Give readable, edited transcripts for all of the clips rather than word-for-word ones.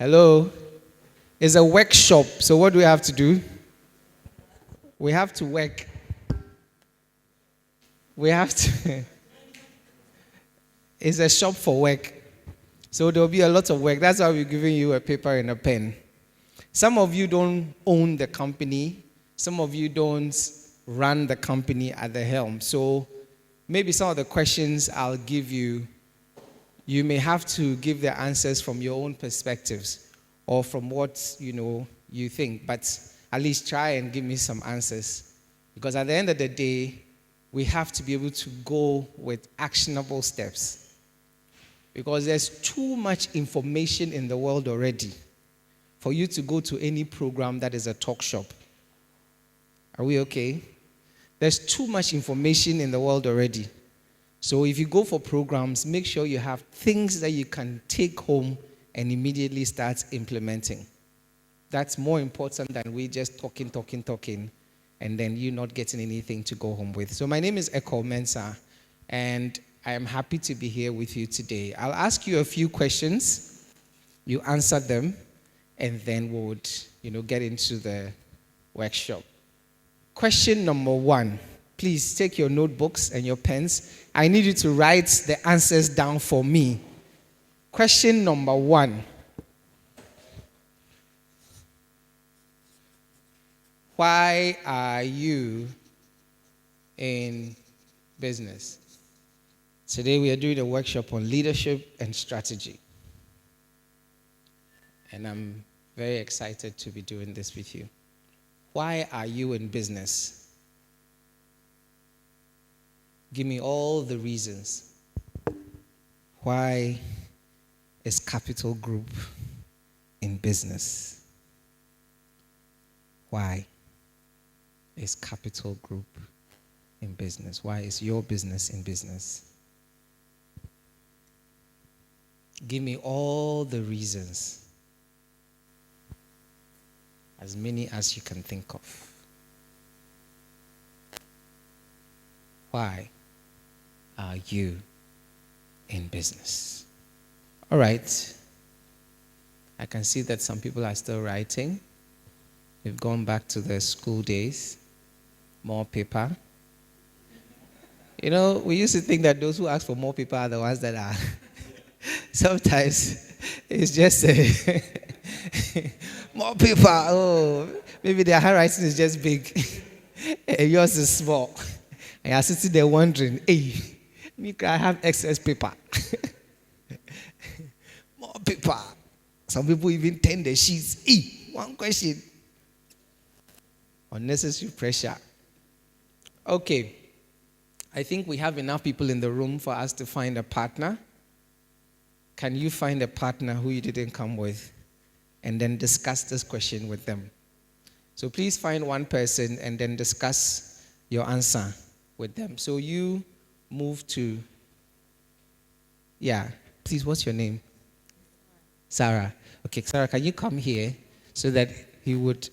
Hello? It's a workshop. So what do we have to do? We have to work. We have to. It's a shop for work. So there will be a lot of work. That's why we're giving you a paper and a pen. Some of you don't own the company. Some of you don't run the company at the helm. So maybe some of the questions I'll give you, you may have to give the answers from your own perspectives or from what you think. But at least try and give me some answers. Because at the end of the day, we have to be able to go with actionable steps. Because there's too much information in the world already for you to go to any program that is a talk shop. Are we okay? There's too much information in the world already. So if you go for programs, make sure you have things that you can take home and immediately start implementing. That's more important than we just talking, and then you not getting anything to go home with. So my name is Eko Mensah, and I am happy to be here with you today. I'll ask you a few questions. You answer them, and then we would, get into the workshop. Question number 1. Please take your notebooks and your pens. I need you to write the answers down for me. Question number 1. Why are you in business? Today we are doing a workshop on leadership and strategy. And I'm very excited to be doing this with you. Why are you in business? Give me all the reasons. Why is Capital Group in business? Why is Capital Group in business? Why is your business in business? Give me all the reasons. As many as you can think of. Why are you in business? All right. I can see that some people are still writing. They've gone back to their school days. More paper. We used to think that those who ask for more paper are the ones that are. Sometimes it's just more paper. Oh, maybe their handwriting is just big and yours is small. And you're sitting there wondering, hey, I have excess paper. More paper. Some people even turn the sheets. Hey, one question. Unnecessary pressure. Okay. I think we have enough people in the room for us to find a partner. Can you find a partner who you didn't come with and then discuss this question with them? So please find one person and then discuss your answer with them. So you move to, please, what's your name? Sarah. Okay, Sarah, can you come here so that he would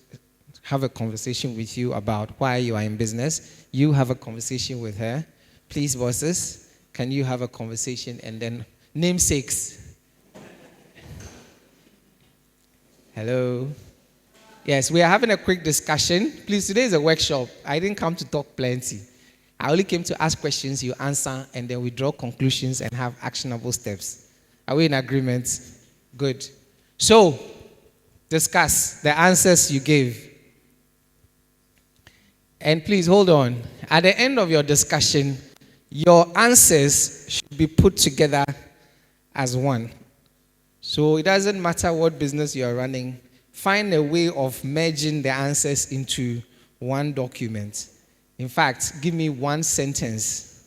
have a conversation with you about why you are in business? You have a conversation with her. Please, bosses, can you have a conversation and then namesakes? Hello. Yes, we are having a quick discussion. Please, today is a workshop. I didn't come to talk plenty. I only came to ask questions, you answer, and then we draw conclusions and have actionable steps. Are we in agreement? Good. So, discuss the answers you gave. And please hold on. At the end of your discussion, your answers should be put together as one. So it doesn't matter what business you are running. Find a way of merging the answers into one document. In fact, give me one sentence.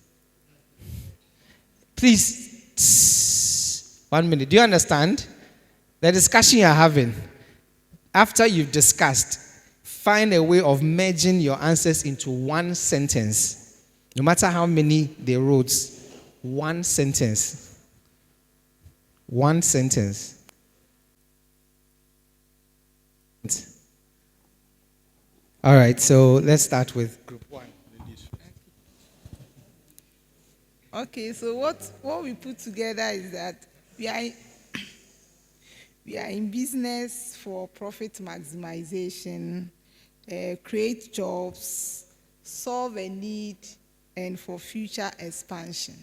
Please, 1 minute. Do you understand? The discussion you're having, after you've discussed, find a way of merging your answers into one sentence. No matter how many they wrote, one sentence. One sentence. All right, so let's start with group 1. Okay, so what we put together is that We are in business for profit maximization, create jobs, solve a need, and for future expansion.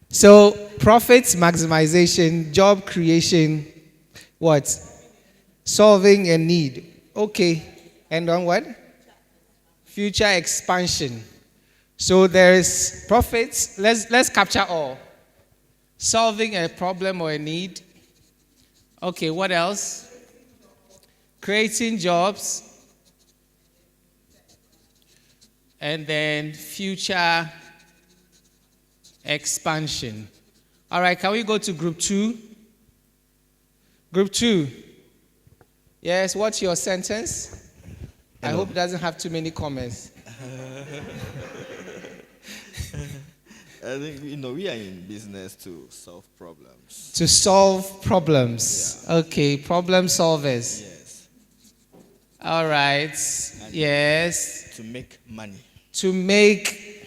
So, profit maximization, job creation, what? Solving a need. Okay. And on what? Future expansion. So there is profits. Let's capture all. Solving a problem or a need. Okay, what else? Creating jobs. And then future expansion. All right, can we go to group 2? Group 2. Yes, what's your sentence? Hello. I hope it doesn't have too many comments. I think, we are in business to solve problems. To solve problems. Yeah. Okay, problem solvers. Yes. All right. And yes. To make money. To make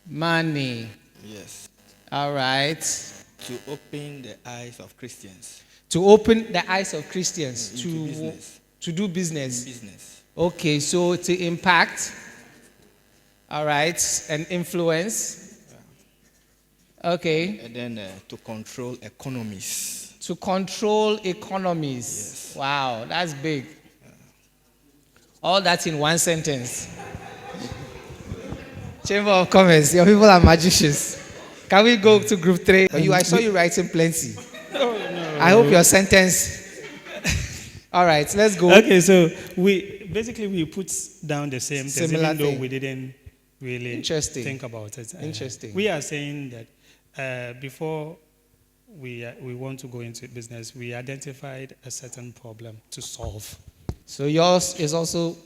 money. Yes. All right. To open the eyes of Christians. To open the eyes of Christians. To do business. In business. Okay, so to impact. All right, and influence. Okay. And then to control economies. To control economies. Yes. Wow, that's big. All that in one sentence. Chamber of Commerce, your people are magicians. Can we go to group 3? I saw you writing plenty. No. I hope your sentence. All right, let's go. Okay, so we put down the same thing, even though we didn't really think about it. Interesting. We are saying that before we want to go into business, we identified a certain problem to solve. So yours is also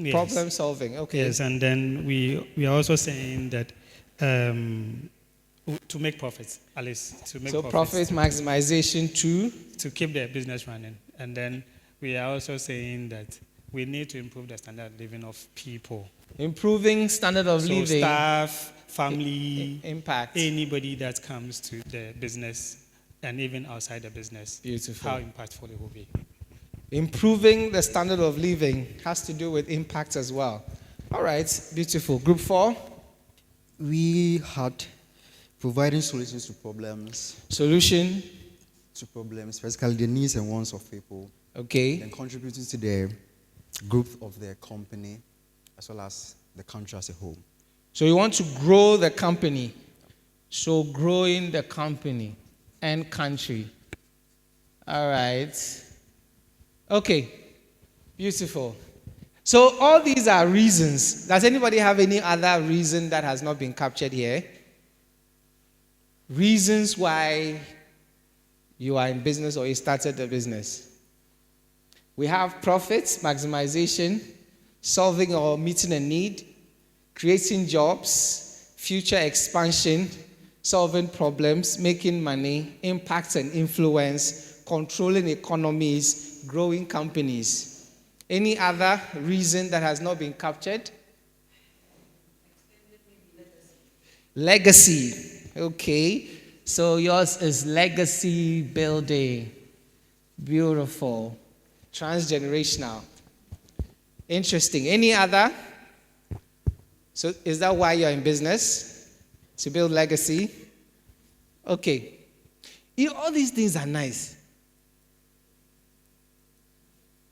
problem solving. Okay. Yes, and then we are also saying that to make profits, at least to make profits. So profit maximization to keep the business running, and then we are also saying that we need to improve the standard of living of people. Improving standard of living. Staff, family, impact. Anybody that comes to the business and even outside the business. Beautiful. How impactful it will be. Improving the standard of living has to do with impact as well. All right, beautiful. Group 4. We had providing solutions to problems. Solution to problems, basically the needs and wants of people. Okay. And contributing to the growth of the company as well as the country as a whole. So you want to grow the company. So growing the company and country. All right. Okay. Beautiful. So all these are reasons. Does anybody have any other reason that has not been captured here? Reasons why you are in business or you started a business. We have profits, maximization, solving or meeting a need, creating jobs, future expansion, solving problems, making money, impact and influence, controlling economies, growing companies. Any other reason that has not been captured? Legacy. Okay. So yours is legacy building. Beautiful. Transgenerational. Interesting. Any other? So is that why you're in business? To build legacy? Okay. All these things are nice.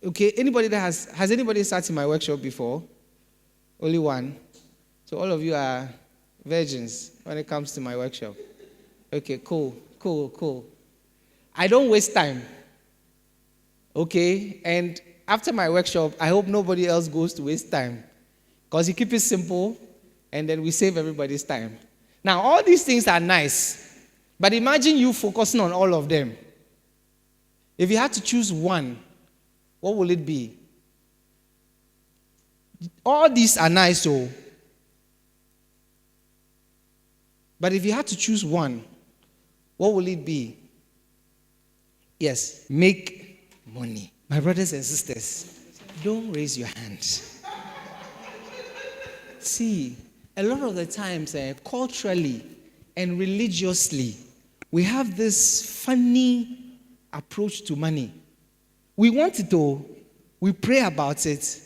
Okay, anybody that has anybody sat in my workshop before? Only one. So all of you are virgins when it comes to my workshop. Okay, cool. I don't waste time. Okay, and after my workshop, I hope nobody else goes to waste time. Because you keep it simple, and then we save everybody's time. Now, all these things are nice, but imagine you focusing on all of them. If you had to choose one, what will it be? All these are nice, so. But if you had to choose one, what will it be? Yes, make money. My brothers and sisters, don't raise your hands. See, a lot of the times, culturally and religiously, we have this funny approach to money. We want it all, we pray about it,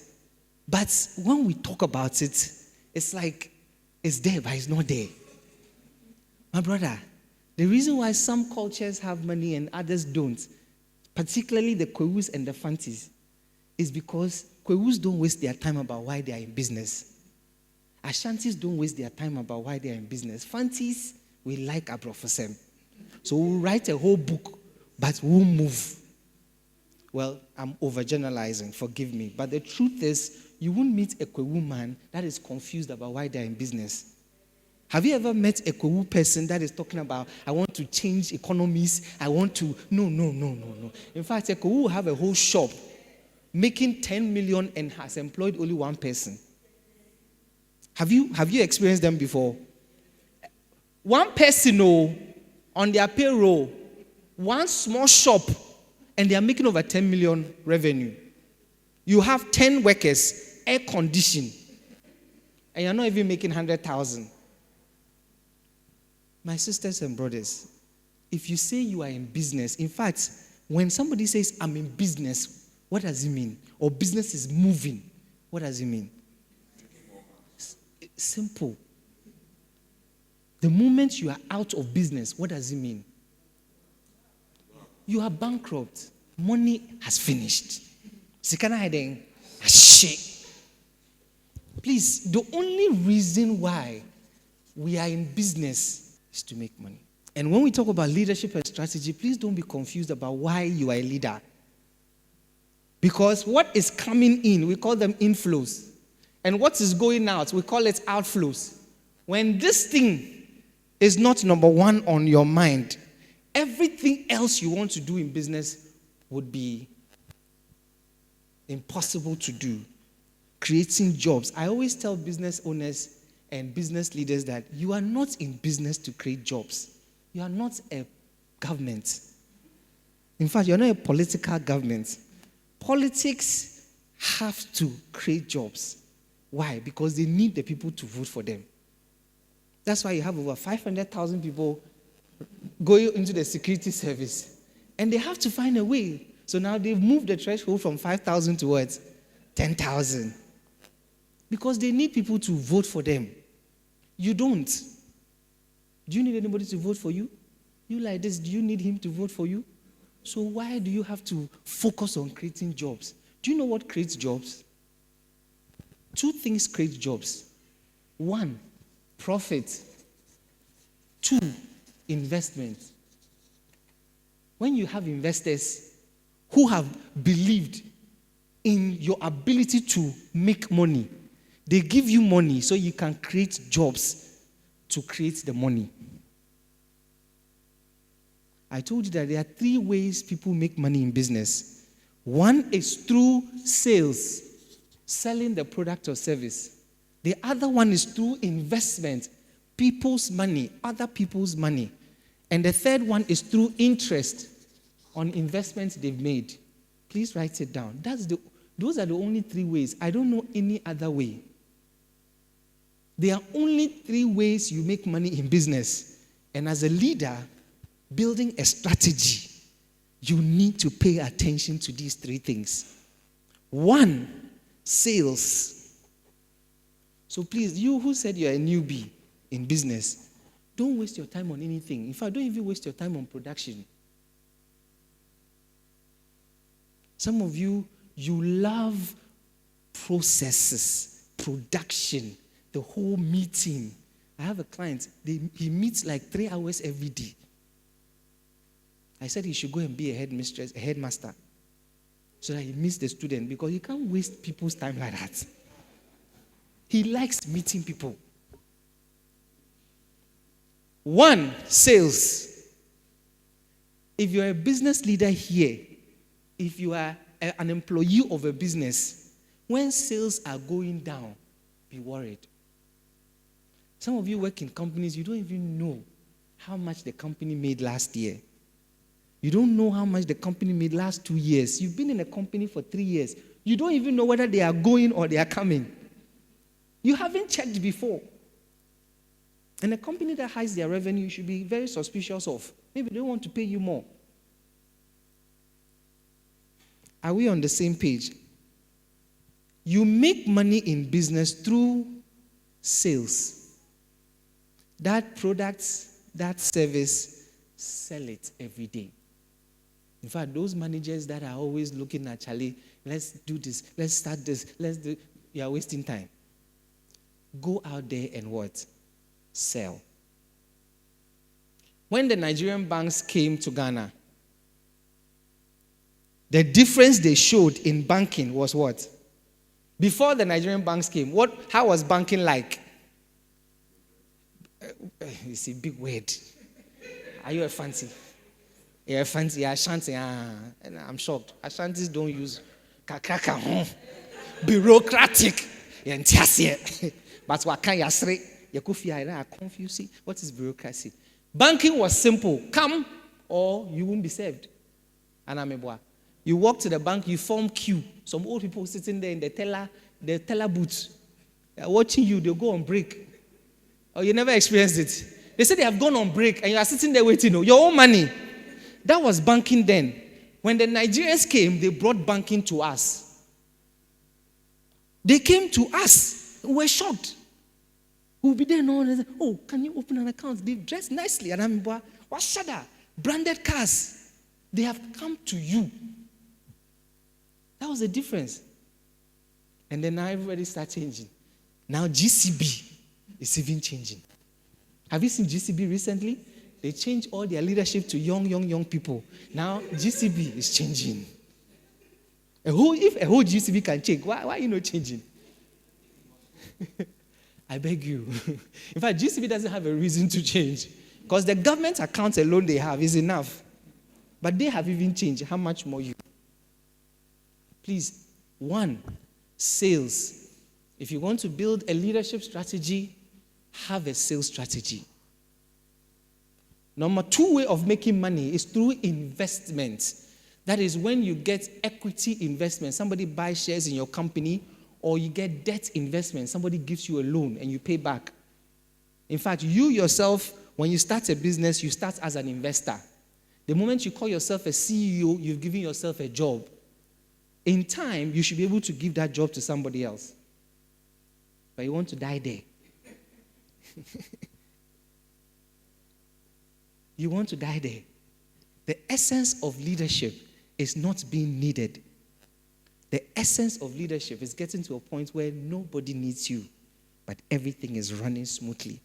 but when we talk about it, it's like it's there, but it's not there. My brother, the reason why some cultures have money and others don't, particularly the Kwewus and the Fantis, is because Kwewus don't waste their time about why they are in business. Ashantis don't waste their time about why they are in business. Fantis, we like Abrofosem. So we'll write a whole book, but we'll move. Well, I'm overgeneralizing, forgive me. But the truth is, you won't meet a Kwewu man that is confused about why they're in business. Have you ever met a Kwewu person that is talking about, I want to change economies, I want to... No. In fact, a Kwewu will have a whole shop making 10 million and has employed only one person. Have you experienced them before? One person on their payroll, one small shop, and they are making over 10 million revenue. You have 10 workers, air conditioned, and you're not even making 100,000. My sisters and brothers, if you say you are in business, in fact, when somebody says, I'm in business, what does it mean? Or business is moving, what does it mean? It's simple. The moment you are out of business, what does it mean? You are bankrupt. Money has finished. Sikana hiding. Shit. Please, the only reason why we are in business is to make money. And when we talk about leadership and strategy, please don't be confused about why you are a leader. Because what is coming in, we call them inflows. And what is going out, we call it outflows. When this thing is not number one on your mind, everything else you want to do in business would be impossible to do. Creating jobs. I always tell business owners and business leaders that you are not in business to create jobs. You are not a government. In fact, you are not a political government. Politics have to create jobs. Why? Because they need the people to vote for them. That's why you have over 500,000 people going into the security service. And they have to find a way. So now they've moved the threshold from 5,000 towards 10,000. Because they need people to vote for them. You don't. Do you need anybody to vote for you? You like this, do you need him to vote for you? So why do you have to focus on creating jobs? Do you know what creates jobs? 2 things create jobs. 1, profit. 2, investment. When you have investors who have believed in your ability to make money, they give you money so you can create jobs to create the money. I told you that there are 3 ways people make money in business. 1 is through sales, selling the product or service. The other one is through investment, people's money, other people's money. And the third one is through interest on investments they've made. Please write it down. Those are the only 3 ways. I don't know any other way. There are only 3 ways you make money in business. And as a leader, building a strategy, you need to pay attention to these 3 things. 1, sales. So please, you who said you're a newbie in business, don't waste your time on anything. In fact, don't even waste your time on production. Some of you love processes, production, the whole meeting. I have a client, he meets like 3 hours every day. I said he should go and be a headmaster, so that he meets the student, because you can't waste people's time like that. He likes meeting people. 1, sales. If you're a business leader here, if you are an employee of a business, when sales are going down, be worried. Some of you work in companies, you don't even know how much the company made last year. You don't know how much the company made last 2 years. You've been in a company for 3 years. You don't even know whether they are going or they are coming. You haven't checked before. And a company that hides their revenue, you should be very suspicious of. Maybe they want to pay you more. Are we on the same page? You make money in business through sales. That product, that service, sell it every day. In fact, those managers that are always looking at Charlie, let's do this, let's start this, you are wasting time. Go out there and what? Sell. When the Nigerian banks came to Ghana, the difference they showed in banking was what? Before the Nigerian banks came, how was banking like? It's a big word. Are you a fancy? You're a fancy, Ashanti. And I'm shocked. Ashantis don't use kakraka. Bureaucratic. But what can you say? You confused. What is bureaucracy? Banking was simple. Come or you won't be served. And you walk to the bank, you form queue. Some old people sitting there in the teller booth. They are watching you, they'll go on break. Oh, you never experienced it. They say they have gone on break and you are sitting there waiting. Your own money. That was banking then. When the Nigerians came, they brought banking to us. They came to us. We were shocked. We'll be there and all. Say, oh, can you open an account? They dress nicely. And I'm what shada? Branded cars. They have come to you. That was the difference. And then now everybody started changing. Now GCB is even changing. Have you seen GCB recently? They changed all their leadership to young people. Now GCB is changing. If a whole GCB can change, why are you not changing? I beg you. In fact, GCB doesn't have a reason to change. Because the government account alone they have is enough. But they have even changed. How much more you? Please, 1, sales. If you want to build a leadership strategy, have a sales strategy. Number 2 way of making money is through investment. That is when you get equity investment. Somebody buys shares in your company, or you get debt investment. Somebody gives you a loan and you pay back. In fact, you yourself, when you start a business, you start as an investor. The moment you call yourself a CEO, you've given yourself a job. In time, you should be able to give that job to somebody else. But you want to die there. You want to die there. The essence of leadership is not being needed. The essence of leadership is getting to a point where nobody needs you, but everything is running smoothly.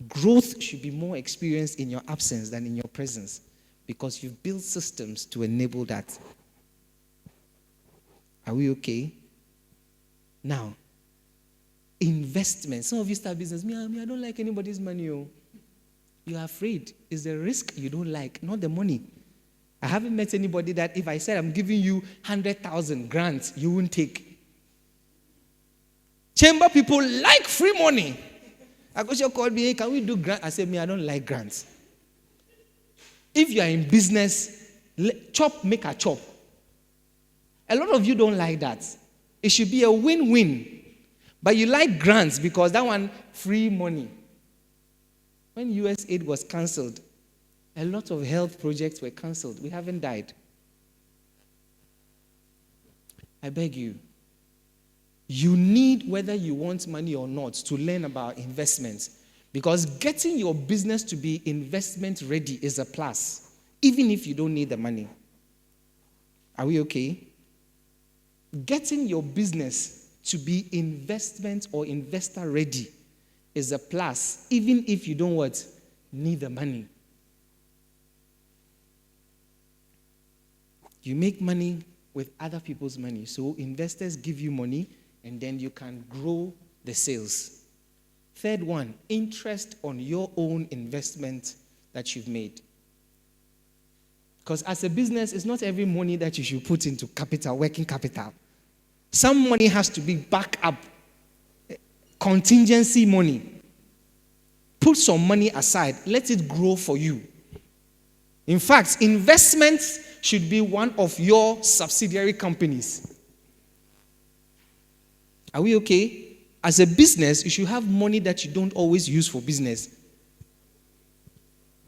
Growth should be more experienced in your absence than in your presence, because you've built systems to enable that. Are we okay? Now, investment. Some of you start business. Me, I don't like anybody's money. You are afraid. It's the risk you don't like, not the money. I haven't met anybody that if I said I'm giving you 100,000 grants, you won't take. Chamber people like free money. I go, you call me, hey, can we do grants? I said, I don't like grants. If you are in business, chop, make a chop. A lot of you don't like that. It should be a win-win. But you like grants because that one, free money. When US aid was cancelled, a lot of health projects were cancelled. We haven't died. I beg you. You need, whether you want money or not, to learn about investments. Because getting your business to be investment ready is a plus, even if you don't need the money. Are we okay? Getting your business to be investment or investor ready is a plus, even if you don't what? Need the money. You make money with other people's money. So investors give you money, and then you can grow the sales. Third one, interest on your own investment that you've made. Because as a business, it's not every money that you should put into capital, working capital. Some money has to be back up. Contingency money. Put some money aside. Let it grow for you. In fact, investments should be one of your subsidiary companies. Are we okay? As a business, you should have money that you don't always use for business.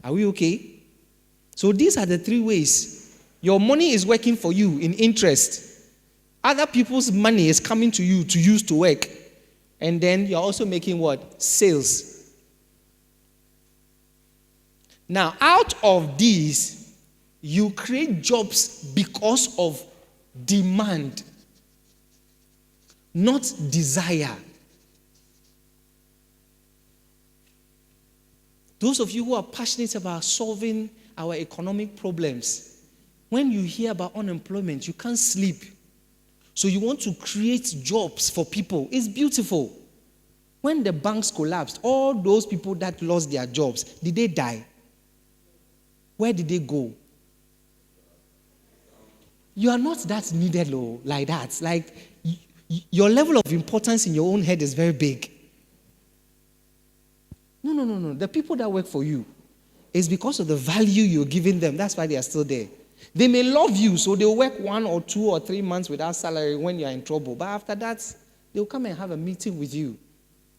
Are we okay? So these are the 3 ways Your money is working for you in interest. Other people's money is coming to you to use to work. And then you're also making what? Sales. Now, out of these, you create jobs because of demand, not desire. Those of you who are passionate about solving our economic problems, when you hear about unemployment, you can't sleep. So you want to create jobs for people. It's beautiful. When the banks collapsed, all those people that lost their jobs, did they die? Where did they go? You are not that needed, like that. Like, your level of importance in your own head is very big. No. The people that work for you is because of the value you're giving them. That's why they are still there. They may love you, so they'll work 1 or 2 or 3 months without salary when you're in trouble. But after that, they'll come and have a meeting with you.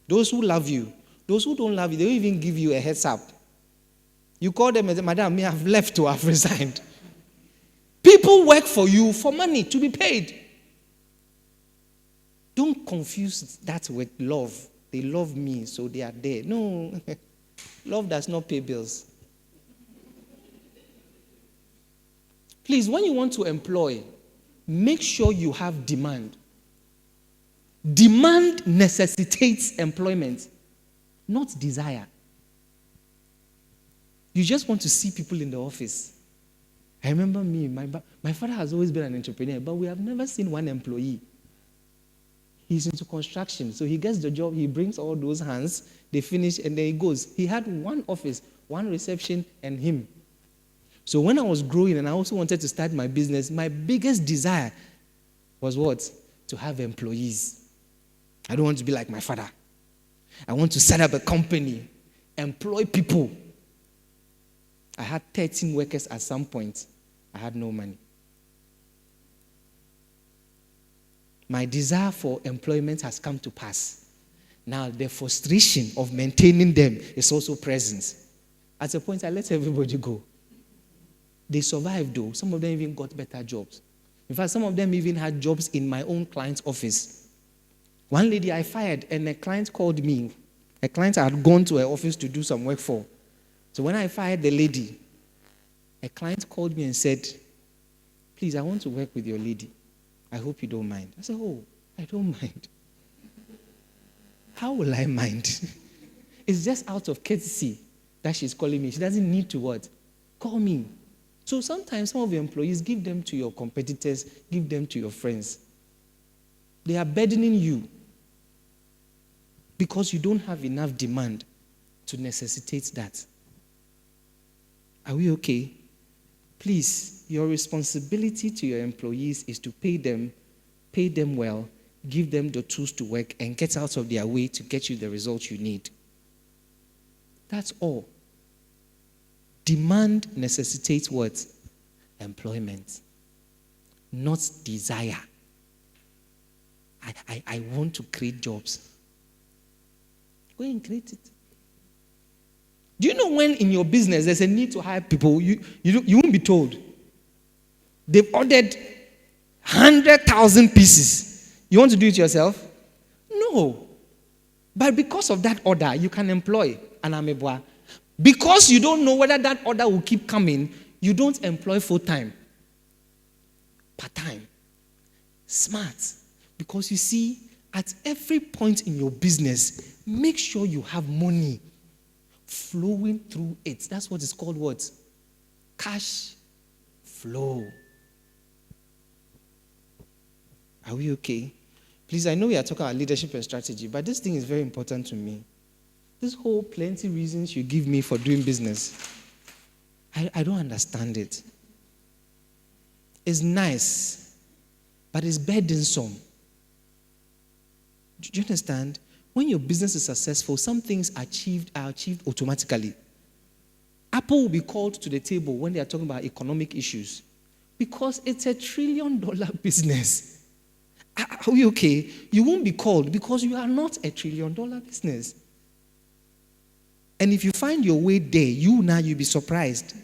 Those who love you, those who don't love you, they'll even give you a heads up. You call them and say, Madam, me, I've left or I've resigned. People work for you for money, to be paid. Don't confuse that with love. They love me, so they are there. No, love does not pay bills. Please, when you want to employ, make sure you have demand. Demand necessitates employment, not desire. You just want to see people in the office. I remember me, my father has always been an entrepreneur, but we have never seen one employee. He's into construction, so he gets the job, he brings all those hands, they finish, and then he goes. He had one office, one reception, and him. So when I was growing and I also wanted to start my business, my biggest desire was what? To have employees. I don't want to be like my father. I want to set up a company, employ people. I had 13 workers at some point. I had no money. My desire for employment has come to pass. Now, the frustration of maintaining them is also present. At a point, I let everybody go. They survived, though. Some of them even got better jobs. In fact, some of them even had jobs in my own client's office. One lady I fired, and a client called me. A client I had gone to her office to do some work for. So when I fired the lady, a client called me and said, please, I want to work with your lady. I hope you don't mind. I said, oh, I don't mind. How will I mind? It's just out of courtesy that she's calling me. She doesn't need to what? Call me. So sometimes some of your employees, give them to your competitors, give them to your friends. They are burdening you because you don't have enough demand to necessitate that. Are we okay? Please, your responsibility to your employees is to pay them well, give them the tools to work, and get out of their way to get you the results you need. That's all. Demand necessitates what? Employment, not desire. I want to create jobs. Go and create it. Do you know when in your business there's a need to hire people, you won't be told. They've ordered 100,000 pieces. You want to do it yourself? No. But because of that order, you can employ an ameboa. Because you don't know whether that order will keep coming, you don't employ full-time. Part-time. Smart. Because you see, at every point in your business, make sure you have money flowing through it. That's what is called what? Cash flow. Are we okay? Please, I know we are talking about leadership and strategy, but this thing is very important to me. This whole plenty reasons you give me for doing business, I don't understand it. It's nice, but it's burdensome. Do you understand? When your business is successful, some things are achieved automatically. Apple will be called to the table when they are talking about economic issues because it's $1 trillion business. Are we okay? You won't be called because you are not $1 trillion business. And if you find your way there, you'll be surprised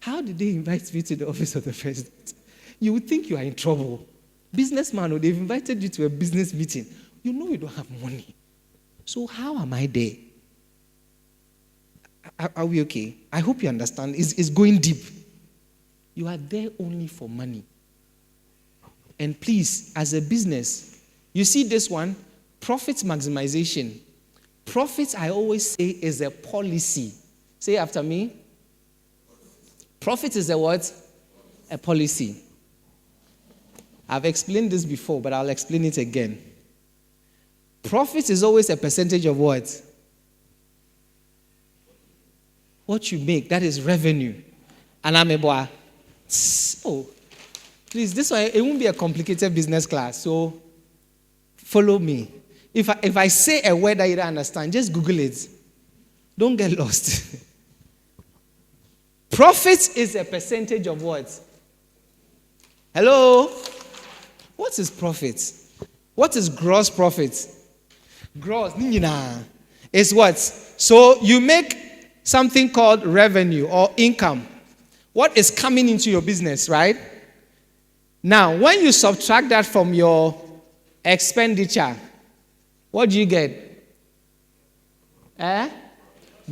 How did they invite me to the office of the president? You would think you are in trouble. Businessman, or they've invited you to a business meeting. You know you don't have money. So how am I there? Are we okay? I hope you understand. It's going deep. You are there only for money. And please, as a business, you see this one, profit maximization. Profit, I always say, is a policy. Say after me. Profit is a what? A policy. I've explained this before, but I'll explain it again. Profit is always a percentage of what? What you make, that is revenue. And I'm a boy. Oh, please, this one, it won't be a complicated business class, so follow me. If I say a word that you don't understand, just Google it. Don't get lost. Profit is a percentage of what? Hello? What is profit? What is gross profit? Gross, is what? So you make something called revenue or income. What is coming into your business, right? Now, when you subtract that from your expenditure, what do you get?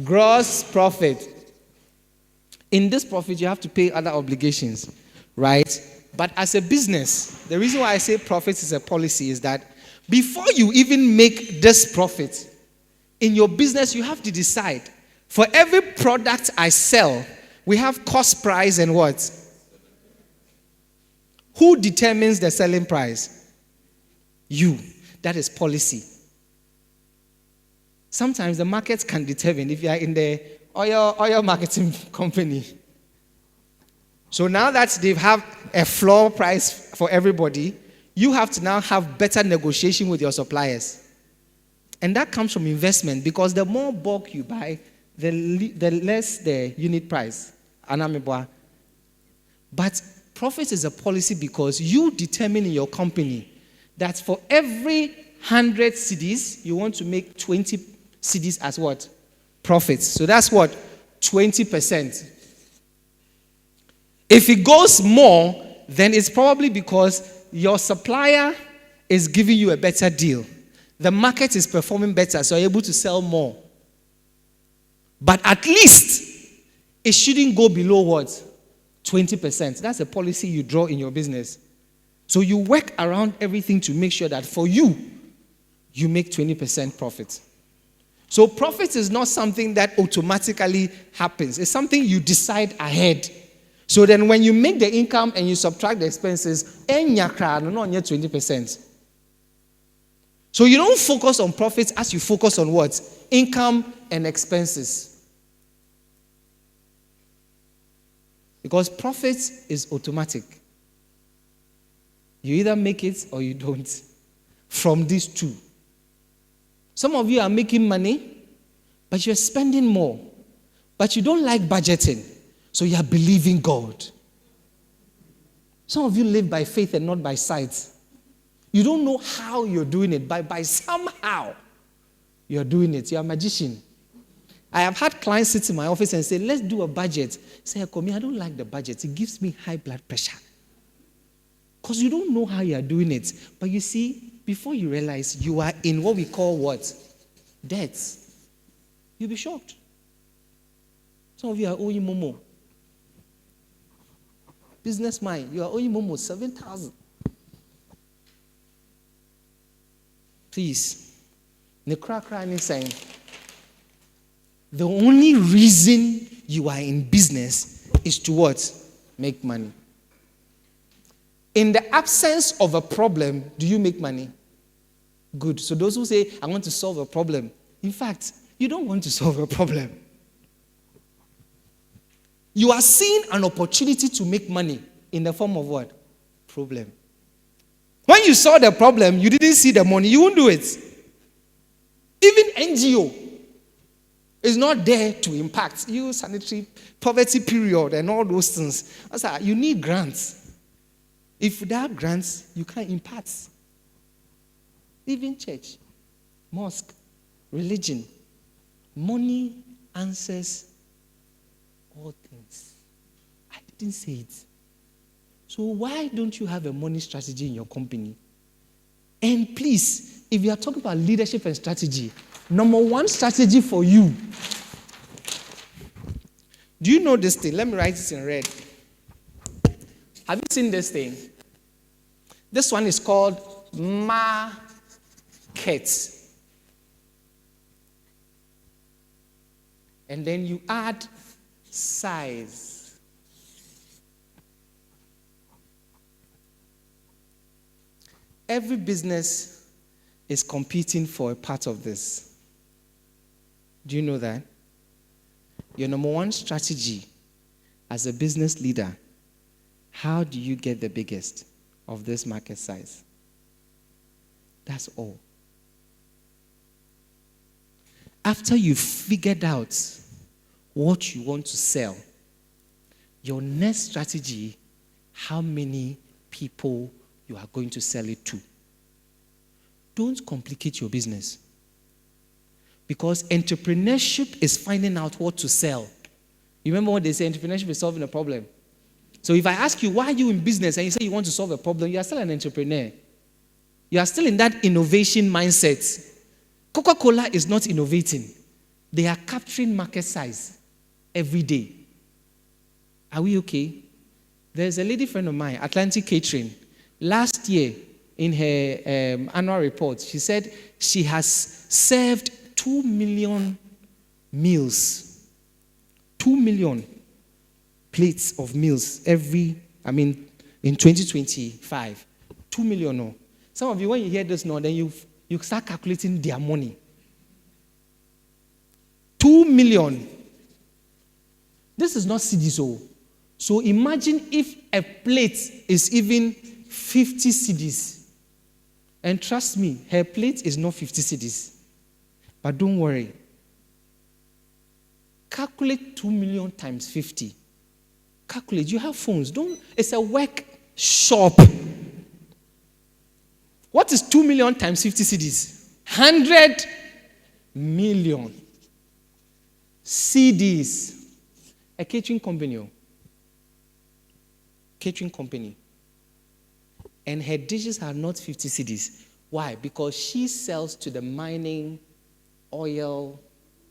Gross profit. In this profit, you have to pay other obligations, right? But as a business, the reason why I say profit is a policy is that before you even make this profit, in your business, you have to decide, for every product I sell, we have cost price and what? Who determines the selling price? You. That is policy. Sometimes the market can determine if you are in the oil marketing company. So now that they have a floor price for everybody, you have to now have better negotiation with your suppliers. And that comes from investment, because the more bulk you buy, the less the unit price. But profit is a policy because you determine in your company that for every 100 cedis, you want to make 20 cedis as what? Profits. So that's what? 20%. If it goes more, then it's probably because your supplier is giving you a better deal. The market is performing better, so you're able to sell more. But at least, it shouldn't go below what? 20%. That's a policy you draw in your business. So you work around everything to make sure that for you, you make 20% profit. So profit is not something that automatically happens. It's something you decide ahead. So then when you make the income and you subtract the expenses, not 20%. So you don't focus on profits as you focus on what? Income and expenses. Because profit is automatic. You either make it or you don't. From these two. Some of you are making money, but you're spending more. But you don't like budgeting. So you are believing God. Some of you live by faith and not by sight. You don't know how you're doing it, but by somehow you're doing it. You're a magician. I have had clients sit in my office and say, let's do a budget. Say, Komi, I don't like the budget. It gives me high blood pressure. Because you don't know how you are doing it. But you see, before you realize you are in what we call what? Debts. You'll be shocked. Some of you are owing Momo. Business mind, you are owing Momo 7,000. Please. Nekra is saying, the only reason you are in business is to what? Make money. In the absence of a problem, do you make money? Good. So those who say, I want to solve a problem, in fact, you don't want to solve a problem. You are seeing an opportunity to make money in the form of what? Problem. When you saw the problem, you didn't see the money, you won't do it. Even NGO is not there to impact you, sanitary poverty period and all those things. You need grants. If without grants, you can't impact. Even church, mosque, religion, money answers all things. didn't say it. So why don't you have a money strategy in your company? And please, if you are talking about leadership and strategy, number one strategy for you. Do you know this thing? Let me write it in red. Have you seen this thing? This one is called market. And then you add size. Every business is competing for a part of this. Do you know that? Your number one strategy as a business leader, how do you get the biggest of this market size? That's all. After you've figured out what you want to sell, your next strategy, how many people you are going to sell it to. Don't complicate your business. Because entrepreneurship is finding out what to sell. You remember what they say, entrepreneurship is solving a problem. So if I ask you, why are you in business, and you say you want to solve a problem, you are still an entrepreneur. You are still in that innovation mindset. Coca-Cola is not innovating. They are capturing market size every day. Are we okay? There's a lady friend of mine, Atlantic Catering. Last year, in her annual report, she said she has served 2 million meals. 2 million plates of meals in 2025. 2 million, no. Some of you, when you hear this now, then you start calculating their money. 2 million. This is not CDs. So imagine if a plate is even 50 cedis. And trust me, her plate is not 50 cedis. But don't worry. Calculate 2 million times 50. Calculate. You have phones. It's a workshop. What is 2 million times 50 cedis? 100 million cedis. A catering company. Catering company. And her dishes are not 50 cedis. Why? Because she sells to the mining oil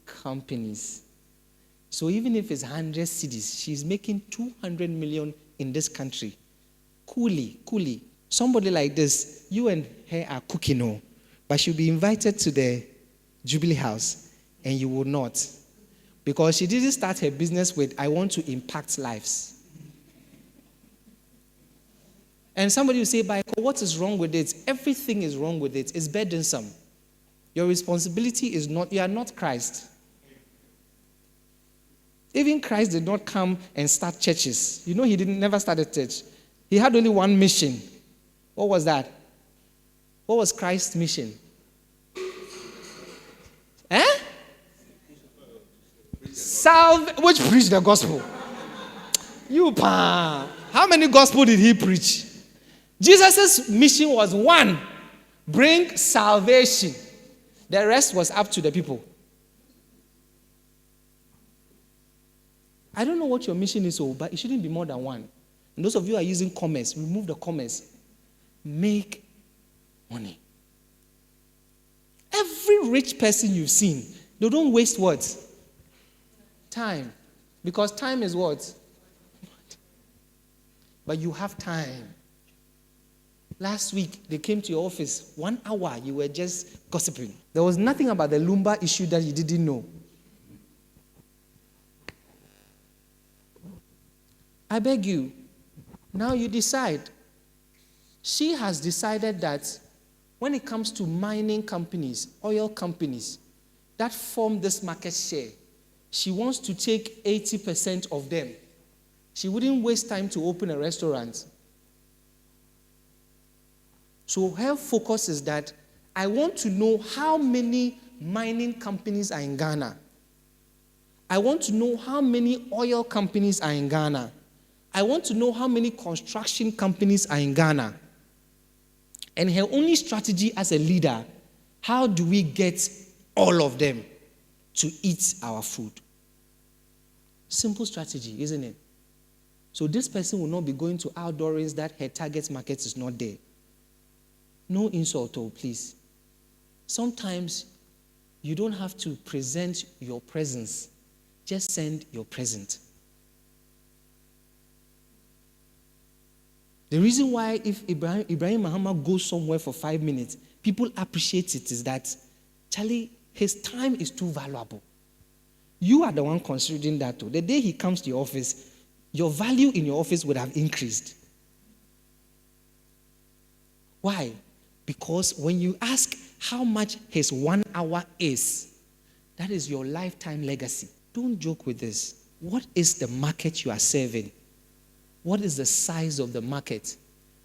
companies. So even if it's 100 cedis, she's making 200 million in this country. Coolly. Somebody like this, you and her are cooking, but she'll be invited to the Jubilee House, and you will not. Because she didn't start her business with, I want to impact lives. And somebody will say, Baiko, what is wrong with it? Everything is wrong with it. It's burdensome. Your responsibility is not, you are not Christ. Even Christ did not come and start churches. You know, he never started church. He had only one mission. What was that? What was Christ's mission? Which preached the gospel? How many gospel did he preach? Jesus' mission was one, bring salvation. The rest was up to the people. I don't know what your mission is, but it shouldn't be more than one. And those of you who are using commerce, remove the commerce. Make money. Every rich person you've seen, they don't waste what? Time. Because time is what? But you have time. Last week, they came to your office. 1 hour, you were just gossiping. There was nothing about the Lumba issue that you didn't know. I beg you, now you decide. She has decided that when it comes to mining companies, oil companies, that form this market share, she wants to take 80% of them. She wouldn't waste time to open a restaurant. So her focus is that I want to know how many mining companies are in Ghana. I want to know how many oil companies are in Ghana. I want to know how many construction companies are in Ghana. And her only strategy as a leader, how do we get all of them to eat our food? Simple strategy, isn't it? So this person will not be going to outdoorings that her target market is not there. No insult, please. Sometimes you don't have to present your presence. Just send your present. The reason why if Ibrahim Muhammad goes somewhere for 5 minutes, people appreciate it is that, Charlie, his time is too valuable. You are the one considering that too. The day he comes to your office, your value in your office would have increased. Why? Because when you ask how much his 1 hour is, that is your lifetime legacy. Don't joke with this. What is the market you are serving? What is the size of the market?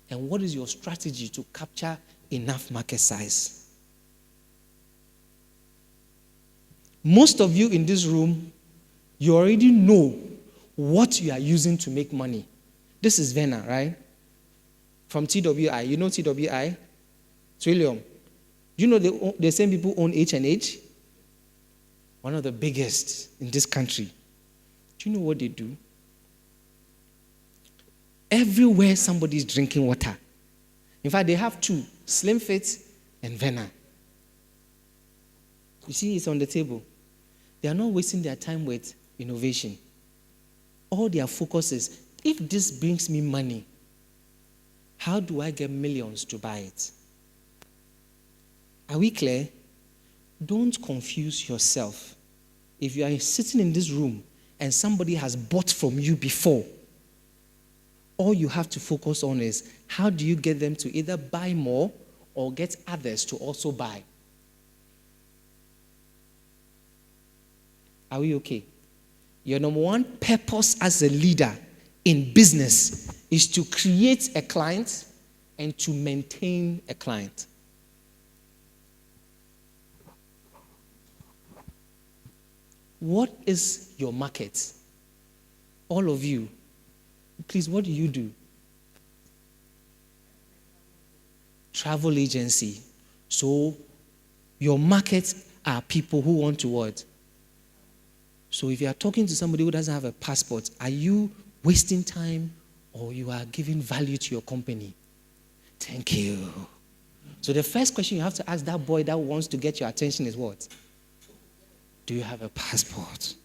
And what is your strategy to capture enough market size? Most of you in this room, you already know what you are using to make money. This is Vena, right? From TWI. You know TWI? Trillium. You know the same people own H&H? One of the biggest in this country. Do you know what they do? Everywhere somebody is drinking water. In fact, they have 2, Slim Fit and Vena. You see, it's on the table. They are not wasting their time with innovation. All their focus is, if this brings me money, how do I get millions to buy it? Are we clear? Don't confuse yourself. If you are sitting in this room and somebody has bought from you before, all you have to focus on is, how do you get them to either buy more or get others to also buy? Are we okay? Your number one purpose as a leader in business is to create a client and to maintain a client. What is your market? All of you, please, what do you do? Travel agency. So your market are people who want to what? So if you are talking to somebody who doesn't have a passport, are you wasting time or you are giving value to your company? Thank you. So the first question you have to ask that boy that wants to get your attention is what? Do you have a passport?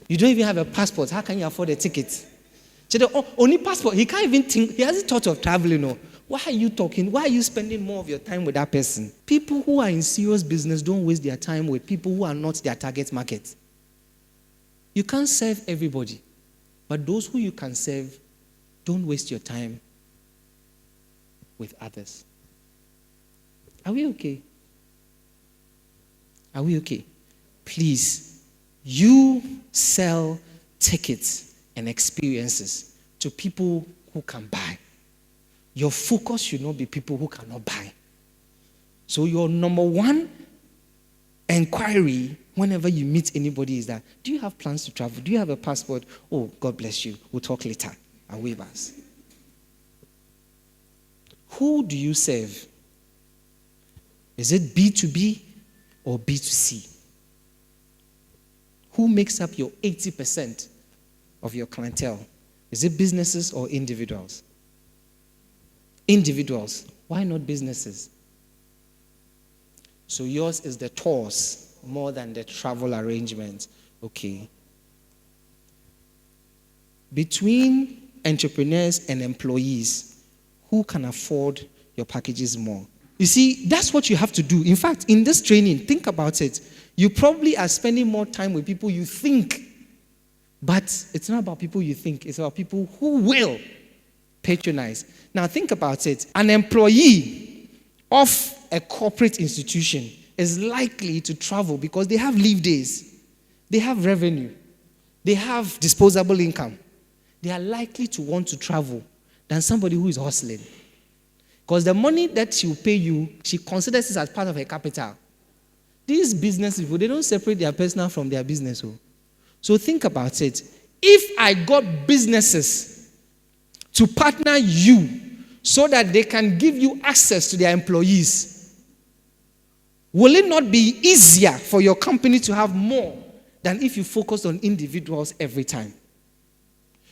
You don't even have a passport. How can you afford a ticket? Only passport. He can't even think. He hasn't thought of traveling. No. Why are you talking? Why are you spending more of your time with that person? People who are in serious business don't waste their time with people who are not their target market. You can't serve everybody. But those who you can serve, don't waste your time with others. Are we okay? Are we okay? Please, you sell tickets and experiences to people who can buy. Your focus should not be people who cannot buy. So your number one inquiry whenever you meet anybody is that, do you have plans to travel? Do you have a passport? Oh, God bless you. We'll talk later. And wave us. Who do you serve? Is it B2B or B2C? Who makes up your 80% of your clientele? Is it businesses or individuals? Individuals. Why not businesses? So yours is the tours more than the travel arrangements. Okay. Between entrepreneurs and employees, who can afford your packages more? You see, that's what you have to do. In fact, in this training, think about it. You probably are spending more time with people you think. But it's not about people you think. It's about people who will patronize. Now think about it. An employee of a corporate institution is likely to travel because they have leave days. They have revenue. They have disposable income. They are likely to want to travel than somebody who is hustling. Because the money that she will pay you, she considers it as part of her capital. These business people, they don't separate their personal from their business. So think about it. If I got businesses to partner you so that they can give you access to their employees, will it not be easier for your company to have more than if you focus on individuals every time?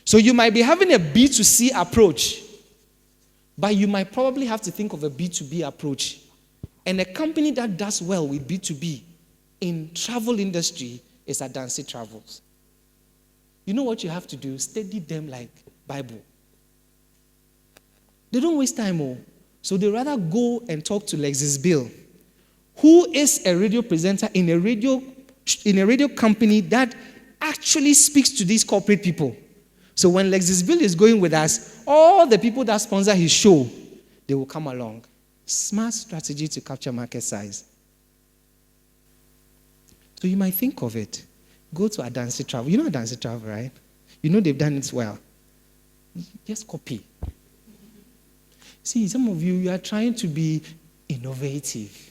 So you might be having a B2C approach, but you might probably have to think of a B2B approach. And a company that does well with B2B in travel industry is Gncci Travels. You know what you have to do? Study them like Bible. They don't waste time, so they rather go and talk to Lexis Bill, who is a radio presenter in a radio company that actually speaks to these corporate people. So when Lexis Bill is going with us, all the people that sponsor his show, they will come along. Smart strategy to capture market size. So you might think of it. Go to Gncci Travel. You know Gncci Travel, right? You know they've done it well. Just copy. See, some of you are trying to be innovative.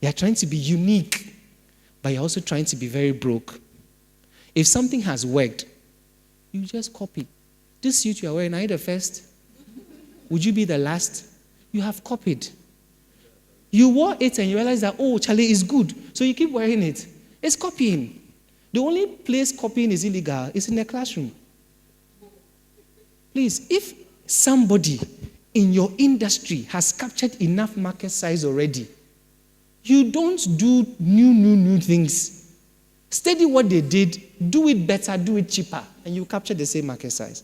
You are trying to be unique, but you're also trying to be very broke. If something has worked, you just copy. This suit you are wearing, are you the first? Would you be the last? You have copied. You wore it and you realize that, oh, Charlie is good. So you keep wearing it. It's copying. The only place copying is illegal is in the classroom. Please, if somebody in your industry has captured enough market size already, you don't do new things. Study what they did, do it better, do it cheaper, and you capture the same market size.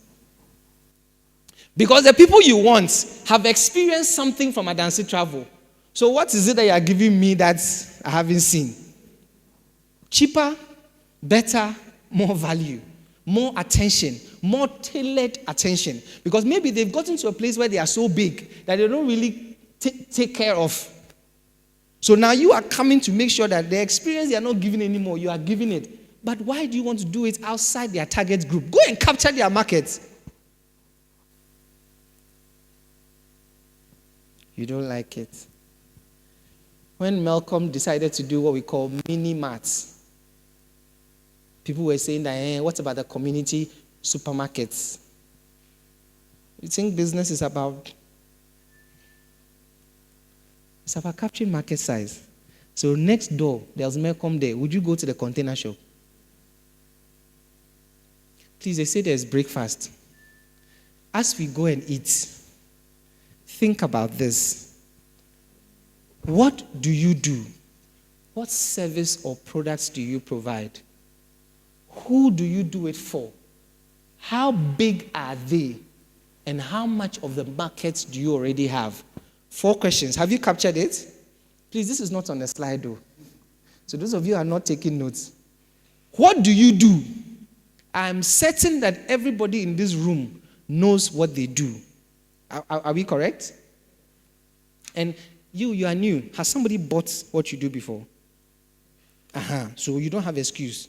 Because the people you want have experienced something from Gncci Travel. So what is it that you are giving me that I haven't seen? Cheaper, better, more value, more attention, more tailored attention. Because maybe they've gotten to a place where they are so big that they don't really take care of. So now you are coming to make sure that the experience they are not giving anymore, you are giving it. But why do you want to do it outside their target group? Go and capture their market. You don't like it. When Malcolm decided to do what we call mini marts, people were saying that, what about the community supermarkets? You think business is about capturing market size. So next door, there's Malcolm there. Would you go to the container shop? Please, they say there's breakfast. As we go and eat, think about this. What do you do? What service or products do you provide? Who do you do it for? How big are they? And how much of the market do you already have? 4 questions. Have you captured it? Please, this is not on the slide though. So those of you who are not taking notes. What do you do? I'm certain that everybody in this room knows what they do. Are we correct? And you are new. Has somebody bought what you do before? So you don't have excuse.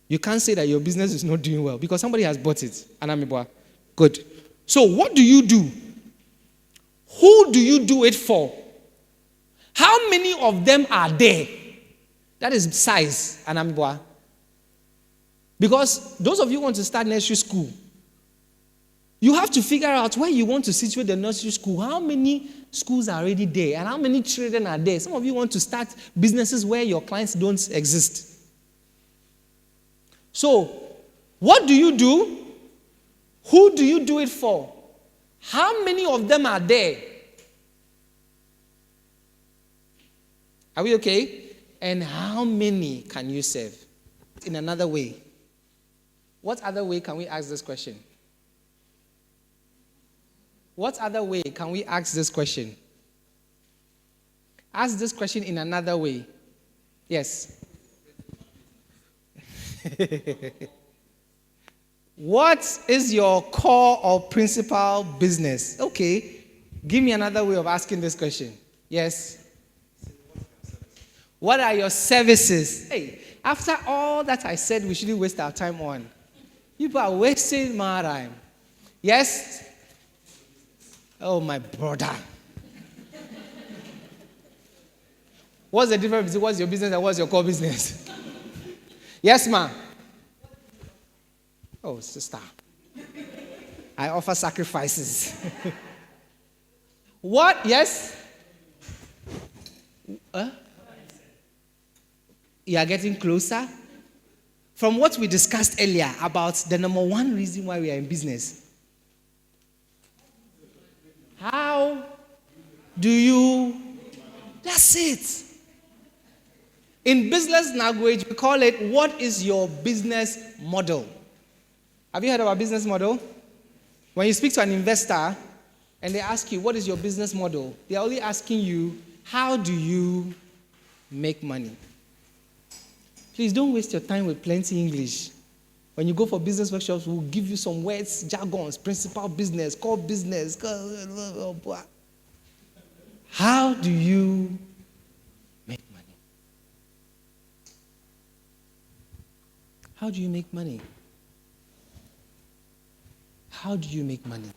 You can't say that your business is not doing well because somebody has bought it. Anamibwa. Good. So what do you do? Who do you do it for? How many of them are there? That is size, Anamibwa. Because those of you who want to start nursery school, you have to figure out where you want to situate the nursery school. How many schools are already there? And how many children are there? Some of you want to start businesses where your clients don't exist. So, what do you do? Who do you do it for? How many of them are there? Are we okay? And how many can you serve? In another way. What other way can we ask this question? What other way can we ask this question? Ask this question in another way. Yes. What is your core or principal business? Okay. Give me another way of asking this question. Yes. What are your services? Hey, after all that I said we shouldn't waste our time on. People are wasting my time. Yes? Oh, my brother. What's the difference between what's your business and what's your core business? Yes, ma'am. Oh, sister. I offer sacrifices. What? Yes? You are getting closer? from what we discussed earlier about the number one reason why we are in business. How do you? That's it. In business language, we call it, what is your business model? Have you heard of our business model? When you speak to an investor and they ask you, what is your business model? They're only asking you, how do you make money? Please don't waste your time with plenty English. When you go for business workshops, we'll give you some words, jargons, principal business, core business. How do you make money? How do you make money? How do you make money?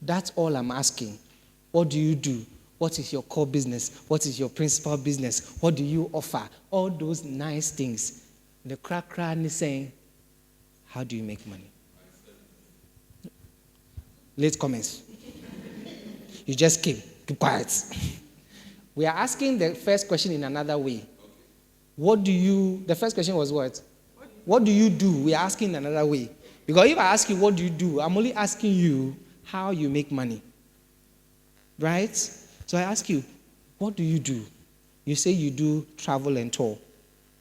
That's all I'm asking. What do you do? What is your core business? What is your principal business? What do you offer? All those nice things. The crack is saying, how do you make money? Late comments. You just came. Keep quiet. We are asking the first question in another way. The first question was what? What do you do? We are asking in another way. Because if I ask you, what do you do? I'm only asking you how you make money. Right? So I ask you, what do you do? You say you do travel and tour.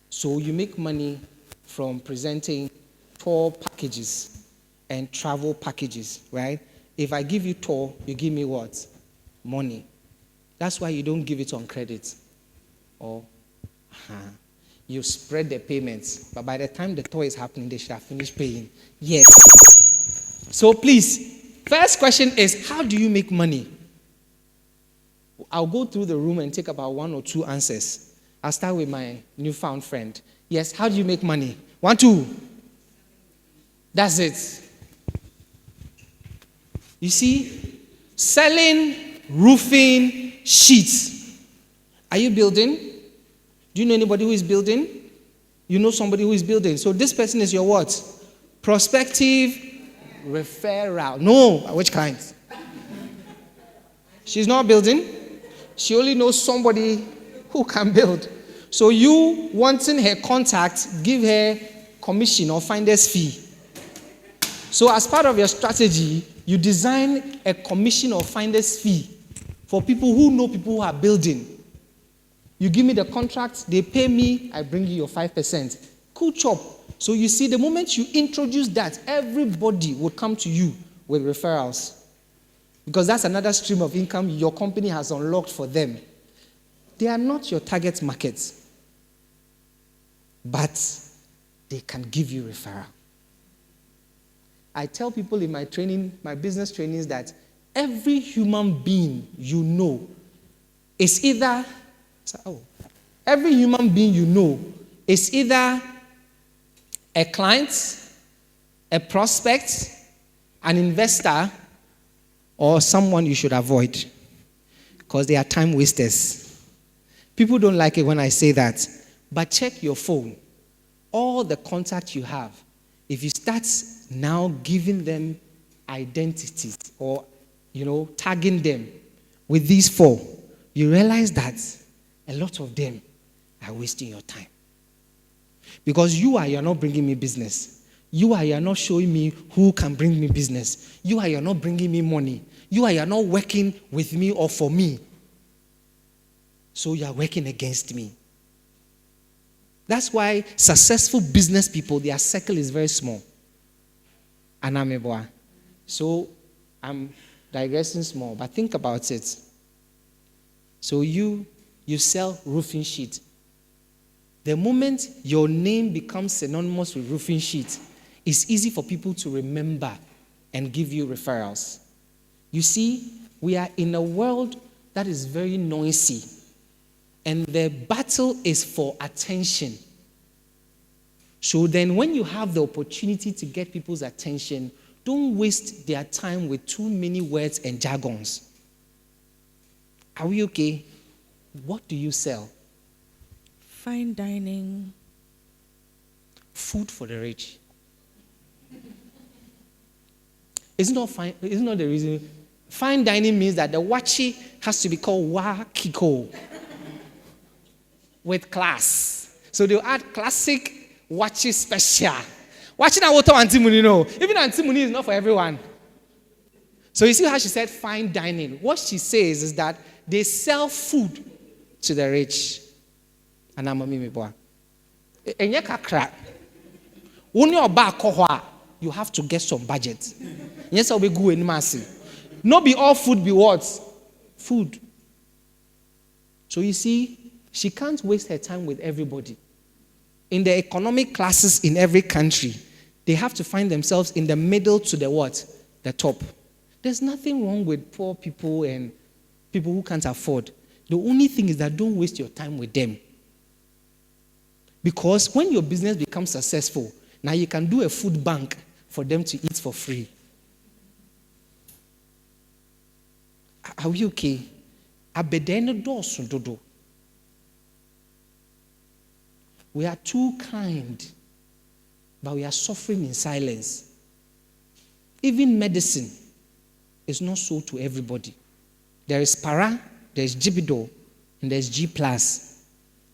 So you make money from presenting tour packages and travel packages, right? If I give you tour, you give me what? Money. That's why you don't give it on credit. Or you spread the payments. But by the time the tour is happening, they should have finished paying. Yes. So please, first question is, how do you make money? I'll go through the room and take about 1 or 2 answers. I'll start with my newfound friend. Yes, how do you make money? 1, 2. That's it. You see, selling roofing sheets. Are you building? Do you know anybody who is building? You know somebody who is building. So this person is your what? Prospective referral. No, which kind? She's not building. She only knows somebody who can build. So you wanting her contact, give her commission or finder's fee. So as part of your strategy, you design a commission or finder's fee for people who know people who are building. You give me the contract, they pay me, I bring you your 5%. Cool chop. So you see, the moment you introduce that, everybody will come to you with referrals. Because that's another stream of income your company has unlocked for them. They are not your target market, but they can give you referral. I tell people in my training, my business trainings, that every human being you know is either, every human being you know is either a client, a prospect, an investor, or someone you should avoid, because they are time wasters. People don't like it when I say that, but check your phone. All the contacts you have, if you start now giving them identities or, tagging them with these 4, you realize that a lot of them are wasting your time. Because you're not bringing me business. You're not showing me who can bring me business. You're not bringing me money. You're not working with me or for me. So you're working against me. That's why successful business people, their circle is very small. And I'm a boy. So I'm digressing small, but think about it. So you sell roofing sheet. The moment your name becomes synonymous with roofing sheet, it's easy for people to remember and give you referrals. You see, we are in a world that is very noisy, and the battle is for attention. So then when you have the opportunity to get people's attention, don't waste their time with too many words and jargons. Are we okay? What do you sell? Fine dining. Food for the rich. Isn't not the reason? Fine dining means that the wachi has to be called wakiko with class. So they'll add classic Watch it special. Watching our water antimony, no. Even antimony is not for everyone. So you see how she said fine dining. What she says is that they sell food to the rich. And I'm a mimi boy. And you kakra. When you're back, you have to get some budget. Yes, I'll be good in massive. Not be all food be what? Food. So you see, she can't waste her time with everybody. In the economic classes in every country, they have to find themselves in the middle to the what? The top. There's nothing wrong with poor people and people who can't afford. The only thing is that don't waste your time with them. Because when your business becomes successful, now you can do a food bank for them to eat for free. Are we okay? We are too kind, but we are suffering in silence. Even medicine is not sold to everybody. There is para, there is Gibido, and there is G+.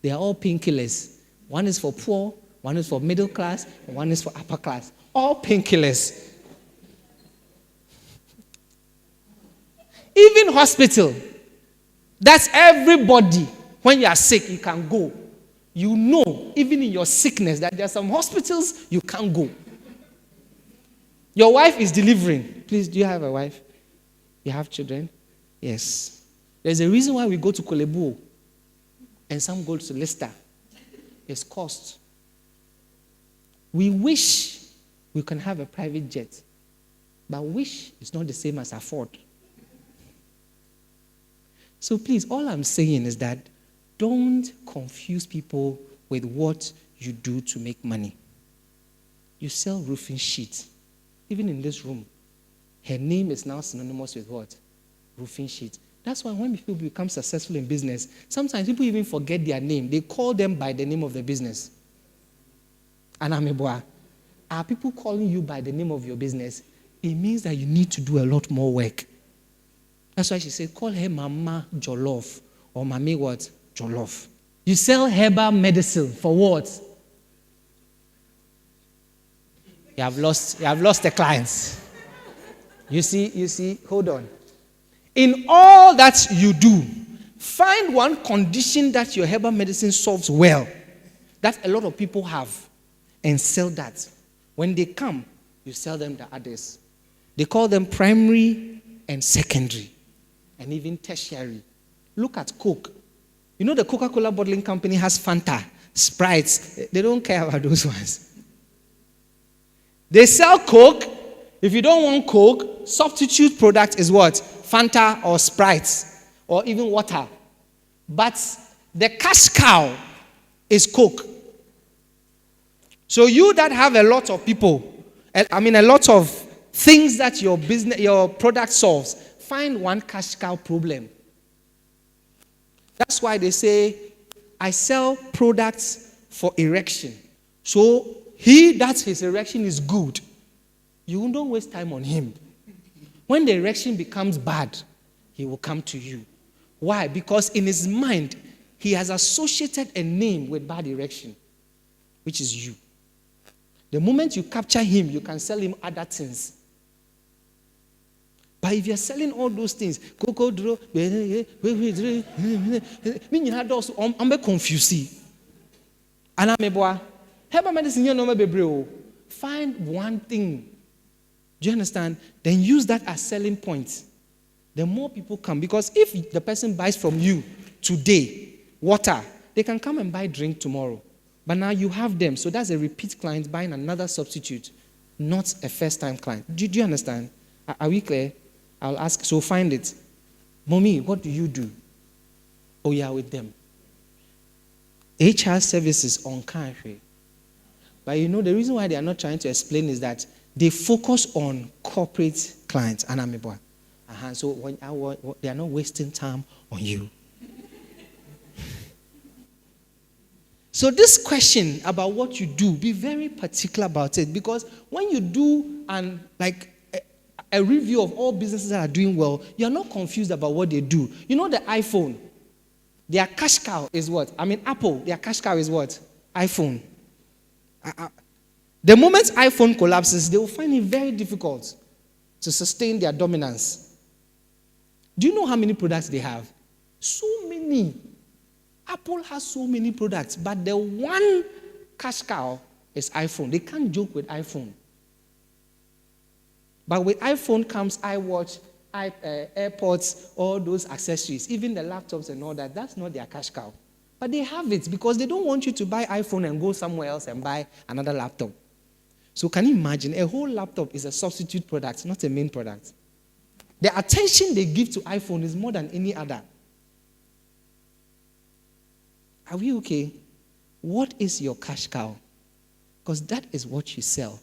They are all painkillers. One is for poor, one is for middle class, and one is for upper class. All painkillers. Even hospital. That's everybody. When you are sick, you can go. You know, even in your sickness, that there are some hospitals you can't go. Your wife is delivering. Please, do you have a wife? You have children? Yes. There's a reason why we go to Kolebu and some go to Leicester. It's cost. We wish we can have a private jet, but wish is not the same as afford. So please, all I'm saying is that don't confuse people with what you do to make money. You sell roofing sheets. Even in this room, her name is now synonymous with what? Roofing sheet. That's why when people become successful in business, sometimes people even forget their name. They call them by the name of the business. Anameboa, are people calling you by the name of your business? It means that you need to do a lot more work. That's why she said, call her Mama Jollof or Mami what? Jollof. You sell herbal medicine for what? You have lost the clients. You see, hold on. In all that you do, find one condition that your herbal medicine solves well, that a lot of people have, and sell that. When they come, you sell them the others. They call them primary and secondary, and even tertiary. Look at Coke. You know the Coca-Cola bottling company has Fanta, Sprites. They don't care about those ones. They sell Coke. If you don't want Coke, substitute product is what? Fanta or Sprites or even water. But the cash cow is Coke. So you that have a lot of people, a lot of things that your product solves, find one cash cow problem. That's why they say, I sell products for erection. So his erection is good. You don't waste time on him. When the erection becomes bad, he will come to you. Why? Because in his mind, he has associated a name with bad erection, which is you. The moment you capture him, you can sell him other things. But if you're selling all those things, I'm confused. And I'm a herbal medicine, find one thing. Do you understand? Then use that as selling point. The more people come. Because if the person buys from you today, water, they can come and buy drink tomorrow. But now you have them. So that's a repeat client buying another substitute, not a first-time client. Do you understand? Are we clear? I'll ask. So find it. Mommy, what do you do? Oh, yeah, with them. HR services on country. But you know, the reason why they are not trying to explain is that they focus on corporate clients. So they are not wasting time on you. So this question about what you do, be very particular about it. Because when you do a review of all businesses that are doing well, you're not confused about what they do. You know the iPhone, their cash cow is what? Apple, their cash cow is what? iPhone. The moment iPhone collapses, they will find it very difficult to sustain their dominance. Do you know how many products they have? So many. Apple has so many products, but the one cash cow is iPhone. They can't joke with iPhone. But with iPhone comes iWatch, AirPods, all those accessories, even the laptops and all that. That's not their cash cow. But they have it because they don't want you to buy iPhone and go somewhere else and buy another laptop. So can you imagine? A whole laptop is a substitute product, not a main product. The attention they give to iPhone is more than any other. Are we okay? What is your cash cow? Because that is what you sell.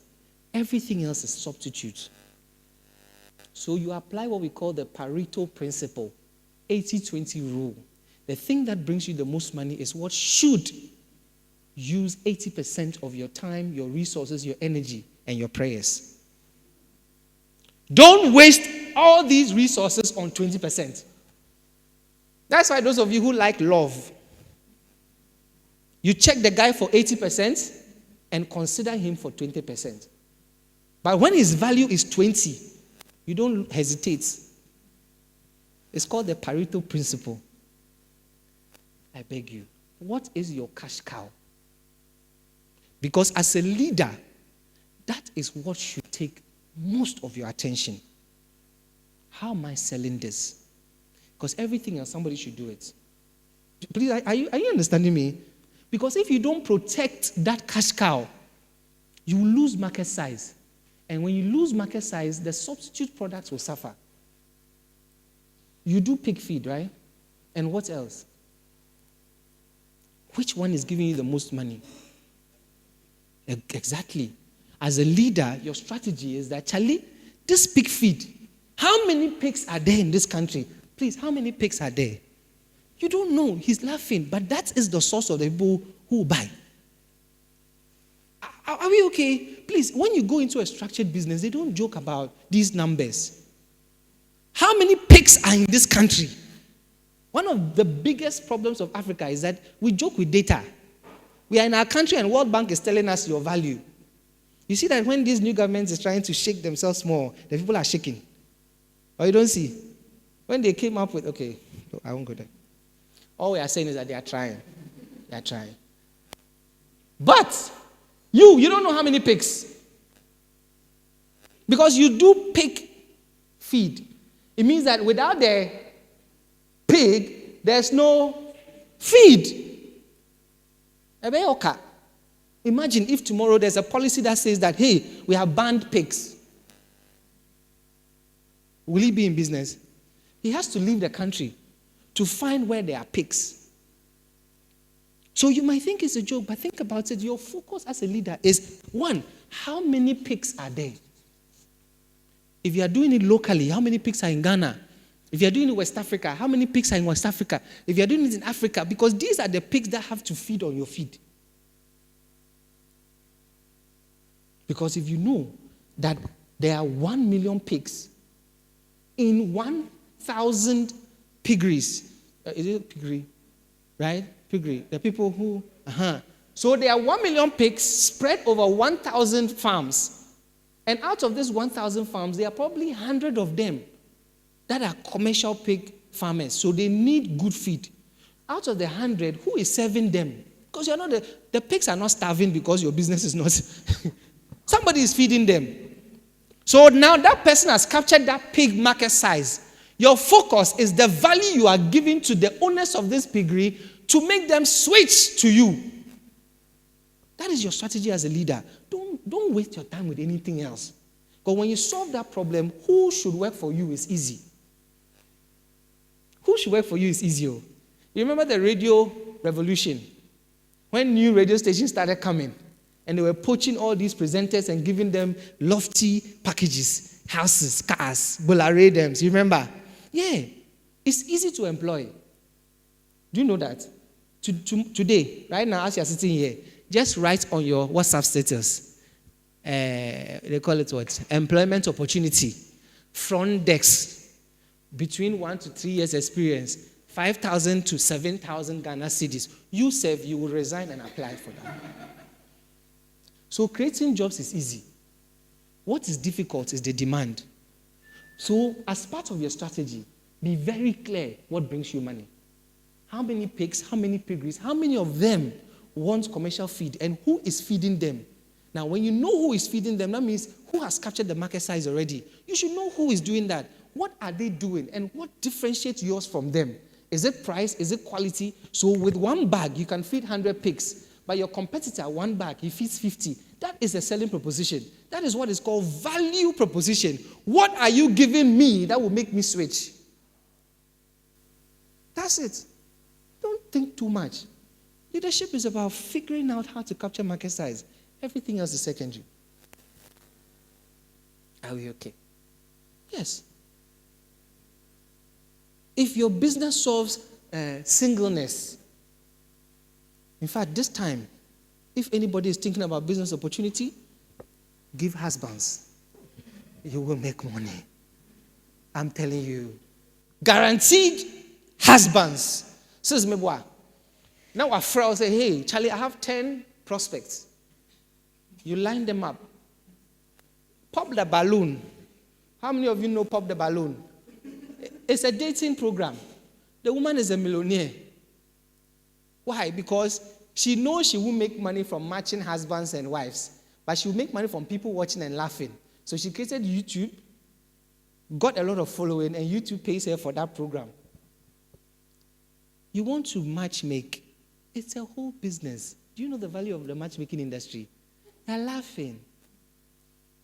Everything else is substitute. So you apply what we call the Pareto principle, 80-20 rule. The thing that brings you the most money is what should use 80% of your time, your resources, your energy, and your prayers. Don't waste all these resources on 20%. That's why those of you who like love, you check the guy for 80% and consider him for 20%. But when his value is 20, you don't hesitate. It's called the Pareto principle. I beg you, what is your cash cow? Because as a leader, that is what should take most of your attention. How am I selling this? Because everything else, somebody should do it. Please, are you understanding me? Because if you don't protect that cash cow, you will lose market size. And when you lose market size, the substitute products will suffer. You do pig feed, right? And what else? Which one is giving you the most money? Exactly. As a leader, your strategy is that, Charlie, this pig feed, how many pigs are there in this country? Please, how many pigs are there? You don't know. He's laughing, but that is the source of the people who buy. Are we okay? Please, when you go into a structured business, they don't joke about these numbers. How many pigs are in this country? One of the biggest problems of Africa is that we joke with data. We are in our country and World Bank is telling us your value. You see that when this new government is trying to shake themselves more, the people are shaking. Or you don't see? When they came up with, okay, I won't go there. All we are saying is that they are trying. They are trying. But you don't know how many pigs. Because you do pig feed. It means that without the pig, there's no feed. Imagine if tomorrow there's a policy that says that, hey, we have banned pigs. Will he be in business? He has to leave the country to find where there are pigs. So you might think it's a joke, but think about it. Your focus as a leader is, one, how many pigs are there? If you are doing it locally, how many pigs are in Ghana? If you are doing it in West Africa, how many pigs are in West Africa? If you are doing it in Africa, because these are the pigs that have to feed on your feed. Because if you know that there are 1 million pigs in 1,000 piggeries, is it piggery? Right? Piggery. The people who, So there are 1 million pigs spread over 1,000 farms. And out of these 1,000 farms, there are probably 100 of them that are commercial pig farmers. So they need good feed. Out of the 100, who is serving them? Because you're not the pigs are not starving because your business is not. Somebody is feeding them. So now that person has captured that pig market size. Your focus is the value you are giving to the owners of this piggery to make them switch to you. That is your strategy as a leader. Don't waste your time with anything else. Because when you solve that problem, who should work for you is easy. Who should work for you is easy. You remember the radio revolution? When new radio stations started coming, and they were poaching all these presenters and giving them lofty packages, houses, cars, bolaradums. You remember? Yeah. It's easy to employ. Do you know that? Today, right now, as you're sitting here, just write on your WhatsApp status. They call it what? Employment opportunity. Front desk. Between 1 to 3 years experience. 5,000 to 7,000 Ghana cedis. You will resign and apply for that. So creating jobs is easy. What is difficult is the demand. So as part of your strategy, be very clear what brings you money. How many pigs, how many piggeries, how many of them want commercial feed, and who is feeding them? Now, when you know who is feeding them, that means who has captured the market size already. You should know who is doing that. What are they doing, and what differentiates yours from them? Is it price? Is it quality? So with one bag, you can feed 100 pigs, but your competitor, one bag, he feeds 50. That is a selling proposition. That is what is called value proposition. What are you giving me that will make me switch? That's it. Don't think too much. Leadership is about figuring out how to capture market size. Everything else is secondary. Are we okay? Yes. If your business solves singleness, in fact, this time, if anybody is thinking about business opportunity, give husbands. You will make money. I'm telling you. Guaranteed husbands. Says Mebwa. Now our friend will say, hey, Charlie, I have 10 prospects. You line them up. Pop the balloon. How many of you know Pop the Balloon? It's a dating program. The woman is a millionaire. Why? Because she knows she will make money from matching husbands and wives, but she will make money from people watching and laughing. So she created YouTube, got a lot of following, and YouTube pays her for that program. You want to matchmake. It's a whole business. Do you know the value of the matchmaking industry? They're laughing.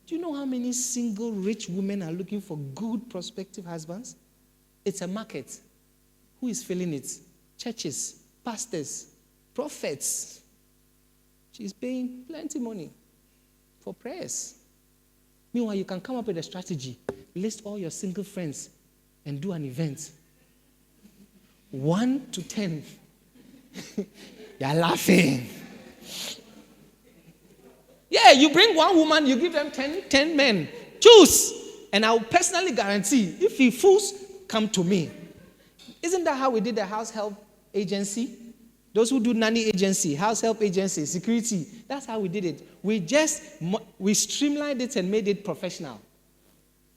Do you know how many single rich women are looking for good prospective husbands? It's a market. Who is filling it? Churches, pastors, prophets. She's paying plenty money for prayers. Meanwhile, you can come up with a strategy. List all your single friends and do an event. 1 to 10. You're laughing. Yeah, you bring one woman, you give them 10 men. Choose. And I'll personally guarantee, if he fools, come to me. Isn't that how we did the house help agency? Those who do nanny agency, house help agency, security. That's how we did it. We streamlined it and made it professional.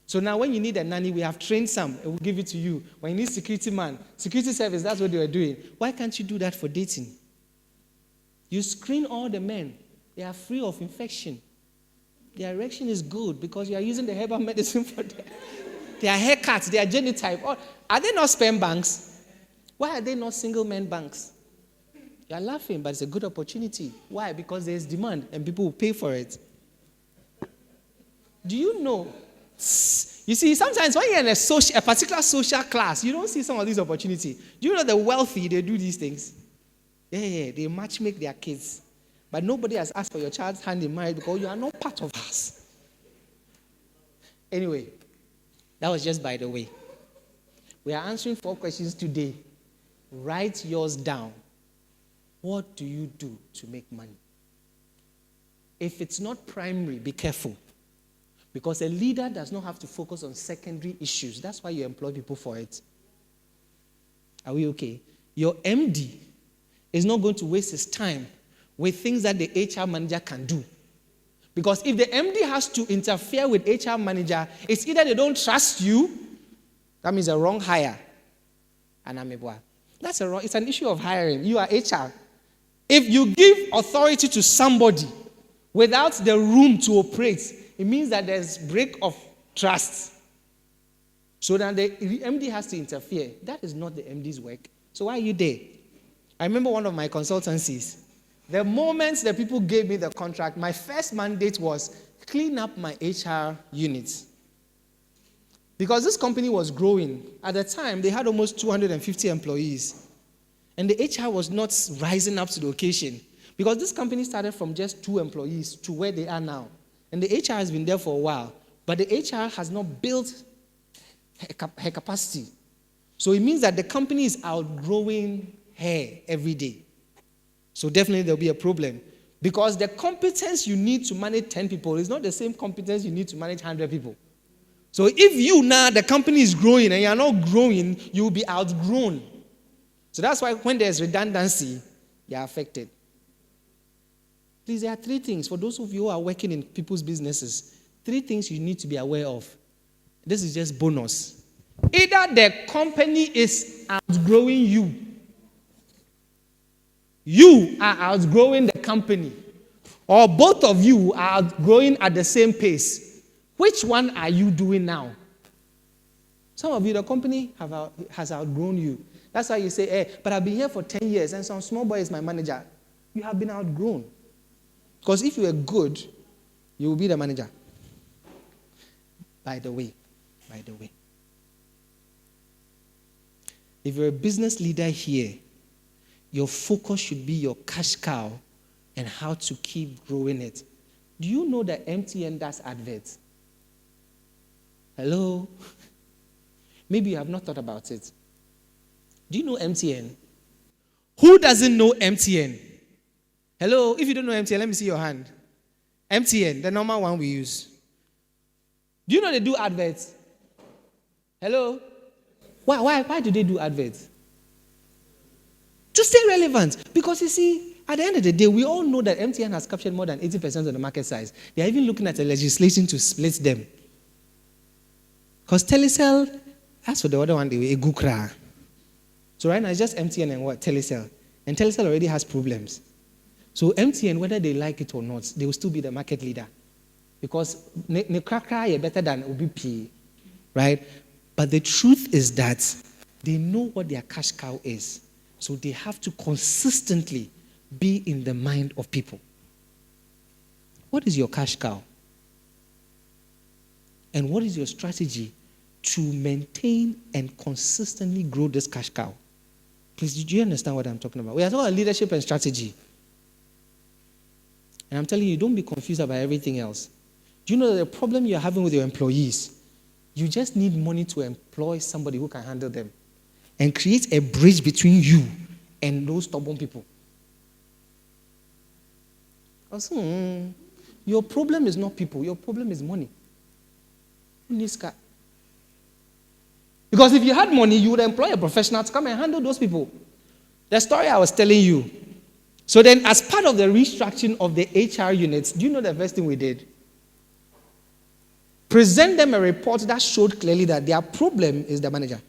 So now when you need a nanny, we have trained some and we'll give it to you. When you need security man, security service, that's what they were doing. Why can't you do that for dating? You screen all the men. They are free of infection. Their erection is good because you are using the herbal medicine for their haircuts, their genotype. Are they not sperm banks? Why are they not single men banks? You are laughing, but it's a good opportunity. Why? Because there's demand and people will pay for it. Do you know? You see, sometimes when you're in a particular social class, you don't see some of these opportunities. Do you know the wealthy, they do these things? Yeah, they matchmake their kids. But nobody has asked for your child's hand in marriage because you are not part of us. Anyway, that was just by the way. We are answering 4 questions today. Write yours down. What do you do to make money? If it's not primary, be careful. Because a leader does not have to focus on secondary issues. That's why you employ people for it. Are we okay? Your MD is not going to waste his time with things that the HR manager can do. Because if the MD has to interfere with HR manager, it's either they don't trust you, that means a wrong hire. That's it's an issue of hiring. You are HR. If you give authority to somebody without the room to operate, it means that there's break of trust. So then the MD has to interfere. That is not the MD's work. So why are you there? I remember one of my consultancies. The moment the people gave me the contract, my first mandate was clean up my HR unit. Because this company was growing. At the time, they had almost 250 employees. And the HR was not rising up to the occasion. Because this company started from just 2 employees to where they are now. And the HR has been there for a while. But the HR has not built her capacity. So it means that the company is outgrowing her every day. So definitely there'll be a problem. Because the competence you need to manage 10 people is not the same competence you need to manage 100 people. So if you now, the company is growing and you're not growing, you will be outgrown. So that's why when there's redundancy, you're affected. Please, there are 3 things for those of you who are working in people's businesses. 3 things you need to be aware of. This is just bonus. Either the company is outgrowing you. You are outgrowing the company. Or both of you are outgrowing at the same pace. Which one are you doing now? Some of you, the company has outgrown you. That's why you say, hey, but I've been here for 10 years and some small boy is my manager. You have been outgrown. Because if you are good, you will be the manager. By the way, if you're a business leader here, your focus should be your cash cow and how to keep growing it. Do you know that MTN does adverts? Hello? Maybe you have not thought about it. Do you know MTN? Who doesn't know MTN? Hello? If you don't know MTN, let me see your hand. MTN, the normal one we use. Do you know they do adverts? Hello? Why do they do adverts? To stay relevant. Because you see, at the end of the day, we all know that MTN has captured more than 80% of the market size. They are even looking at a legislation to split them. Because Telecel, as for the other one, they were a gukra. So right now, it's just MTN and what? Telecel. And Telecel already has problems. So MTN, whether they like it or not, they will still be the market leader. Because Nekrakra is better than OBP, right? But the truth is that they know what their cash cow is. So they have to consistently be in the mind of people. What is your cash cow? And what is your strategy to maintain and consistently grow this cash cow? Please, do you understand what I'm talking about? We are talking about leadership and strategy. And I'm telling you, don't be confused about everything else. Do you know that the problem you're having with your employees, you just need money to employ somebody who can handle them and create a bridge between you and those stubborn people. Also, your problem is not people, your problem is money. Because if you had money, you would employ a professional to come and handle those people. The story I was telling you. So then, as part of the restructuring of the HR units, do you know the first thing we did? Present them a report that showed clearly that their problem is the manager.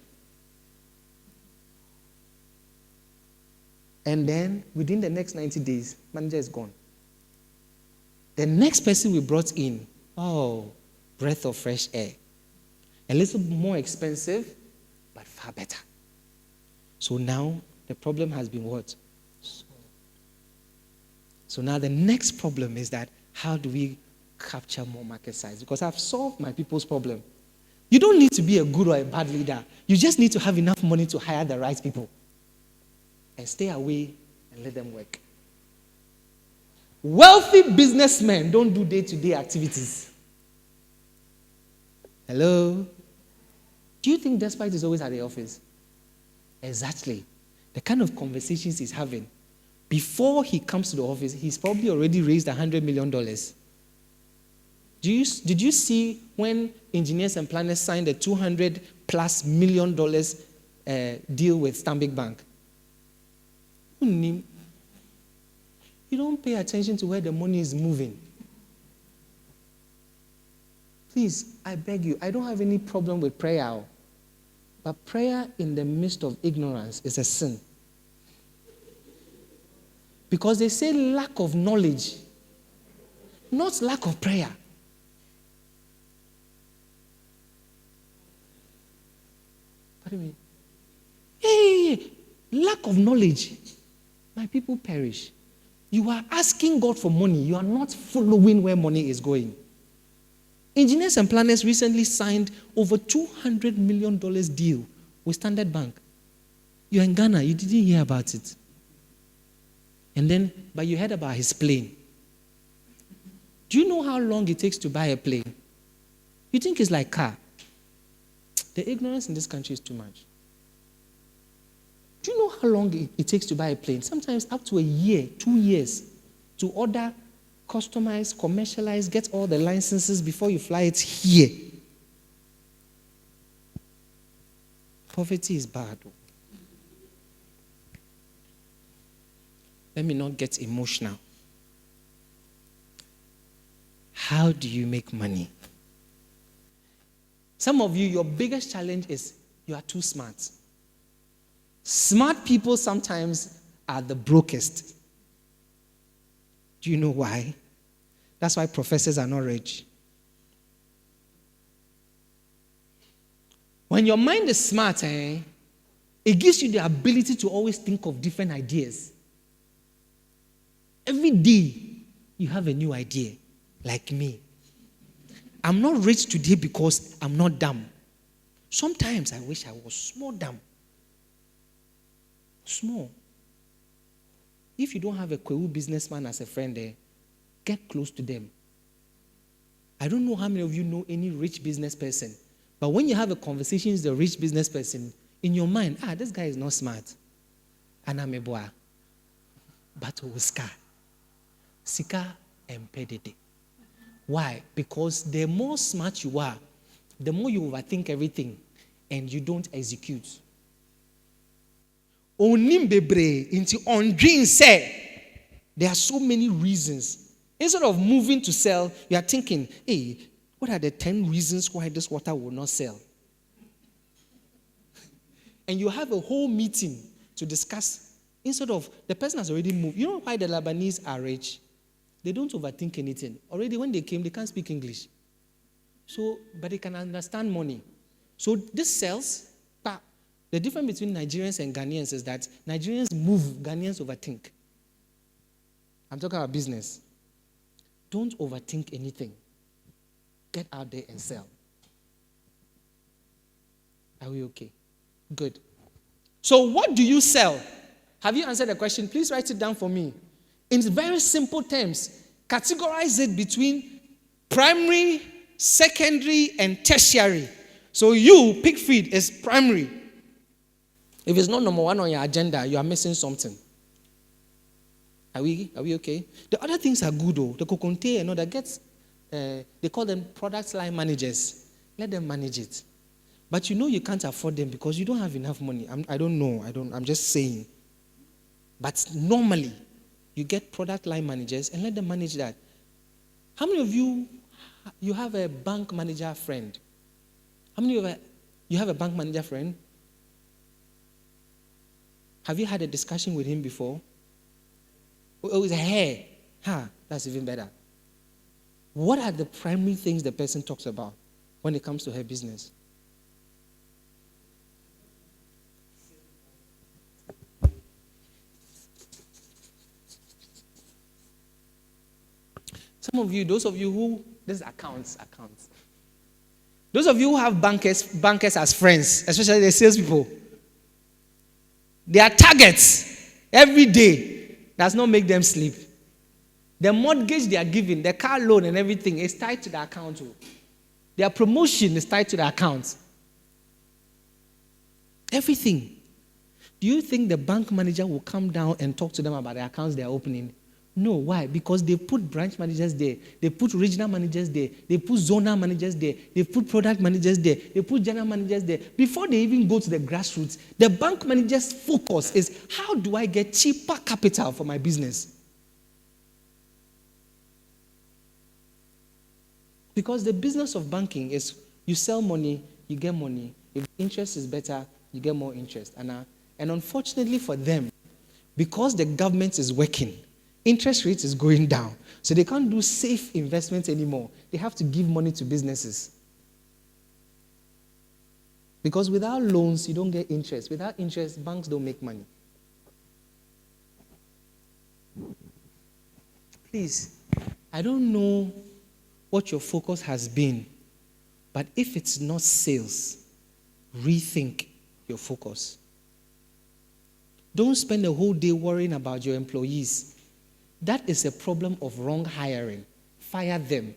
And then, within the next 90 days, manager is gone. The next person we brought in, breath of fresh air. A little more expensive, but far better. So now, the problem has been what? So now the next problem is that how do we capture more market size? Because I've solved my people's problem. You don't need to be a good or a bad leader. You just need to have enough money to hire the right people. And stay away and let them work. Wealthy businessmen don't do day-to-day activities. Hello? Do you think Despite is always at the office? Exactly. The kind of conversations he's having. Before he comes to the office, he's probably already raised $100 million. Did you see when engineers and planners signed a $200+ million deal with Stanbic Bank? You don't pay attention to where the money is moving. Please, I beg you, I don't have any problem with prayer. But prayer in the midst of ignorance is a sin. Because they say lack of knowledge, not lack of prayer. Pardon me. Hey, lack of knowledge. My people perish. You are asking God for money. You are not following where money is going. Engineers and planners recently signed over $200 million deal with Standard Bank. You're in Ghana. You didn't hear about it. But you heard about his plane. Do you know how long it takes to buy a plane? You think it's like car. The ignorance in this country is too much. Do you know how long it takes to buy a plane? Sometimes up to a year, 2 years, to order, customize, commercialize, get all the licenses before you fly it here. Poverty is bad. Let me not get emotional. How do you make money? Some of you, your biggest challenge is you are too smart. Smart people sometimes are the brokest. Do you know why? That's why professors are not rich. When your mind is smart, it gives you the ability to always think of different ideas. Every day, you have a new idea, like me. I'm not rich today because I'm not dumb. Sometimes I wish I was small dumb. Small. If you don't have a Kwewu businessman as a friend, get close to them. I don't know how many of you know any rich business person, but when you have a conversation with a rich business person, in your mind, this guy is not smart. And I'm a boy. But Oscar. Sika empedede. Why? Because the more smart you are, the more you overthink everything and you don't execute. Onim bebre into on dream say there are so many reasons. Instead of moving to sell, you are thinking, hey, what are the 10 reasons why this water will not sell? And you have a whole meeting to discuss. Instead of the person has already moved. You know why the Lebanese are rich? They don't overthink anything. Already when they came, they can't speak English. So, but they can understand money. So this sells. But the difference between Nigerians and Ghanaians is that Nigerians move, Ghanaians overthink. I'm talking about business. Don't overthink anything. Get out there and sell. Are we okay? Good. So what do you sell? Have you answered the question? Please write it down for me. In very simple terms, categorize it between primary, secondary, and tertiary. So you, pig feed, is primary. If it's not number one on your agenda, you are missing something. Are we okay? The other things are good though. The Kokonte and all that gets, they call them product line managers. Let them manage it. But you know you can't afford them because you don't have enough money. I don't know. I'm just saying. But normally, you get product line managers and let them manage that. How many of you have a bank manager friend? How many of you have a bank manager friend? Have you had a discussion with him before? Oh, it's a hair. That's even better. What are the primary things the person talks about when it comes to her business? Some of you, those of you who, this is accounts. Those of you who have bankers as friends, especially the salespeople, their targets every day does not make them sleep. The mortgage they are giving, the car loan and everything is tied to the account. Their promotion is tied to the account. Everything. Do you think the bank manager will come down and talk to them about the accounts they are opening? No, why? Because they put branch managers there, they put regional managers there, they put zonal managers there, they put product managers there, they put general managers there. Before they even go to the grassroots, the bank manager's focus is, how do I get cheaper capital for my business? Because the business of banking is you sell money, you get money. If interest is better, you get more interest. And unfortunately for them, because the government is working, interest rates is going down. So they can't do safe investments anymore. They have to give money to businesses. Because without loans, you don't get interest. Without interest, banks don't make money. Please, I don't know what your focus has been, but if it's not sales, rethink your focus. Don't spend the whole day worrying about your employees. That is a problem of wrong hiring. Fire them.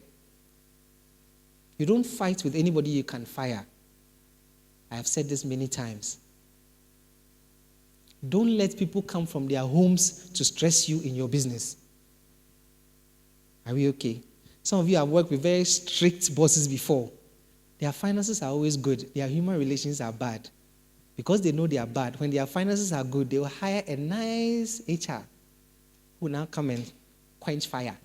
You don't fight with anybody you can fire. I have said this many times. Don't let people come from their homes to stress you in your business. Are we okay? Some of you have worked with very strict bosses before. Their finances are always good. Their human relations are bad. Because they know they are bad. When their finances are good, they will hire a nice HR who now come and quench fire.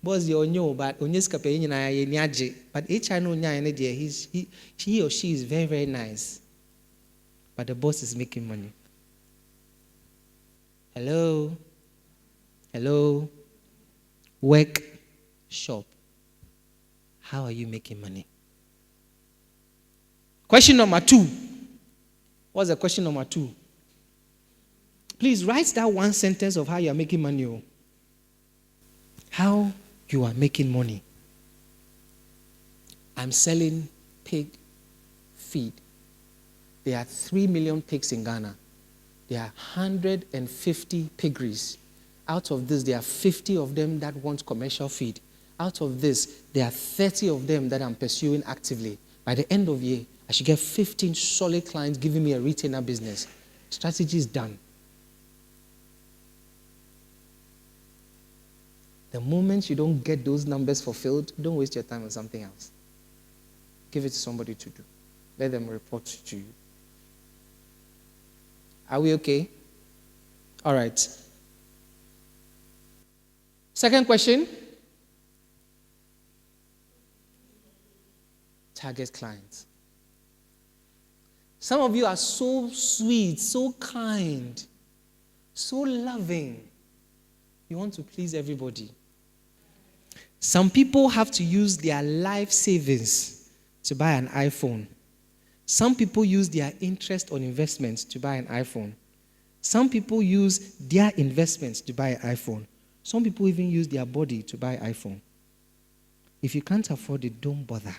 boss the onyo, but onyeska pe nyina ye ni agye. But HR no nya ne there, he or she is very, very nice. But the boss is making money. Hello? Hello? Work, shop. How are you making money? Question number 2. What's the question number 2? Please write that one sentence of how you are making money. How you are making money. I'm selling pig feed. There are 3 million pigs in Ghana. There are 150 piggeries. Out of this, there are 50 of them that want commercial feed. Out of this, there are 30 of them that I'm pursuing actively. By the end of the year, I should get 15 solid clients giving me a retainer business. Strategy is done. The moment you don't get those numbers fulfilled, don't waste your time on something else. Give it to somebody to do. Let them report to you. Are we okay? All right. Second question. Target clients. Some of you are so sweet, so kind, so loving. You want to please everybody. Some people have to use their life savings to buy an iPhone. Some people use their interest on investments to buy an iPhone. Some people use their investments to buy an iPhone. Some people even use their body to buy an iPhone. If you can't afford it, don't bother.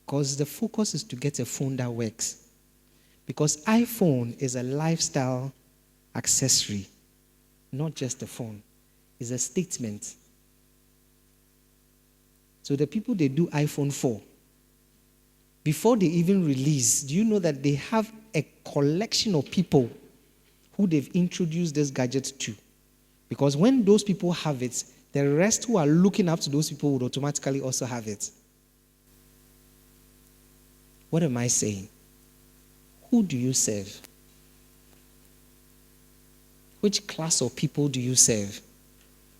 Because the focus is to get a phone that works. Because iPhone is a lifestyle accessory, not just a phone. It's a statement. So the people they do iPhone for, before they even release, do you know that they have a collection of people who they've introduced this gadget to? Because when those people have it, the rest who are looking up to those people would automatically also have it. What am I saying? Who do you serve? Which class of people do you serve?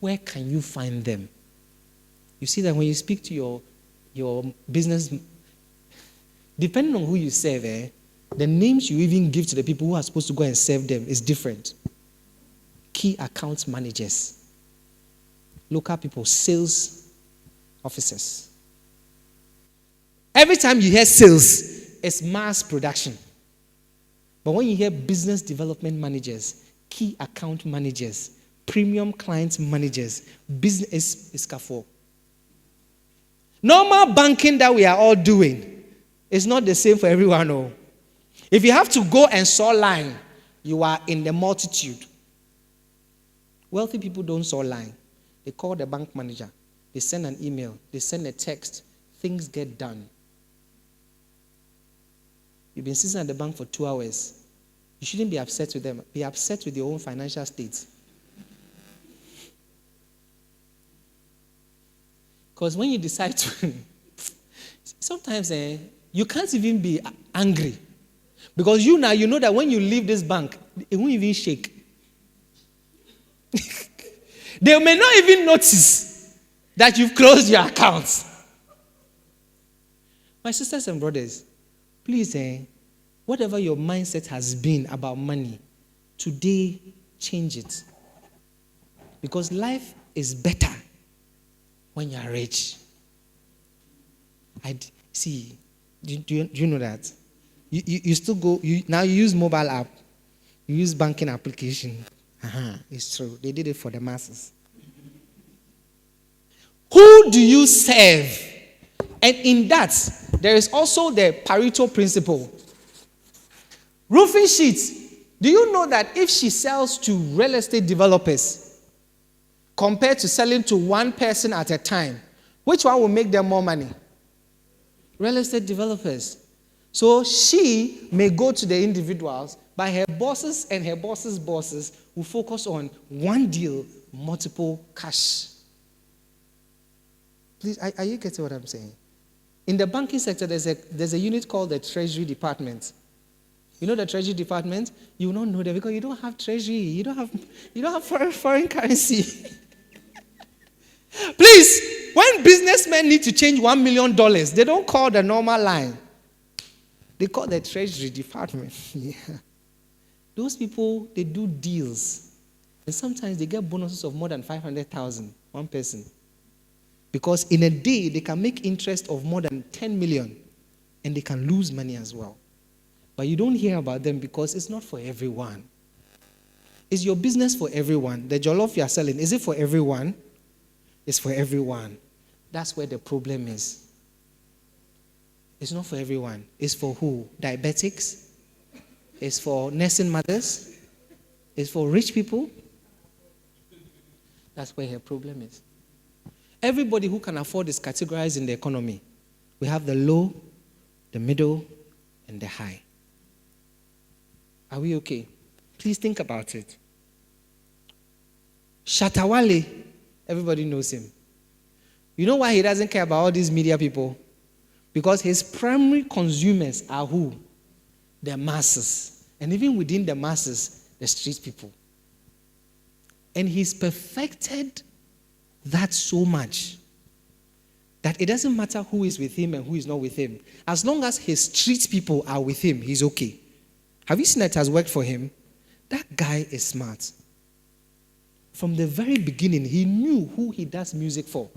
Where can you find them? You see that when you speak to your business, depending on who you serve, the names you even give to the people who are supposed to go and serve them is different. Key account managers, local people, sales officers. Every time you hear sales, it's mass production. But when you hear business development managers, key account managers, premium client managers, business is CAFO. Normal banking that we are all doing is not the same for everyone. No. If you have to go and saw line, you are in the multitude. Wealthy people don't saw line. They call the bank manager. They send an email. They send a text. Things get done. You've been sitting at the bank for 2 hours. You shouldn't be upset with them. Be upset with your own financial state. Because when you decide to, sometimes you can't even be angry. Because you know that when you leave this bank, it won't even shake. They may not even notice that you've closed your accounts. My sisters and brothers, please, whatever your mindset has been about money, today change it. Because life is better when you are rich. See, do you know that? You still go, now you use mobile app, you use banking application. It's true. They did it for the masses. Who do you serve? And in that, there is also the Pareto principle. Roofing sheets. Do you know that if she sells to real estate developers compared to selling to one person at a time, which one will make them more money? Real estate developers. So she may go to the individuals, but her bosses and her bosses' bosses will focus on one deal, multiple cash. Please, are you getting what I'm saying? In the banking sector, there's a unit called the Treasury Department. You know the Treasury Department? You will not know that because you don't have treasury. You don't have foreign currency. Please, when businessmen need to change $1 million, they don't call the normal line. They call the treasury department. Yeah. Those people, they do deals. And sometimes they get bonuses of more than 500,000, one person. Because in a day, they can make interest of more than 10 million. And they can lose money as well. But you don't hear about them because it's not for everyone. Is your business for everyone? The jollof you are selling, is it for everyone? It's for everyone. That's where the problem is. It's not for everyone. It's for who? Diabetics? It's for nursing mothers? It's for rich people? That's where her problem is. Everybody who can afford is categorized in the economy. We have the low, the middle, and the high. Are we okay? Please think about it. Shatawale, everybody knows him. You know why he doesn't care about all these media people? Because his primary consumers are who? The masses. And even within the masses, the street people. And he's perfected that so much that it doesn't matter who is with him and who is not with him. As long as his street people are with him, he's okay. Have you seen that it has worked for him? That guy is smart. From the very beginning, he knew who he does music for.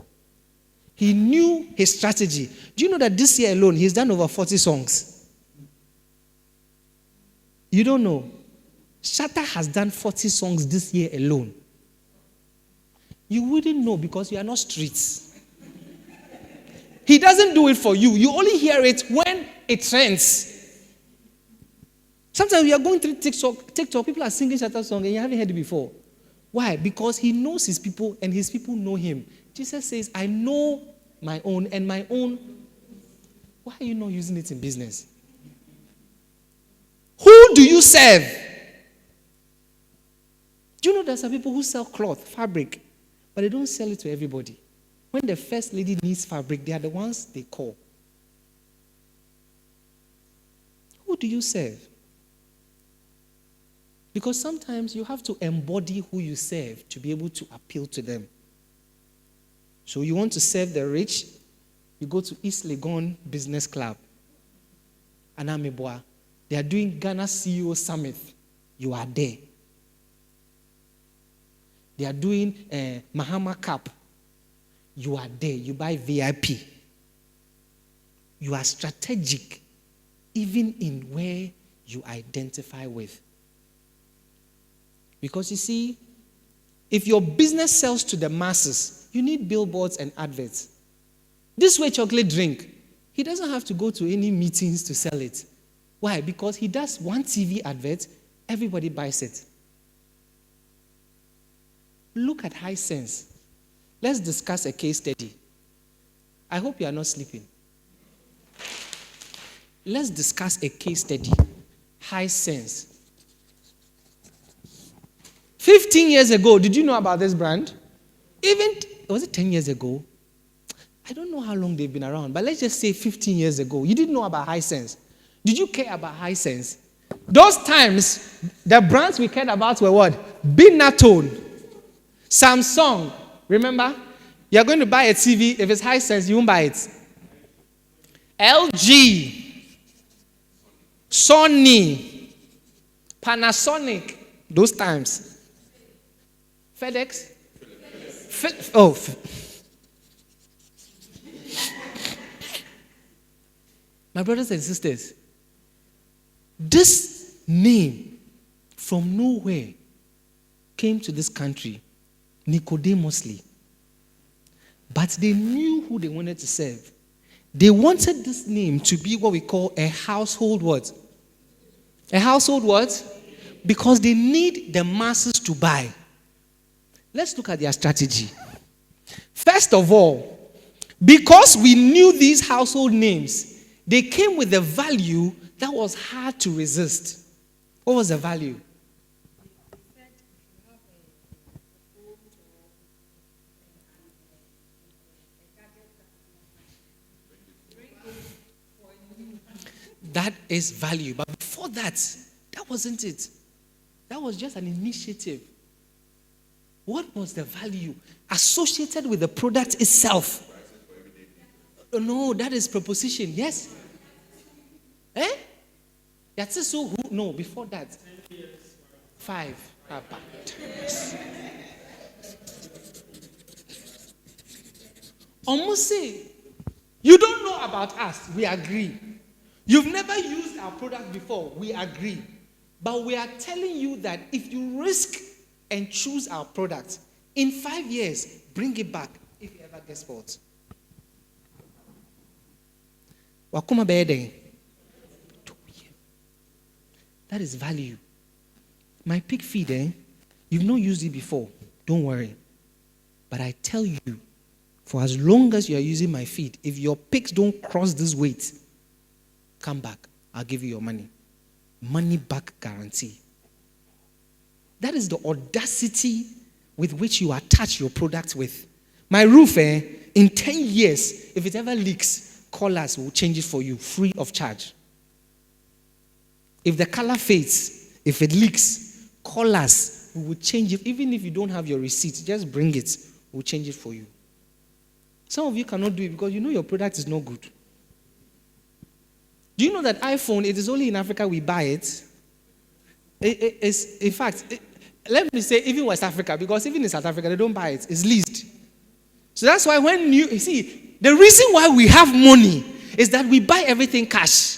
He knew his strategy. Do you know that this year alone, he's done over 40 songs? You don't know. Shatta has done 40 songs this year alone. You wouldn't know because you are not streets. He doesn't do it for you. You only hear it when it trends. Sometimes we are going through TikTok, people are singing Shatta song and you haven't heard it before. Why? Because he knows his people and his people know him. Jesus says, I know my own and my own. Why are you not using it in business? Who do you serve? Do you know there are some people who sell cloth, fabric, but they don't sell it to everybody? When the first lady needs fabric, they are the ones they call. Who do you serve? Because sometimes you have to embody who you serve to be able to appeal to them. So you want to serve the rich, you go to East Legon Business Club. Anamibwa. They are doing Ghana CEO Summit. You are there. They are doing Mahama Cup. You are there. You buy VIP. You are strategic, even in where you identify with. Because you see, if your business sells to the masses, you need billboards and adverts. This way chocolate drink, he doesn't have to go to any meetings to sell it. Why? Because he does one TV advert, everybody buys it. Look at High Sense. Let's discuss a case study. I hope you are not sleeping. Let's discuss a case study. High Sense. 15 years ago, did you know about this brand? Even, was it 10 years ago? I don't know how long they've been around, but let's just say 15 years ago. You didn't know about High Sense. Did you care about High Sense? Those times, the brands we cared about were what? Binatone, Samsung. Remember? You're going to buy a TV. If it's High Sense, you won't buy it. LG, Sony, Panasonic. Those times. FedEx? My brothers and sisters, this name from nowhere came to this country Nicodemously. But they knew who they wanted to serve. They wanted this name to be what we call a household what? A household what? Because they need the masses to buy. Let's look at their strategy. First of all, because we knew these household names, they came with a value that was hard to resist. What was the value? That is value. But before that, that wasn't it. That was just an initiative. What was the value associated with the product itself? No, that is proposition. Yes. Eh? That's so who? No, before that. 5. Almost say, you don't know about us. We agree. You've never used our product before. We agree. But we are telling you that if you risk and choose our product, in 5 years, bring it back if you ever get spoiled. Wakuma bede. That is value. My pig feed, you've not used it before. Don't worry. But I tell you, for as long as you are using my feed, if your pigs don't cross this weight, come back. I'll give you your money. Money back guarantee. That is the audacity with which you attach your product with. My roof, in 10 years, if it ever leaks, call us, we'll change it for you, free of charge. If the color fades, if it leaks, call us, we will change it. Even if you don't have your receipt, just bring it, we'll change it for you. Some of you cannot do it because you know your product is no good. Do you know that iPhone, it is only in Africa we buy it? In fact, let me say even West Africa, because even in South Africa, they don't buy it. It's leased. So that's why when you see, the reason why we have money is that we buy everything cash.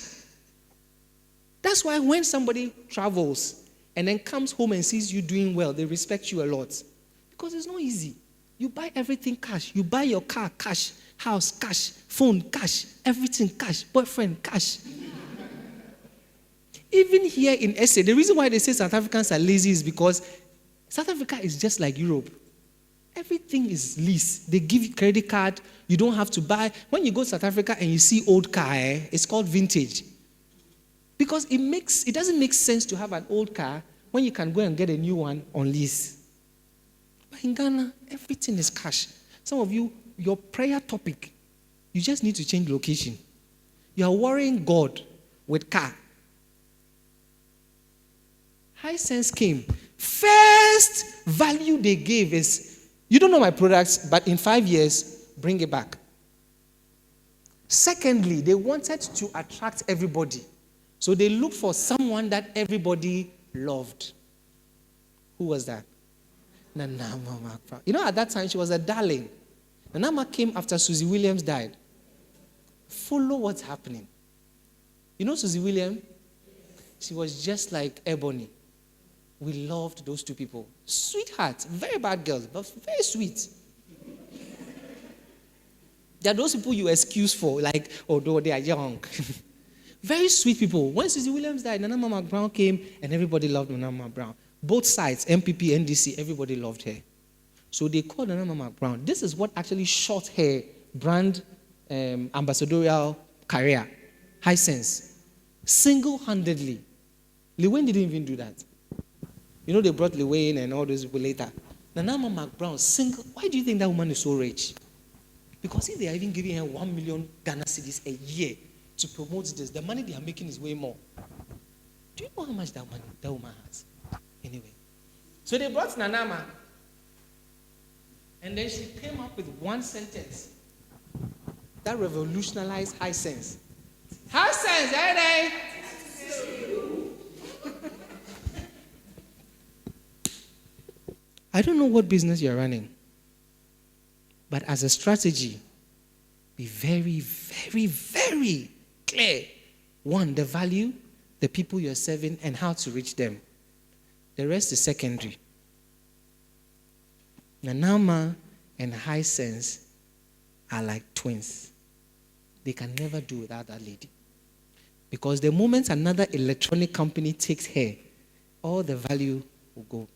That's why when somebody travels and then comes home and sees you doing well, they respect you a lot. Because it's not easy. You buy everything cash. You buy your car cash, house cash, phone cash, everything cash, boyfriend cash. Even here in SA, the reason why they say South Africans are lazy is because South Africa is just like Europe. Everything is lease. They give you credit card. You don't have to buy. When you go to South Africa and you see old car, it's called vintage. Because it doesn't make sense to have an old car when you can go and get a new one on lease. But in Ghana, everything is cash. Some of you, your prayer topic, you just need to change location. You are worrying God with car. High Sense came. First value they gave is, you don't know my products, but in 5 years, bring it back. Secondly, they wanted to attract everybody. So they looked for someone that everybody loved. Who was that? Nana Mama. You know, at that time, she was a darling. Nana Mama came after Susie Williams died. Follow what's happening. You know Susie Williams? She was just like Ebony. We loved those two people. Sweethearts, very bad girls, but very sweet. There are those people you excuse for, like, although they are young. Very sweet people. When Susie Williams died, Nana Mama Brown came and everybody loved Nana Mama Brown. Both sides, MPP, NDC, everybody loved her. So they called Nana Mama Brown. This is what actually shot her brand ambassadorial career. High Sense. Single-handedly. Lil Wayne didn't even do that. You know, they brought Lil Wayne and all those people later. Nana Mama Brown, single. Why do you think that woman is so rich? Because if they are even giving her 1 million Ghana cedis a year to promote this, the money they are making is way more. Do you know how much that woman has? Anyway. So they brought Nanama. And then she came up with one sentence that revolutionized High Sense. High Sense, hey, I don't know what business you're running, but as a strategy, be very, very, very clear. One, the value, the people you're serving, and how to reach them. The rest is secondary. Nanama and High Sense are like twins. They can never do without that lady. Because the moment another electronic company takes her, all the value will go.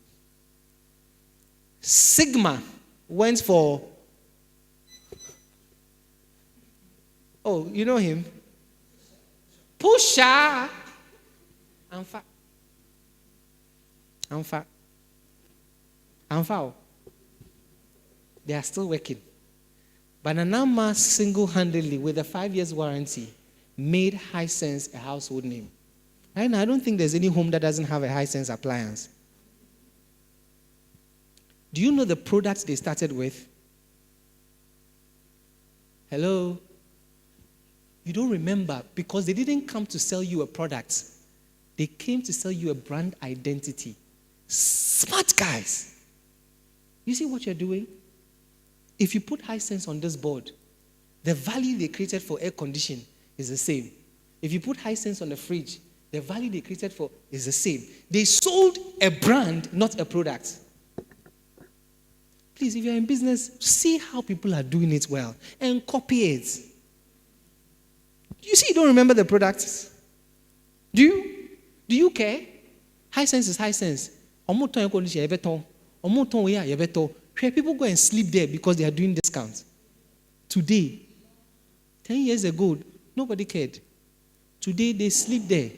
Sigma went for, oh, you know him? Pusha. Anfa. They are still working. But Nanama single-handedly, with a 5 years warranty, made High Sense a household name. Right now, I don't think there's any home that doesn't have a High Sense appliance. Do you know the products they started with? Hello? You don't remember because they didn't come to sell you a product. They came to sell you a brand identity. Smart guys. You see what you're doing? If you put Hisense on this board, the value they created for air conditioning is the same. If you put Hisense on the fridge, the value they created for is the same. They sold a brand, not a product. Please, if you're in business, see how people are doing it well and copy it. You see, you don't remember the products. Do you? Do you care? Hisense is Hisense. People go and sleep there because they are doing discounts. Today, 10 years ago, nobody cared. Today, they sleep there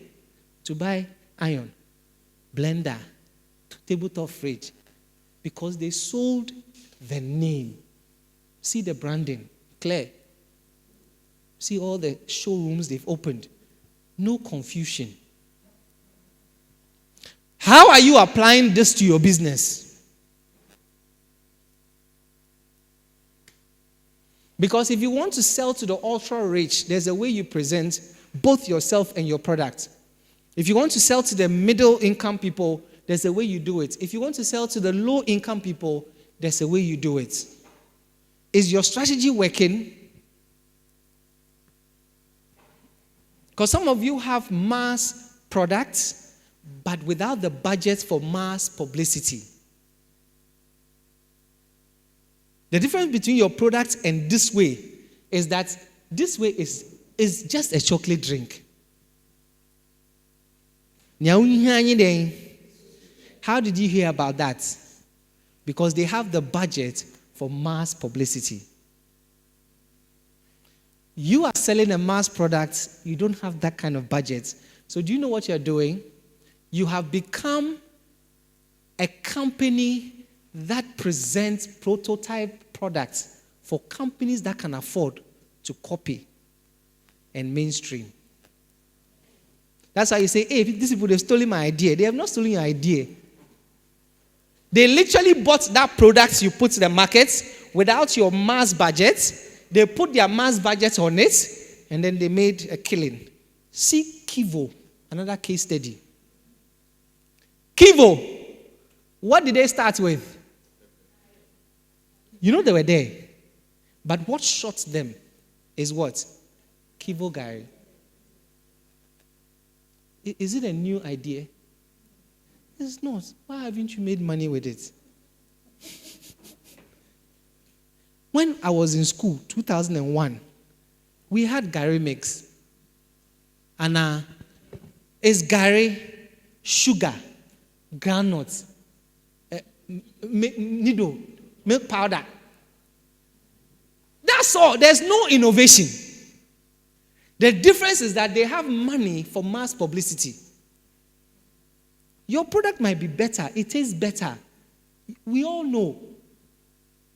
to buy iron, blender, tabletop fridge, because they sold the name. See the branding, clear. See all the showrooms they've opened. No confusion. How are you applying this to your business? Because if you want to sell to the ultra rich, there's a way you present both yourself and your product. If you want to sell to the middle income people, there's a way you do it. If you want to sell to the low income people, there's a way you do it. Is your strategy working? Because some of you have mass products, but without the budget for mass publicity. The difference between your product and this way is that this way is just a chocolate drink. How did you hear about that? Because they have the budget for mass publicity. You are selling a mass product, you don't have that kind of budget. So do you know what you're doing? You have become a company that presents prototype products for companies that can afford to copy and mainstream. That's why you say, hey, these people, they've stolen my idea. They have not stolen your idea. They literally bought that product you put in the market without your mass budget. They put their mass budget on it, and then they made a killing. See Kivo, another case study. Kivo, what did they start with? You know they were there. But what shot them is what? Kivo Gary. Is it a new idea? It's not. Why haven't you made money with it? When I was in school, 2001, we had Gary mix. And it's Gary, sugar, groundnuts, needle, milk powder. That's all. There's no innovation. The difference is that they have money for mass publicity. Your product might be better. It tastes better. We all know.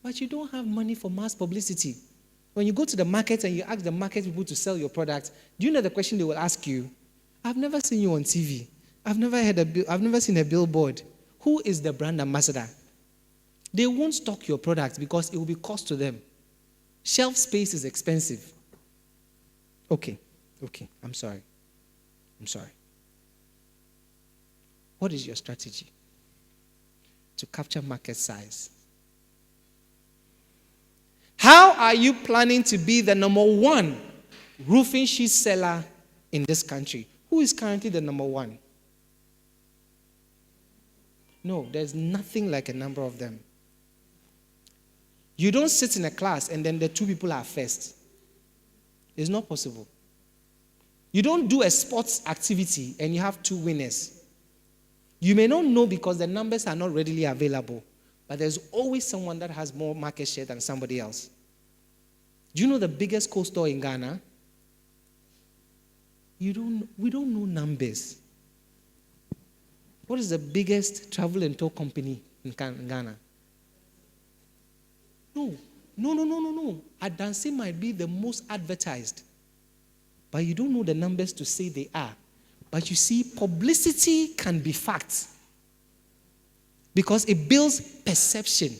But you don't have money for mass publicity. When you go to the market and you ask the market people to sell your product, do you know the question they will ask you? I've never seen you on TV. I've never seen a billboard. Who is the brand ambassador? They won't stock your product because it will be cost to them. Shelf space is expensive. Okay. I'm sorry. What is your strategy to capture market size? How are you planning to be the number one roofing sheet seller in this country? Who is currently the number one? No, there's nothing like a number of them. You don't sit in a class and then the two people are first. It's not possible. You don't do a sports activity and you have two winners. You may not know because the numbers are not readily available, but there's always someone that has more market share than somebody else. Do you know the biggest cold store in Ghana? We don't know numbers. What is the biggest travel and tour company in Ghana? No. Adansi might be the most advertised, but you don't know the numbers to say they are. But you see, publicity can be fact. Because it builds perception.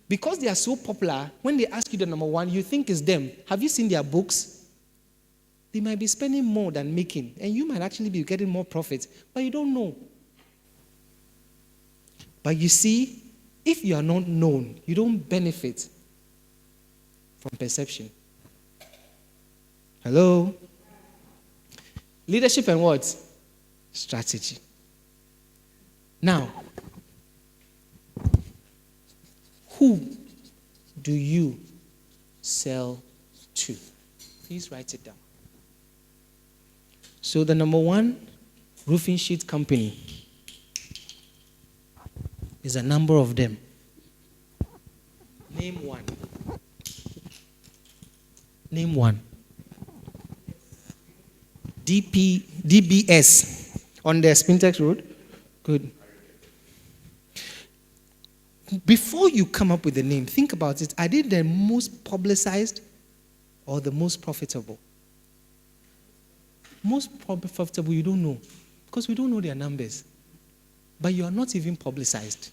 Because they are so popular, when they ask you the number one, you think it's them. Have you seen their books? They might be spending more than making, and you might actually be getting more profit, but you don't know. But you see, if you are not known, you don't benefit from perception. Hello? Leadership and what? Strategy. Now, who do you sell to? Please write it down. So the number one roofing sheet company is a number of them. Name one. Name one. DBS on the Spintex Road. Good. Before you come up with the name, think about it. Are they the most publicized or the most profitable? Most profitable, you don't know. Because we don't know their numbers. But you are not even publicized.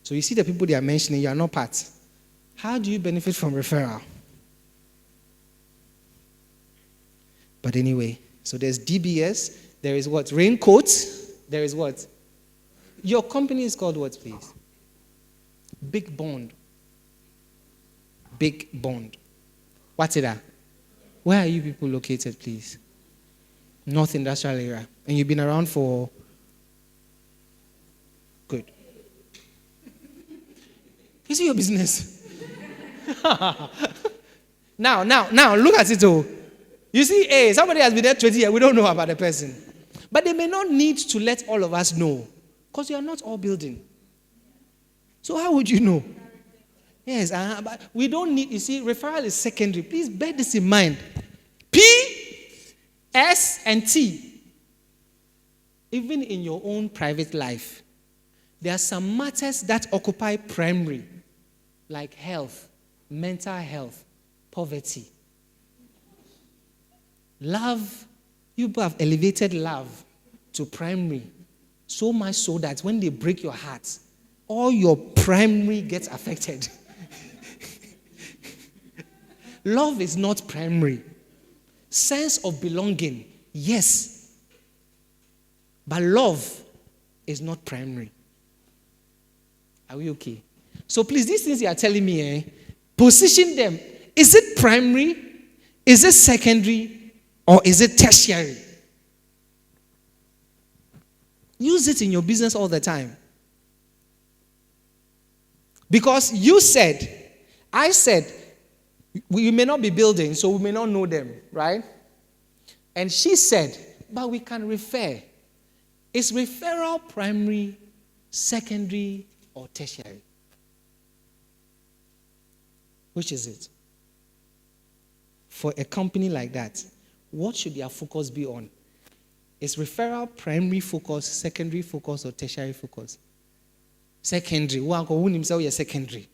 So you see the people they are mentioning, you are not part. How do you benefit from referral? But anyway, so there's DBS, there is what? Raincoat, there is what? Your company is called what, please? Big Bond. Big Bond. What's it at? Where are you people located, please? North Industrial Area. And you've been around for... Good. Is it your business? Now, look at it all. You see, hey, somebody has been there 20 years. We don't know about the person. But they may not need to let all of us know. Because you are not all building. So how would you know? Yes, but we don't need, you see, referral is secondary. Please bear this in mind. P, S, and T. Even in your own private life, there are some matters that occupy primary, like health, mental health, poverty. Love, you have elevated love to primary, so much so that when they break your heart, all your primary gets affected. Love is not primary. Sense of belonging, yes. But love is not primary. Are we okay? So please, these things you are telling me, position them. Is it primary? Is it secondary? Or is it tertiary? Use it in your business all the time. Because you said, I said, we may not be building, so we may not know them, right? And she said, but we can refer. Is referral primary, secondary, or tertiary? Which is it? For a company like that, what should their focus be on? Is referral primary focus, secondary focus, or tertiary focus? Secondary. Who himself is secondary.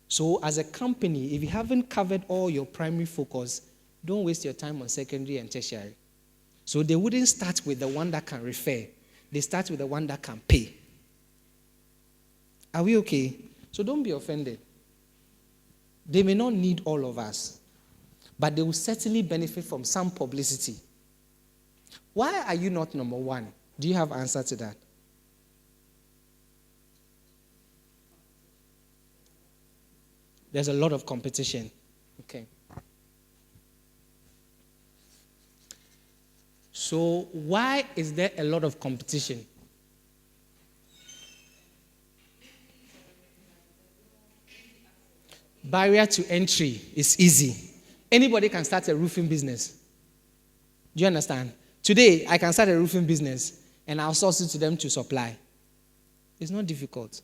So as a company, if you haven't covered all your primary focus, don't waste your time on secondary and tertiary. So they wouldn't start with the one that can refer. They start with the one that can pay. Are we okay? So don't be offended. They may not need all of us, but they will certainly benefit from some publicity. Why are you not number one? Do you have an answer to that? There's a lot of competition. Okay. So why is there a lot of competition? Barrier to entry is easy. Anybody can start a roofing business. Do you understand? Today, I can start a roofing business and I'll source it to them to supply. It's not difficult.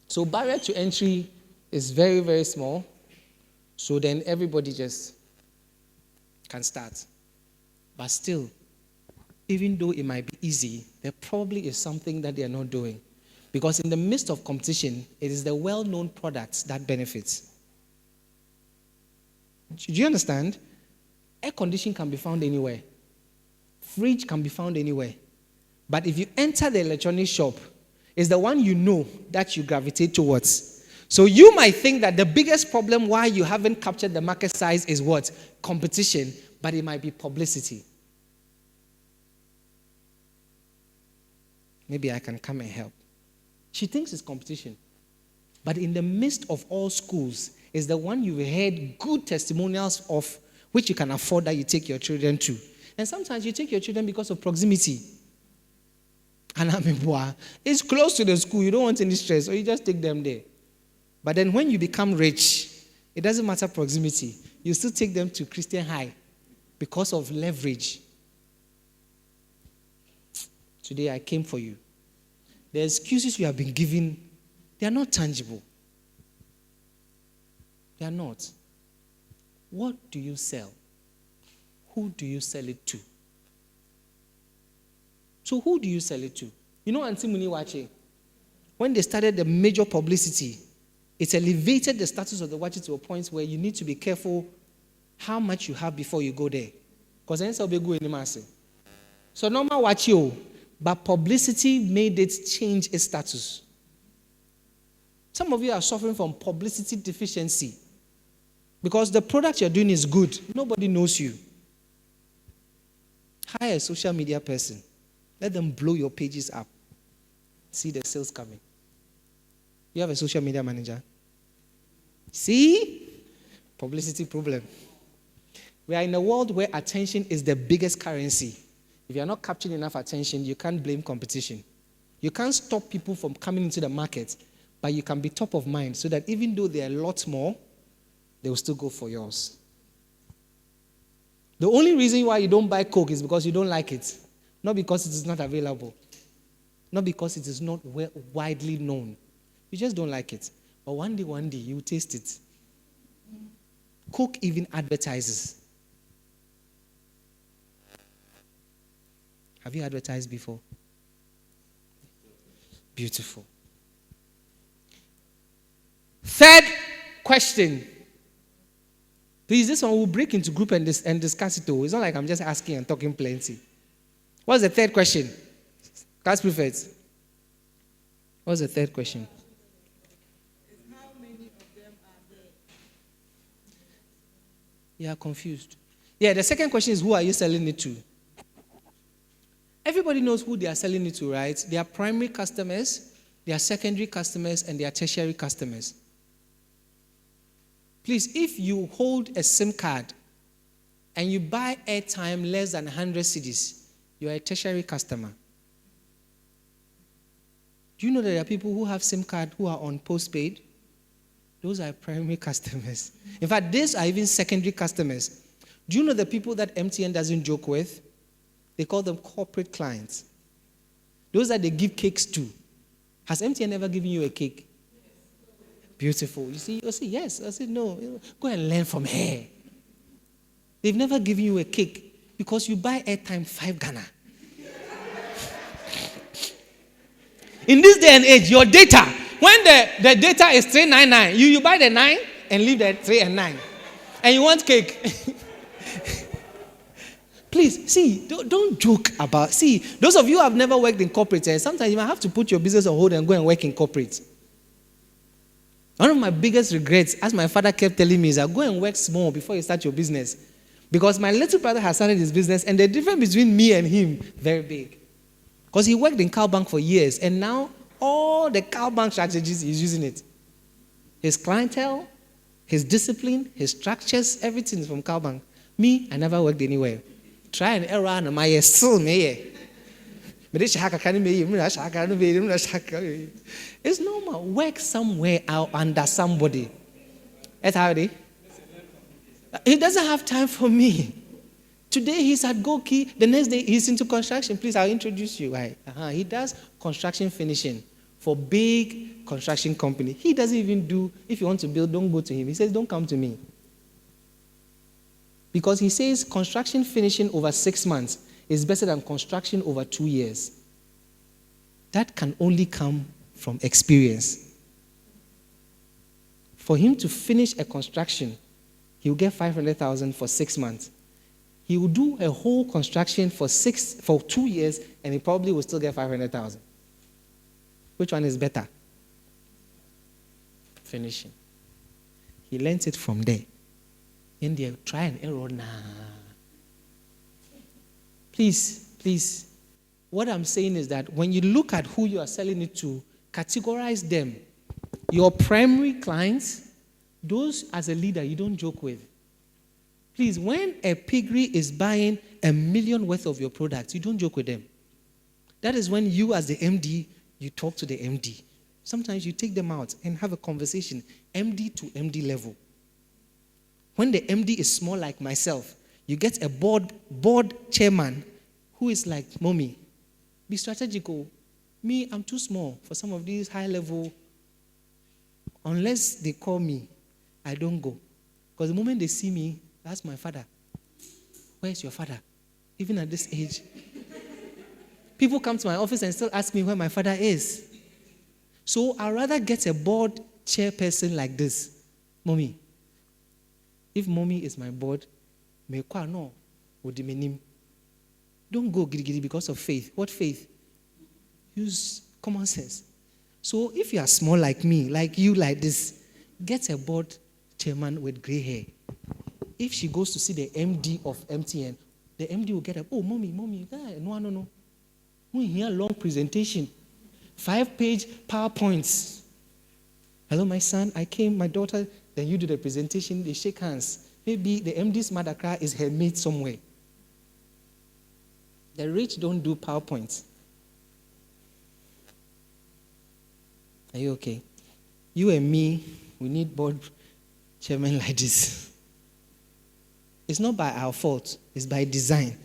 So barrier to entry is very, very small. So then everybody just can start. But still, even though it might be easy, there probably is something that they are not doing. Because in the midst of competition, it is the well-known products that benefits. Do you understand? Air conditioning can be found anywhere. Fridge can be found anywhere. But if you enter the electronic shop, it's the one you know that you gravitate towards. So you might think that the biggest problem why you haven't captured the market size is what? Competition, but it might be publicity. Maybe I can come and help. She thinks it's competition. But in the midst of all schools, is the one you've heard good testimonials of, which you can afford that you take your children to. And sometimes you take your children because of proximity. And it's close to the school, you don't want any stress, so you just take them there. But then when you become rich, it doesn't matter proximity. You still take them to Christian High because of leverage. Today I came for you. The excuses you have been given, they are not tangible. They are not. What do you sell? Who do you sell it to? So who do you sell it to? You know Auntie Muniwache, when they started the major publicity, it elevated the status of the Wache to a point where you need to be careful how much you have before you go there. Because then it'll be good in the So normal Wache, but publicity made it change its status. Some of you are suffering from publicity deficiency. Because the product you're doing is good. Nobody knows you. Hire a social media person. Let them blow your pages up. See the sales coming. You have a social media manager. See? Publicity problem. We are in a world where attention is the biggest currency. If you are not capturing enough attention, you can't blame competition. You can't stop people from coming into the market, but you can be top of mind so that even though there are a lot more, they will still go for yours. The only reason why you don't buy Coke is because you don't like it. Not because it is not available. Not because it is not widely known. You just don't like it. But one day, you taste it. Coke even advertises. Have you advertised before? Beautiful. Third question. Please, this one will break into group and discuss it all. It's not like I'm just asking and talking plenty. What's the third question? Class prefect. What's the third question? How many of them are there? You are confused. Yeah, the second question is, who are you selling it to? Everybody knows who they are selling it to, right? They are primary customers, they are secondary customers, and they are tertiary customers. Please, if you hold a SIM card and you buy airtime less than 100 cedis, you are a tertiary customer. Do you know that there are people who have SIM card who are on postpaid? Those are primary customers. In fact, these are even secondary customers. Do you know the people that MTN doesn't joke with? They call them corporate clients. Those that they give cakes to. Has MTN ever given you a cake? Beautiful. You say, yes. I said, no. Go and learn from her. They've never given you a cake because you buy airtime 5 Ghana. In this day and age, your data, when the data is 399, you buy the 9 and leave the 3 and 9. And you want cake. Please, see, don't joke about, see, those of you who have never worked in corporate, sometimes you might have to put your business on hold and go and work in corporate. One of my biggest regrets, as my father kept telling me, is that go and work small before you start your business. Because my little brother has started his business, and the difference between me and him, very big. Because he worked in Cowbank for years, and now all the Cowbank strategies, he's using it. His clientele, his discipline, his structures, everything is from Cowbank. Me, I never worked anywhere. Try and error, and my still me. It's normal. Work somewhere out under somebody. That's how it is. He doesn't have time for me. Today he's at Goki. The next day he's into construction. Please, I'll introduce you. He does construction finishing for big construction company. He doesn't even do, if you want to build, don't go to him. He says, don't come to me. Because he says construction finishing over 6 months is better than construction over 2 years. That can only come from experience. For him to finish a construction, he'll get 500,000 for 6 months. He will do a whole construction for 2 years, and he probably will still get 500,000. Which one is better? Finishing. He learns it from there. In there, try and error now. Please. What I'm saying is that when you look at who you are selling it to, categorize them. Your primary clients, those as a leader you don't joke with. Please, when a piggery is buying $1 million worth of your products, you don't joke with them. That is when you as the MD, you talk to the MD. Sometimes you take them out and have a conversation, MD to MD level. When the MD is small like myself, you get a board chairman who is like, Mommy, be strategical. Me, I'm too small for some of these high level. Unless they call me, I don't go. Because the moment they see me, that's my father. Where's your father? Even at this age. People come to my office and still ask me where my father is. So I'd rather get a board chairperson like this. Mommy, if Mommy is my board, don't go giddy because of faith. What faith? Use common sense. So if you are small like me, like you, like this, get a board chairman with gray hair. If she goes to see the MD of MTN, the MD will get up. Oh, mommy, no. We hear long presentation, 5-page PowerPoints. Hello, my son, I came, my daughter. Then you do the presentation, they shake hands. Maybe the MD's mother cry is her mate somewhere. The rich don't do PowerPoints. Are you okay? You and me, we need board chairman like this. It's not by our fault, it's by design.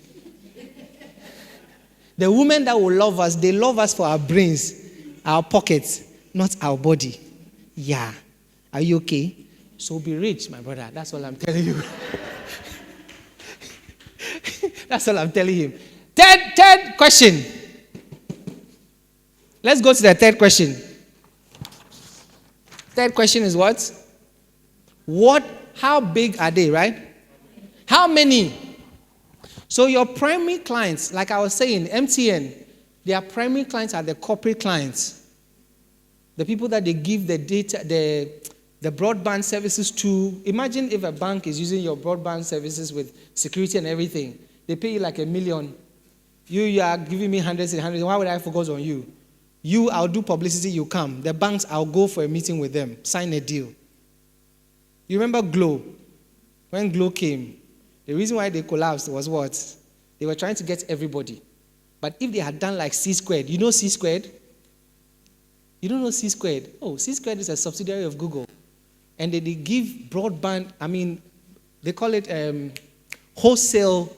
The women that will love us, they love us for our brains, our pockets, not our body. Yeah. Are you okay? So be rich, my brother. That's all I'm telling you. That's all I'm telling him. Third question. Let's go to the third question. Third question is what? How big are they, right? How many? So your primary clients, like I was saying, MTN, their primary clients are the corporate clients. The people that they give the data, the broadband services to. Imagine if a bank is using your broadband services with security and everything. They pay you like $1 million. You are giving me hundreds and hundreds. Why would I focus on you? I'll do publicity, you come. The banks, I'll go for a meeting with them, sign a deal. You remember Glo? When Glo came, the reason why they collapsed was what? They were trying to get everybody. But if they had done like C Squared, you know C Squared? You don't know C Squared? Oh, C Squared is a subsidiary of Google. And they give broadband, they call it wholesale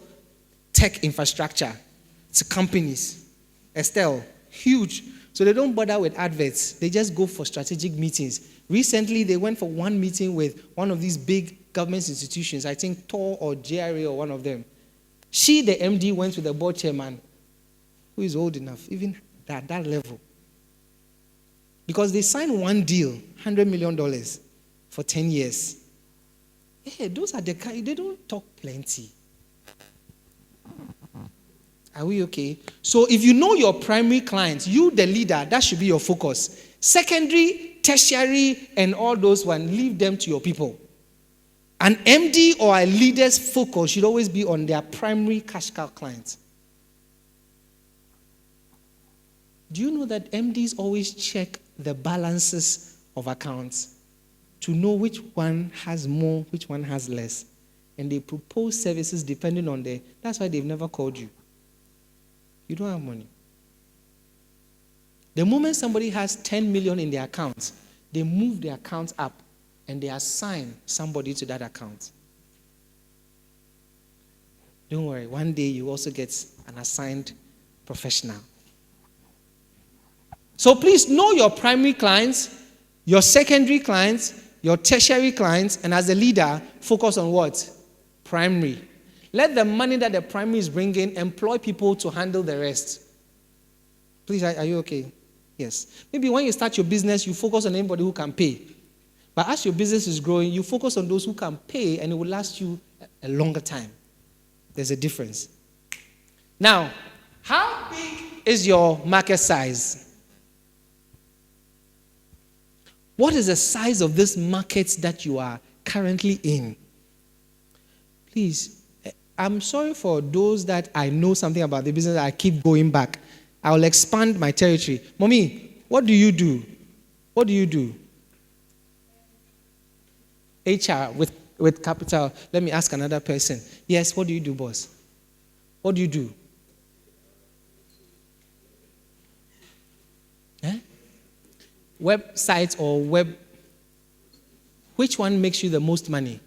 tech infrastructure to companies. Estelle, huge. So they don't bother with adverts. They just go for strategic meetings. Recently, they went for one meeting with one of these big government institutions, I think TOR or JRA or one of them. She, the MD, went with the board chairman, who is old enough, even at that level. Because they signed one deal, $100 million for 10 years. Hey, those are the kind, they don't talk plenty. Are we okay? So if you know your primary clients, you the leader, that should be your focus. Secondary, tertiary, and all those ones, leave them to your people. An MD or a leader's focus should always be on their primary cash cow clients. Do you know that MDs always check the balances of accounts to know which one has more, which one has less? And they propose services depending on that's why they've never called you. You don't have money. The moment somebody has 10 million in their account, they move their account up and they assign somebody to that account. Don't worry, one day you also get an assigned professional. So please know your primary clients, your secondary clients, your tertiary clients, and as a leader, focus on what? Primary. Let the money that the primary is bringing employ people to handle the rest. Please, are you okay? Yes. Maybe when you start your business, you focus on anybody who can pay. But as your business is growing, you focus on those who can pay and it will last you a longer time. There's a difference. Now, how big is your market size? What is the size of this market that you are currently in? Please, I'm sorry for those that I know something about the business. I keep going back. I will expand my territory. Mommy, what do you do? What do you do? HR with capital. Let me ask another person. Yes, what do you do, boss? What do you do? Eh? Website or web? Which one makes you the most money?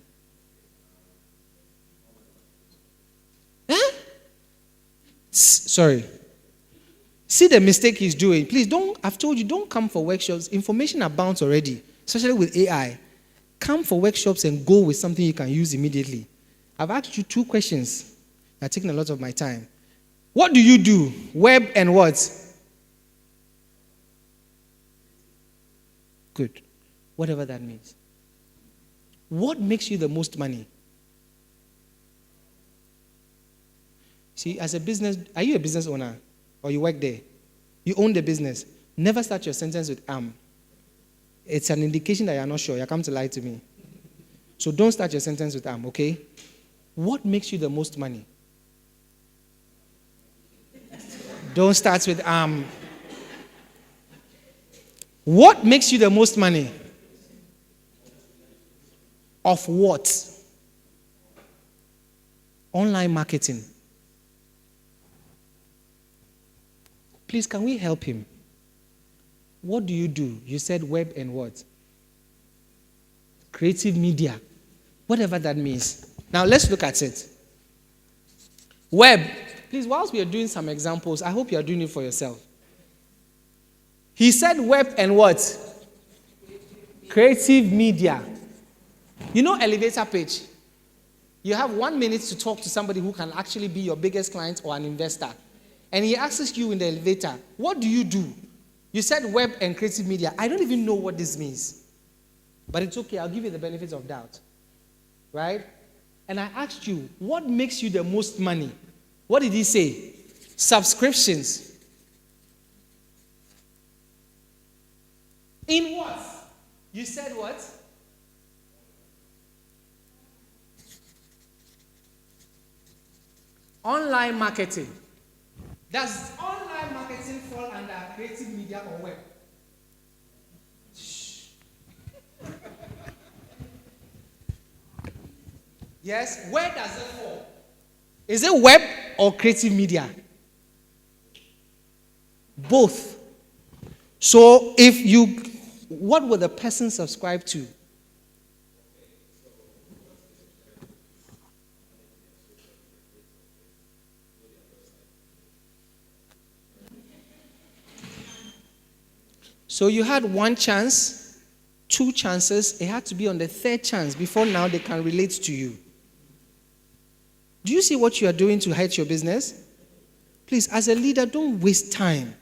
Sorry. See the mistake he's doing. Please don't, I've told you, don't come for workshops. Information abounds already, especially with AI. Come for workshops and go with something you can use immediately. I've asked you 2 questions. You're taking a lot of my time. What do you do? Web and what? Good. Whatever that means. What makes you the most money? See, as a business, are you a business owner? Or you work there? You own the business. Never start your sentence with am. It's an indication that you're not sure. You're come to lie to me. So don't start your sentence with am, okay? What makes you the most money? Don't start with am. What makes you the most money? Of what? Online marketing. Please, can we help him? What do you do? You said web and what? Creative media. Whatever that means. Now, let's look at it. Web. Please, whilst we are doing some examples, I hope you are doing it for yourself. He said web and what? Creative media. You know elevator pitch? You have 1 minute to talk to somebody who can actually be your biggest client or an investor. And he asks you in the elevator, what do you do? You said web and creative media. I don't even know what this means. But it's okay, I'll give you the benefit of doubt. Right? And I asked you, what makes you the most money? What did he say? Subscriptions. In what? You said what? Online marketing. Does online marketing fall under creative media or web? Shh. Yes, where does it fall? Is it web or creative media? Both. So what would the person subscribe to? So you had 1 chance, 2 chances. It had to be on the 3rd chance before now they can relate to you. Do you see what you are doing to hurt your business? Please, as a leader, don't waste time.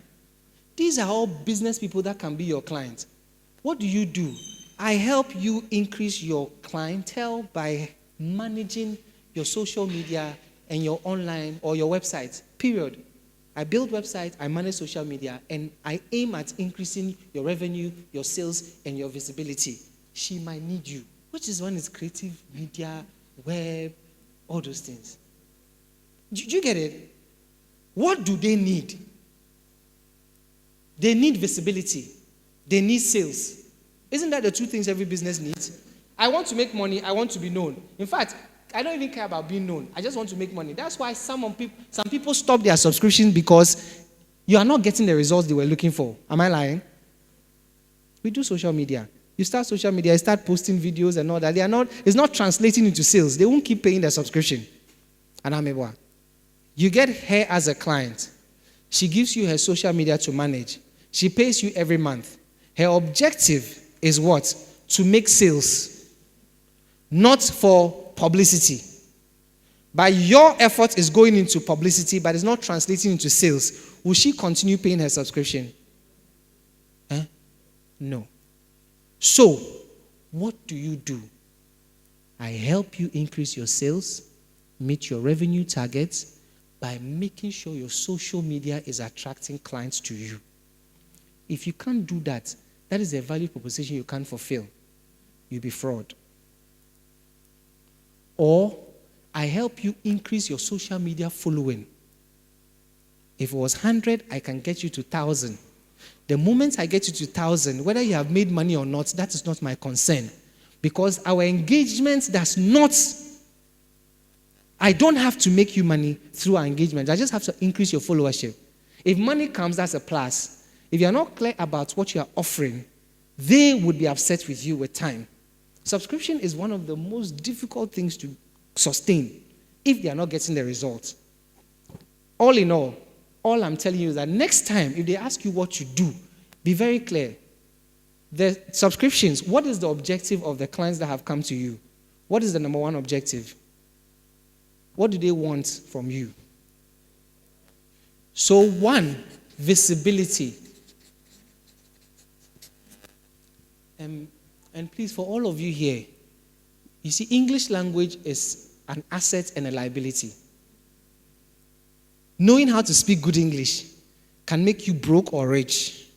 These are all business people that can be your clients. What do? I help you increase your clientele by managing your social media and your online or your website, period. I build websites, I manage social media, and I aim at increasing your revenue, your sales, and your visibility. She might need you, which is one is creative media, web, all those things. Do you get it? What do they need? They need visibility. They need sales. Isn't that the 2 things every business needs? I want to make money, I want to be known. In fact, I don't even care about being known. I just want to make money. That's why some people stop their subscription because you are not getting the results they were looking for. Am I lying? We do social media. You start social media, you start posting videos and all that. It's not translating into sales. They won't keep paying their subscription. And you get her as a client. She gives you her social media to manage. She pays you every month. Her objective is what? To make sales. Not for publicity. But your effort is going into publicity, but it's not translating into sales. Will she continue paying her subscription? No. So, what do? I help you increase your sales, meet your revenue targets by making sure your social media is attracting clients to you. If you can't do that, that is a value proposition you can't fulfill. You'll be fraud. Or I help you increase your social media following. If it was 100, I can get you to 1,000. The moment I get you to 1,000, whether you have made money or not, that is not my concern. Because our engagement does not, I don't have to make you money through our engagement. I just have to increase your followership. If money comes, that's a plus. If you are not clear about what you are offering, they would be upset with you with time. Subscription is one of the most difficult things to sustain if they are not getting the results. All in all I'm telling you is that next time, if they ask you what you do, be very clear. The subscriptions, what is the objective of the clients that have come to you? What is the number one objective? What do they want from you? So one, visibility. And please, for all of you here, you see, English language is an asset and a liability. Knowing how to speak good English can make you broke or rich.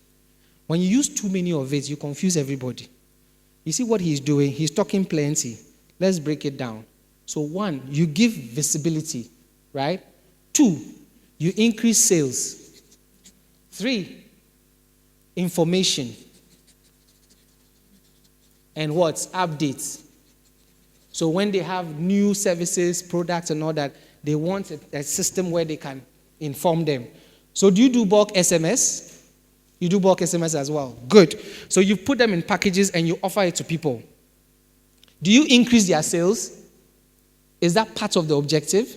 When you use too many of it, you confuse everybody. You see what he's doing? He's talking plenty. Let's break it down. So one, you give visibility, right? Two, you increase sales. Three, information. And what? Updates. So when they have new services, products, and all that, they want a system where they can inform them. So do you do bulk SMS? You do bulk SMS as well. Good. So you put them in packages and you offer it to people. Do you increase their sales? Is that part of the objective?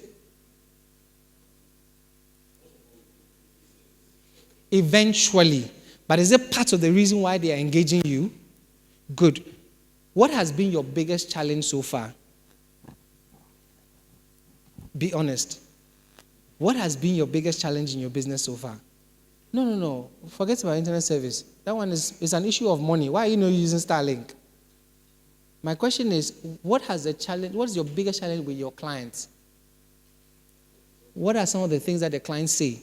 Eventually. But is it part of the reason why they are engaging you? Good. What has been your biggest challenge so far? Be honest. What has been your biggest challenge in your business so far? No. Forget about internet service. That one is an issue of money. Why are you not using Starlink? My question is, what is your biggest challenge with your clients? What are some of the things that the clients say?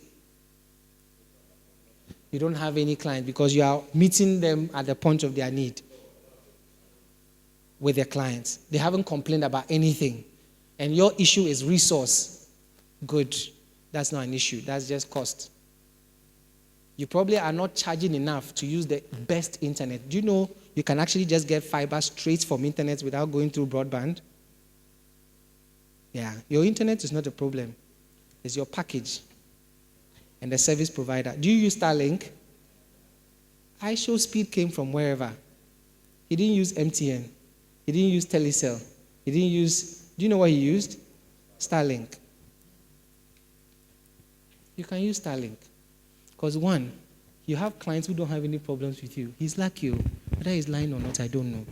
You don't have any client because you are meeting them at the point of their need with their clients. They haven't complained about anything. And your issue is resource. Good. That's not an issue. That's just cost. You probably are not charging enough to use the best internet. Do you know you can actually just get fiber straight from internet without going through broadband? Yeah. Your internet is not a problem. It's your package and the service provider. Do you use Starlink? iShow Speed came from wherever. He didn't use MTN. He didn't use Telecel. He didn't use, do you know what he used? Starlink. You can use Starlink. Because one, you have clients who don't have any problems with you. He's lucky. Whether he's lying or not, I don't know.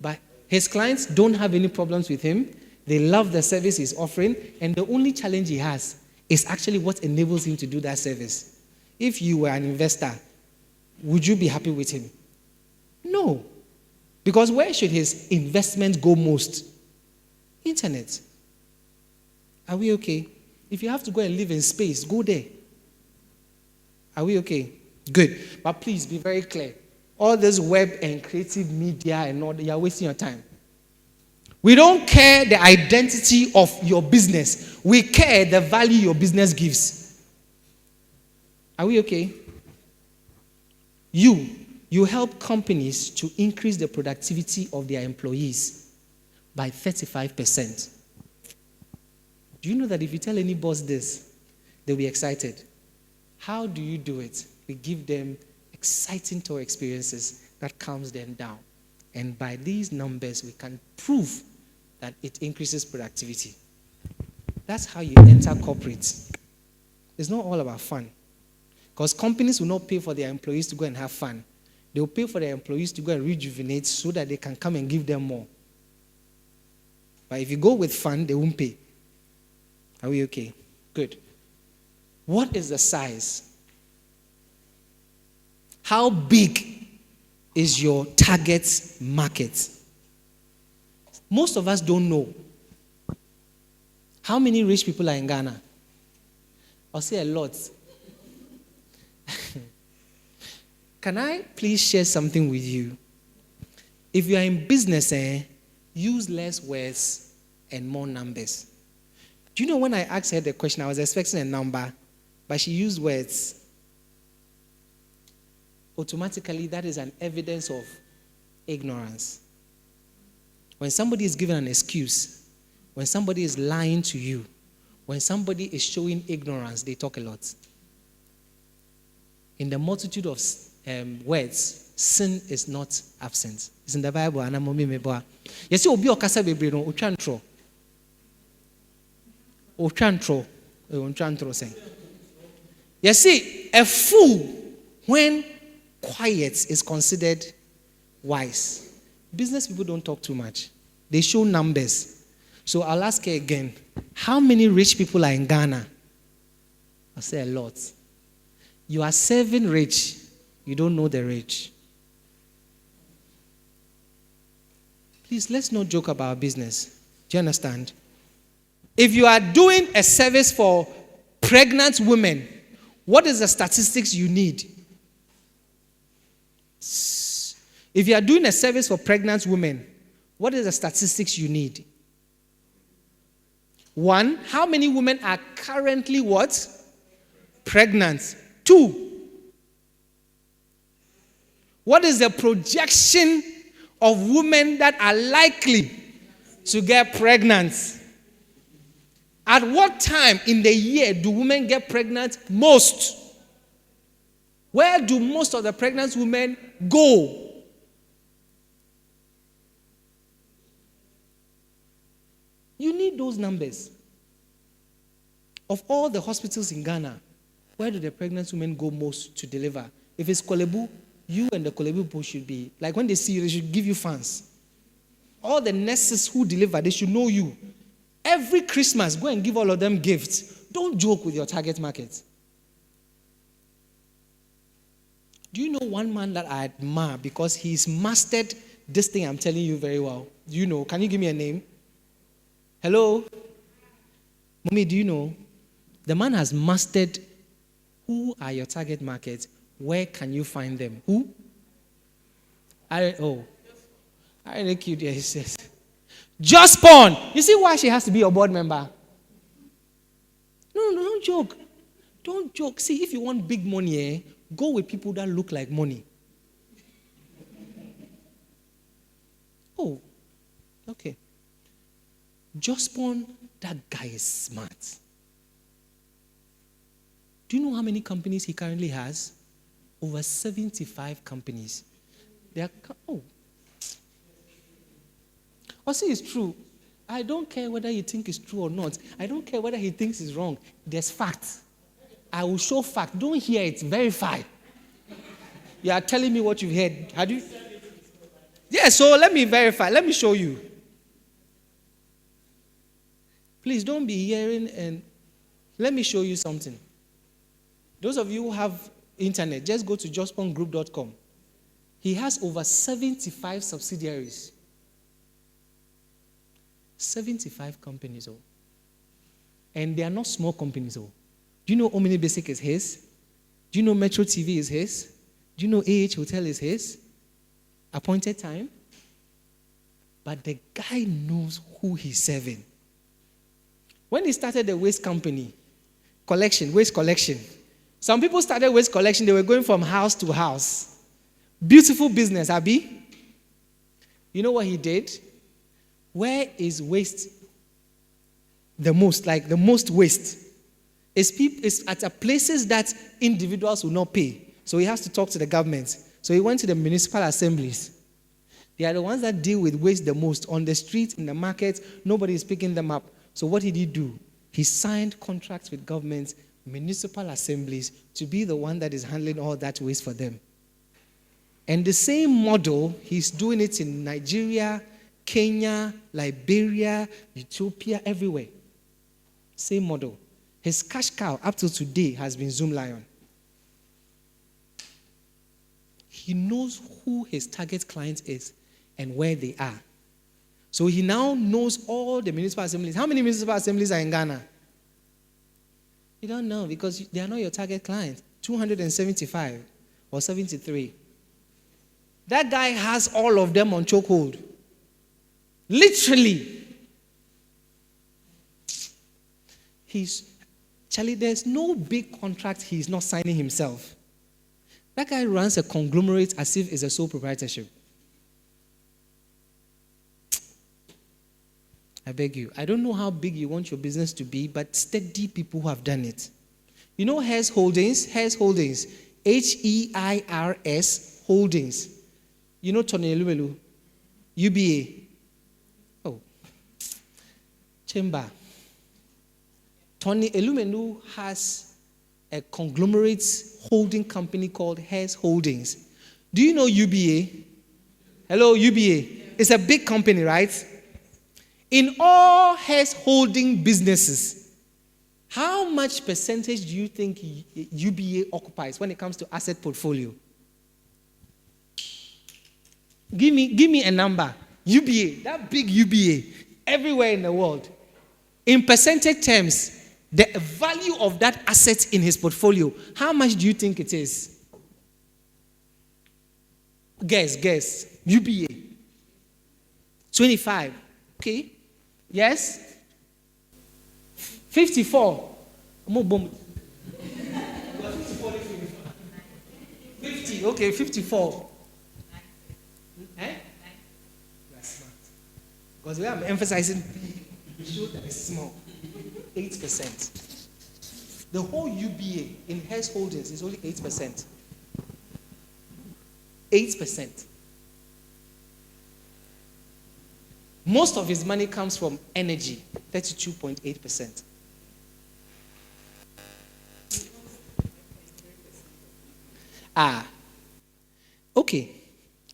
But his clients don't have any problems with him. They love the service he's offering. And the only challenge he has is actually what enables him to do that service. If you were an investor, would you be happy with him? No. Because where should his investment go most? Internet. Are we okay? If you have to go and live in space, go there. Are we okay? Good. But please be very clear. All this web and creative media and all that, you're wasting your time. We don't care the identity of your business. We care the value your business gives. Are we okay? You help companies to increase the productivity of their employees by 35%. Do you know that if you tell any boss this, they'll be excited? How do you do it? We give them exciting tour experiences that calms them down. And by these numbers, we can prove that it increases productivity. That's how you enter corporate. It's not all about fun. Because companies will not pay for their employees to go and have fun. They will pay for their employees to go and rejuvenate so that they can come and give them more. But if you go with fun, they won't pay. Are we okay? Good. What is the size? How big is your target market? Most of us don't know. How many rich people are in Ghana? I'll say a lot. Can I please share something with you? If you are in business, use less words and more numbers. Do you know when I asked her the question, I was expecting a number, but she used words. Automatically, that is an evidence of ignorance. When somebody is given an excuse, when somebody is lying to you, when somebody is showing ignorance, they talk a lot. In the multitude of words, sin is not absent. It's in the Bible. You see, obi okasa bebre no otwantro. Otwantro saying. You see, a fool when quiet is considered wise. Business people don't talk too much. They show numbers. So I'll ask her again, how many rich people are in Ghana? I'll say a lot. You are serving rich. You don't know the rich. Please, let's not joke about business. Do you understand? If you are doing a service for pregnant women, what is the statistics you need? If you are doing a service for pregnant women, what is the statistics you need? 1, how many women are currently what? Pregnant. 2, what is the projection of women that are likely to get pregnant? At what time in the year do women get pregnant most? Where do most of the pregnant women go? You need those numbers. Of all the hospitals in Ghana, where do the pregnant women go most to deliver? If it's Kolebu, you and the Kolebu people should be, like when they see you, they should give you fans. All the nurses who deliver, they should know you. Every Christmas, go and give all of them gifts. Don't joke with your target market. Do you know one man that I admire because he's mastered this thing I'm telling you very well? Do you know? Can you give me a name? Hello? Mommy, do you know? The man has mastered who are your target markets. Where can you find them? Who? I really cute. Yeah, he says. Just Pawn. You see why she has to be your board member? No, don't joke. Don't joke. See, if you want big money, go with people that look like money. Oh, okay. Just Pawn, that guy is smart. Do you know how many companies he currently has? Over 75 companies. They are, see, it's true. I don't care whether you think it's true or not. I don't care whether he thinks it's wrong. There's fact. I will show fact. Don't hear it. Verify. You are telling me what you've heard. Had you? Yeah, so let me verify. Let me show you. Please don't be hearing and let me show you something. Those of you who have internet, just go to justpongroup.com. He has over 75 subsidiaries. 75 companies. And they are not small companies. Do you know Omni Basic is his? Do you know Metro TV is his? Do you know AH Hotel is his? Appointed Time? But the guy knows who he's serving. When he started the waste company, waste collection, some people started waste collection, they were going from house to house. Beautiful business, Abi. You know what he did? Where is waste the most? Like the most waste? It's at places that individuals will not pay. So he has to talk to the government. So he went to the municipal assemblies. They are the ones that deal with waste the most. On the street, in the market, nobody is picking them up. So what did he do? He signed contracts with governments, municipal assemblies, to be the one that is handling all that waste for them. And the same model, he's doing it in Nigeria, Kenya, Liberia, Ethiopia, everywhere. Same model. His cash cow up to today has been Zoom Lion. He knows who his target client is and where they are. So he now knows all the municipal assemblies. How many municipal assemblies are in Ghana? You don't know because they are not your target client. 275 or 73. That guy has all of them on chokehold. Literally. Charlie, there's no big contract he's not signing himself. That guy runs a conglomerate as if it's a sole proprietorship. I beg you. I don't know how big you want your business to be, but steady people who have done it. You know Heirs Holdings? Heirs Holdings. Heirs Holdings. You know Tony Elumelu? UBA. Oh. Chamber. Tony Elumelu has a conglomerate holding company called Heirs Holdings. Do you know UBA? Hello, UBA. It's a big company, right? In all Heirs Holding businesses, how much percentage do you think UBA occupies when it comes to asset portfolio? Give me a number. UBA, that big UBA, everywhere in the world. In percentage terms, the value of that asset in his portfolio, how much do you think it is? Guess. UBA. 25. Okay. Yes? 54. 50. Okay, 54. Eh? That's smart. Because we are emphasizing big, show that it's small. 8%. The whole UBA in Heirs Holdings is only 8%. 8%. Most of his money comes from energy, 32.8%. Okay.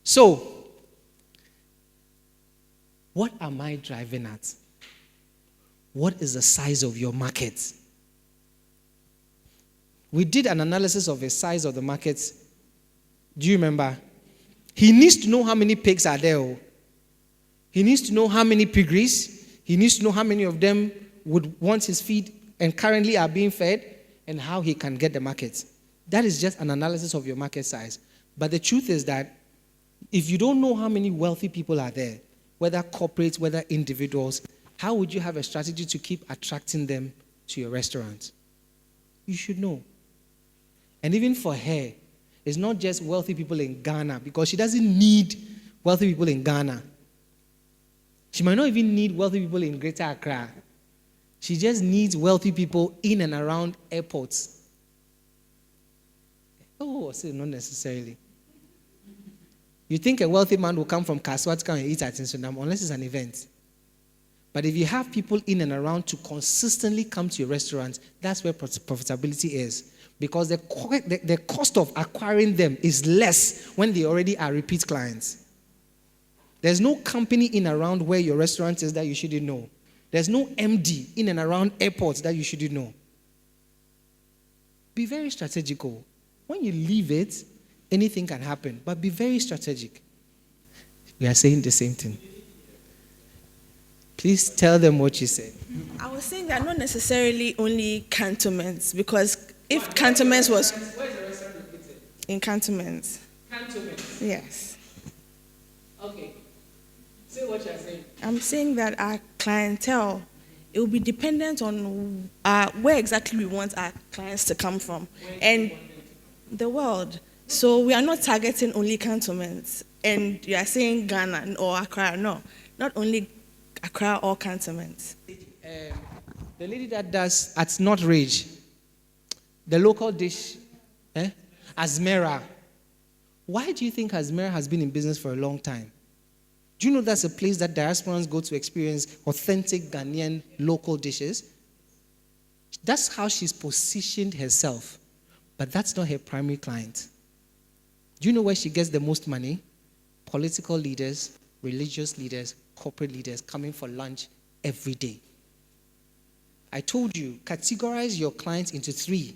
So, what am I driving at? What is the size of your market? We did an analysis of the size of the market. Do you remember? He needs to know how many pigs are there. He needs to know how many piggeries. He needs to know how many of them would want his feed and currently are being fed, and how he can get the market. That is just an analysis of your market size. But the truth is that if you don't know how many wealthy people are there, whether corporates, whether individuals, how would you have a strategy to keep attracting them to your restaurant? You should know. And even for her, it's not just wealthy people in Ghana, because she doesn't need wealthy people in Ghana. She might not even need wealthy people in Greater Accra. She just needs wealthy people in and around airports. Oh, so not necessarily. You think a wealthy man will come from Kaswa to come and eat at Insunam unless it's an event. But if you have people in and around to consistently come to your restaurant, that's where profitability is. Because the cost of acquiring them is less when they already are repeat clients. There's no company in and around where your restaurant is that you shouldn't know. There's no MD in and around airports that you shouldn't know. Be very strategical. When you leave it, anything can happen. But be very strategic. We are saying the same thing. Please tell them what you said. I was saying that not necessarily only cantonments, because if cantonments was... Where is the restaurant located? In cantonments. Cantonments. Yes. Okay. Say what you're saying. I'm saying that our clientele, it will be dependent on where exactly we want our clients to come from and the world. So we are not targeting only cantonments. And you are saying Ghana or Accra. No, not only Accra or cantonments. The lady that does at North Ridge, the local dish, Azmera. Why do you think Azmera has been in business for a long time? Do you know that's a place that diasporans go to experience authentic Ghanaian local dishes? That's how she's positioned herself. But that's not her primary client. Do you know where she gets the most money? Political leaders, religious leaders, corporate leaders coming for lunch every day. I told you, categorize your clients into 3.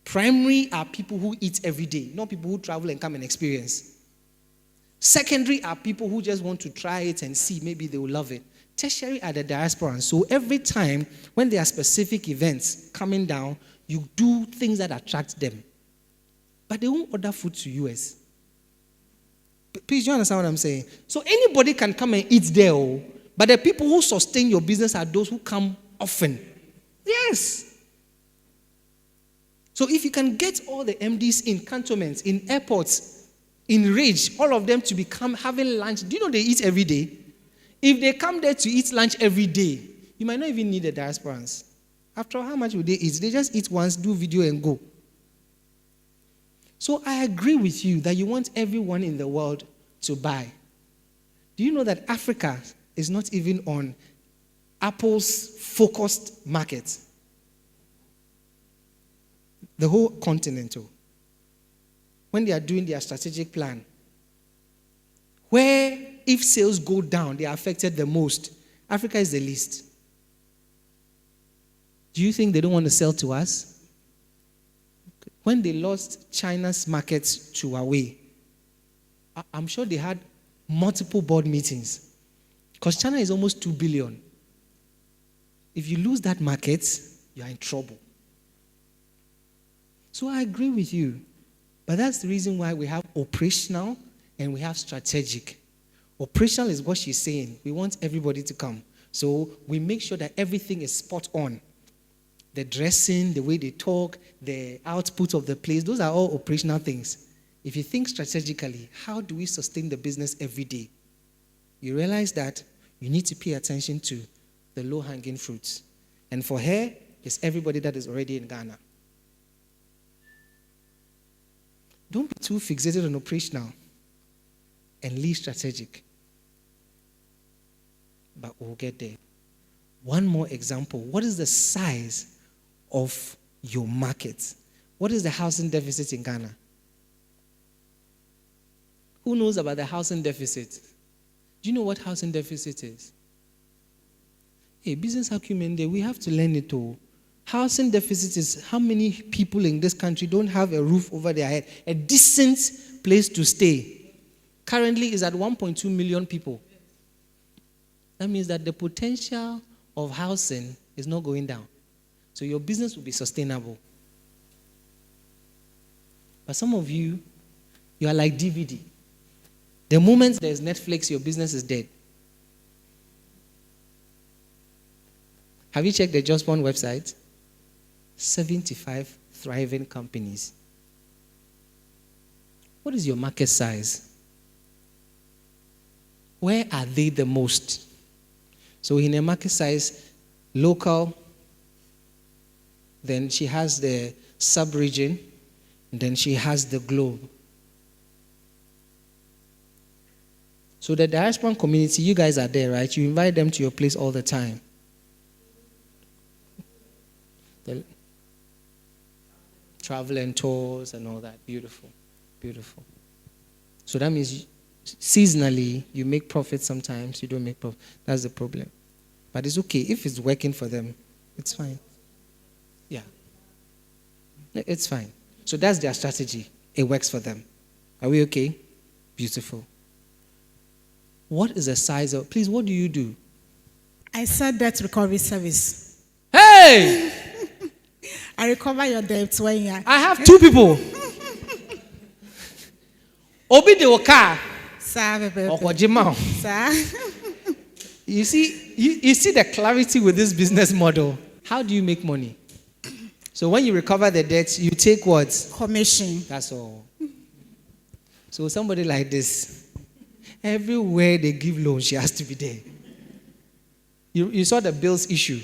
Primary are people who eat every day, not people who travel and come and experience. Secondary are people who just want to try it and see, maybe they will love it. Tertiary are the diasporans. So every time when there are specific events coming down, you do things that attract them. But they won't order food to US. Please, you understand what I'm saying? So anybody can come and eat there, but the people who sustain your business are those who come often. Yes. So if you can get all the MDs in cantonments, in airports, in Rage, all of them to become having lunch. Do you know they eat every day? If they come there to eat lunch every day, you might not even need the diasporans. After all, how much would they eat? They just eat once, do video and go. So I agree with you that you want everyone in the world to buy. Do you know that Africa is not even on Apple's focused market? The whole continent. When they are doing their strategic plan, where if sales go down, they are affected the most. Africa is the least. Do you think they don't want to sell to us? When they lost China's markets to Huawei, I'm sure they had multiple board meetings. Because China is almost 2 billion. If you lose that market, you are in trouble. So I agree with you. But that's the reason why we have operational and we have strategic. Operational is what she's saying. We want everybody to come. So we make sure that everything is spot on. The dressing, the way they talk, the output of the place, those are all operational things. If you think strategically, how do we sustain the business every day? You realize that you need to pay attention to the low-hanging fruits. And for her, it's everybody that is already in Ghana. Don't be too fixated on operational and leave strategic. But we'll get there. One more example. What is the size of your market? What is the housing deficit in Ghana? Who knows about the housing deficit? Do you know what housing deficit is? Hey, business acumen day, we have to learn it all. Housing deficit is how many people in this country don't have a roof over their head, a decent place to stay. Currently is at 1.2 million people. That means that the potential of housing is not going down. So your business will be sustainable. But some of you, you are like DVD. The moment there's Netflix, your business is dead. Have you checked the Just One website? 75 thriving companies. What is your market size? Where are they the most? So in a market size, local, then she has the sub-region, and then she has the globe. So the diaspora community, you guys are there, right? You invite them to your place all the time. The travel and tours and all that. Beautiful. Beautiful. So that means seasonally, you make profit sometimes, you don't make profit. That's the problem. But it's okay. If it's working for them, it's fine. Yeah. It's fine. So that's their strategy. It works for them. Are we okay? Beautiful. What is the size of... Please, what do you do? I sell debt recovery service. Hey! I recover your debts when you are... I have two people. Obi de Oka. Sir. You see the clarity with this business model. How do you make money? So when you recover the debts, you take what? Commission. That's all. So somebody like this, everywhere they give loan, she has to be there. You saw the bills issue.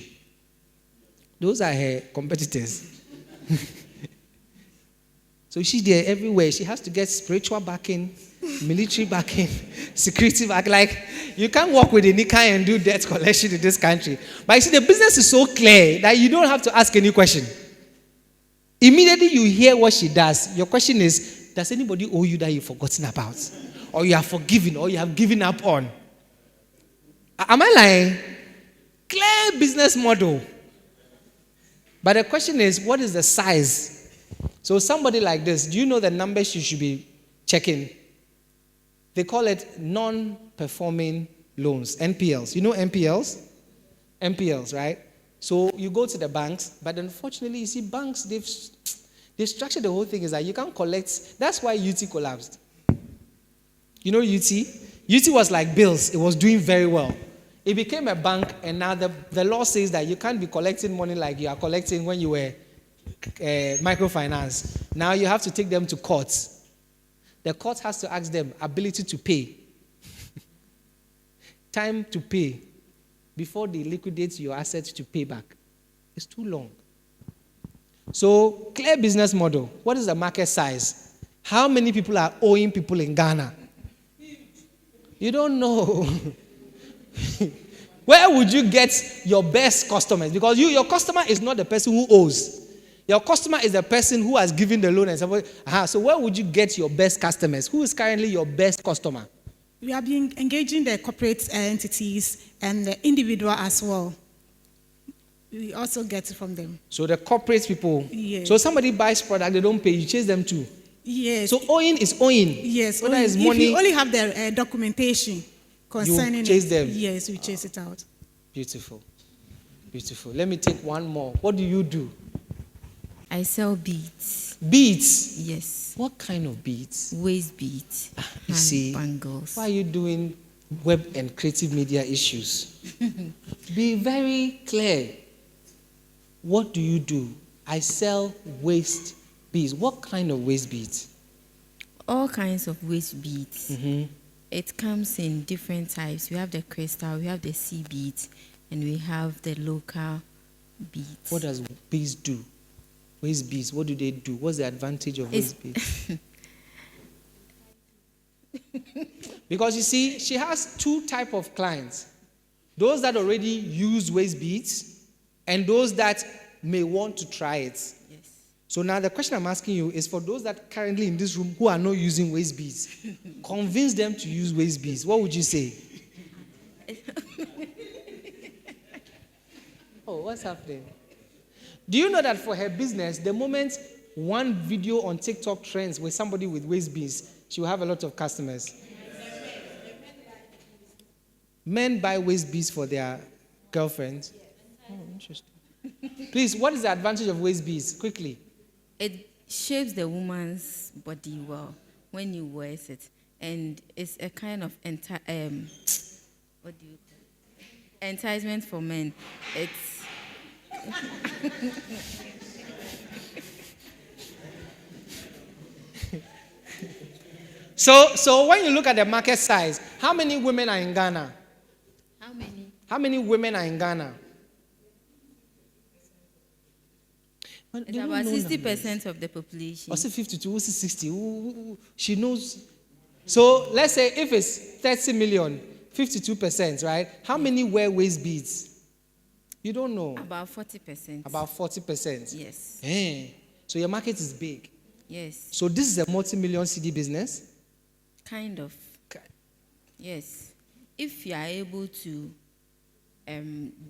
Those are her competitors. So she's there everywhere. She has to get spiritual backing, military backing, security backing. Like, you can't walk with a Nika and do debt collection in this country. But you see, the business is so clear that you don't have to ask any question. Immediately you hear what she does, your question is, does anybody owe you that you've forgotten about? Or you are forgiven, or you have given up on? Am I lying? Clear business model. But the question is, what is the size? So somebody like this, do you know the numbers you should be checking? They call it non-performing loans, NPLs. You know NPLs? NPLs, right? So you go to the banks, but unfortunately, you see, banks, they've structured the whole thing is that you can't collect. That's why UT collapsed. You know UT? UT was like bills. It was doing very well. It became a bank, and now the law says that you can't be collecting money like you are collecting when you were microfinance. Now you have to take them to court. The court has to ask them ability to pay, time to pay, before they liquidate your assets to pay back. It's too long. So, clear business model. What is the market size? How many people are owing people in Ghana? You don't know. Where would you get your best customers? Because your customer is not the person who owes. Your customer is the person who has given the loan and somebody. So where would you get your best customers? Who is currently your best customer? We have been engaging the corporate entities and the individual as well. We also get it from them. So the corporate people. Yes. So somebody buys product, they don't pay, you chase them too. Yes. So owing is owing. Yes. Whether it's If money, you only have the documentation concerning you chase it, them. yes, we chase it out. Beautiful. Beautiful. Let me take one more. What do you do? I sell beads. Beads? Yes. What kind of beads? Waist beads. You see, bangles. why are you doing web and creative media issues? Be very clear. What do you do? I sell waist beads. What kind of waist beads? All kinds of waist beads. Mm-hmm. It comes in different types. We have the crystal, we have the sea beads, and we have the local beads. What does beads do? Waist beads, what do they do? What's the advantage of waist beads? Because you see, she has two types of clients. Those that already use waist beads and those that may want to try it. Yes. So now the question I'm asking you is for those that currently in this room who are not using waist beads, convince them to use waist beads. What would you say? Oh, what's happening? Do you know that for her business, the moment one video on TikTok trends with somebody with waist beads, she will have a lot of customers? Men buy waist beads for their girlfriends. Oh, interesting. Please, what is the advantage of waist beads? Quickly. It shapes the woman's body well when you wear it, and it's a kind of what do you call it? Enticement for men. It's So when you look at the market size, how many women are in Ghana? how many? How many women are in Ghana? It's about 60% of the population. Or say 52, who's 60? She knows. So let's say if it's 30 million, 52%, right? How many wear waist beads? You don't know. About 40%. About 40%. Yes. So your market is big. Yes. So this is a multi-million CD business? Kind of. Okay. Yes. If you are able to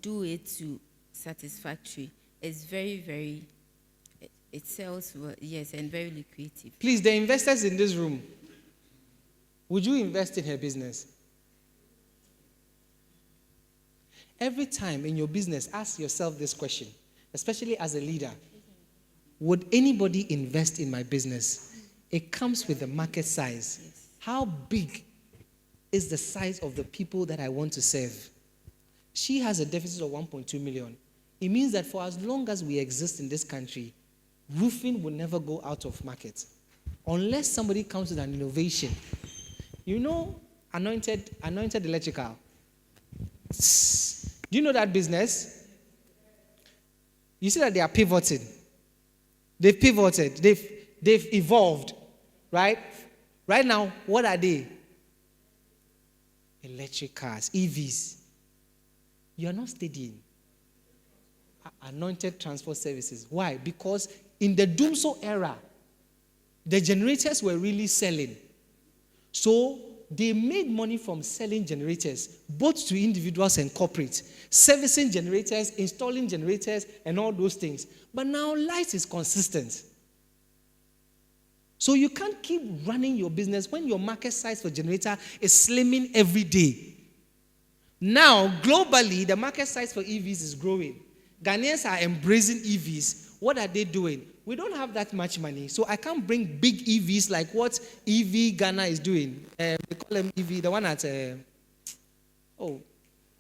do it to satisfactory, it's very, very, it sells well, yes, and very lucrative. Please, the investors in this room, would you invest in her business? Every time in your business, ask yourself this question, especially as a leader. Would anybody invest in my business? It comes with the market size. Yes. How big is the size of the people that I want to serve? She has a deficit of 1.2 million. It means that for as long as we exist in this country, roofing will never go out of market unless somebody comes with an innovation. You know, anointed electrical. Do you know that business? You see that they are pivoting. They've pivoted. They've evolved, right? Right now, what are they? Electric cars, EVs. You are not studying. Anointed transport services. Why? Because in the Doomso era, the generators were really selling. So they made money from selling generators, both to individuals and corporate, servicing generators, installing generators, and all those things. But now light is consistent. So you can't keep running your business when your market size for generator is slimming every day. Now, globally, the market size for EVs is growing. Ghanaians are embracing EVs. What are they doing? We don't have that much money, so I can't bring big EVs like what EV Ghana is doing. They call them EV, the one at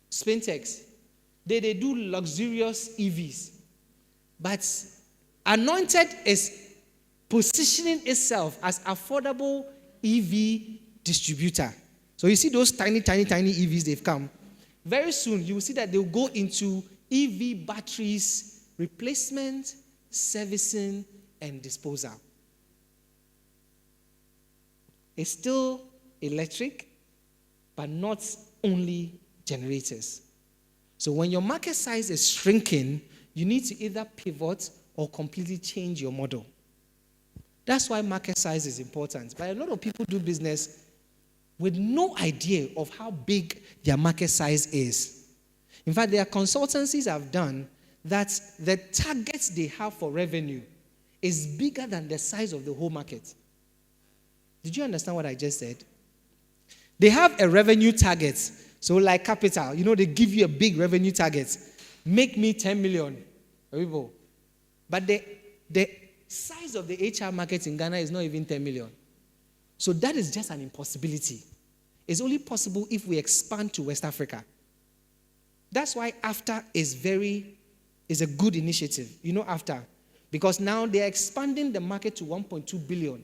Spintex. They do luxurious EVs. But Anointed is positioning itself as affordable EV distributor. So you see those tiny EVs they've come. Very soon you will see that they'll go into EV batteries, replacement, servicing, and disposal. It's still electric, but not only generators. So when your market size is shrinking, you need to either pivot or completely change your model. That's why market size is important. But a lot of people do business with no idea of how big their market size is. In fact, there are consultancies I've done that the targets they have for revenue is bigger than the size of the whole market. Did you understand what I just said? They have a revenue target. So like Capital, they give you a big revenue target. Make me 10 million. But the size of the HR market in Ghana is not even 10 million. So that is just an impossibility. It's only possible if we expand to West Africa. That's why AFTA is a good initiative. AFTA. Because now they're expanding the market to 1.2 billion.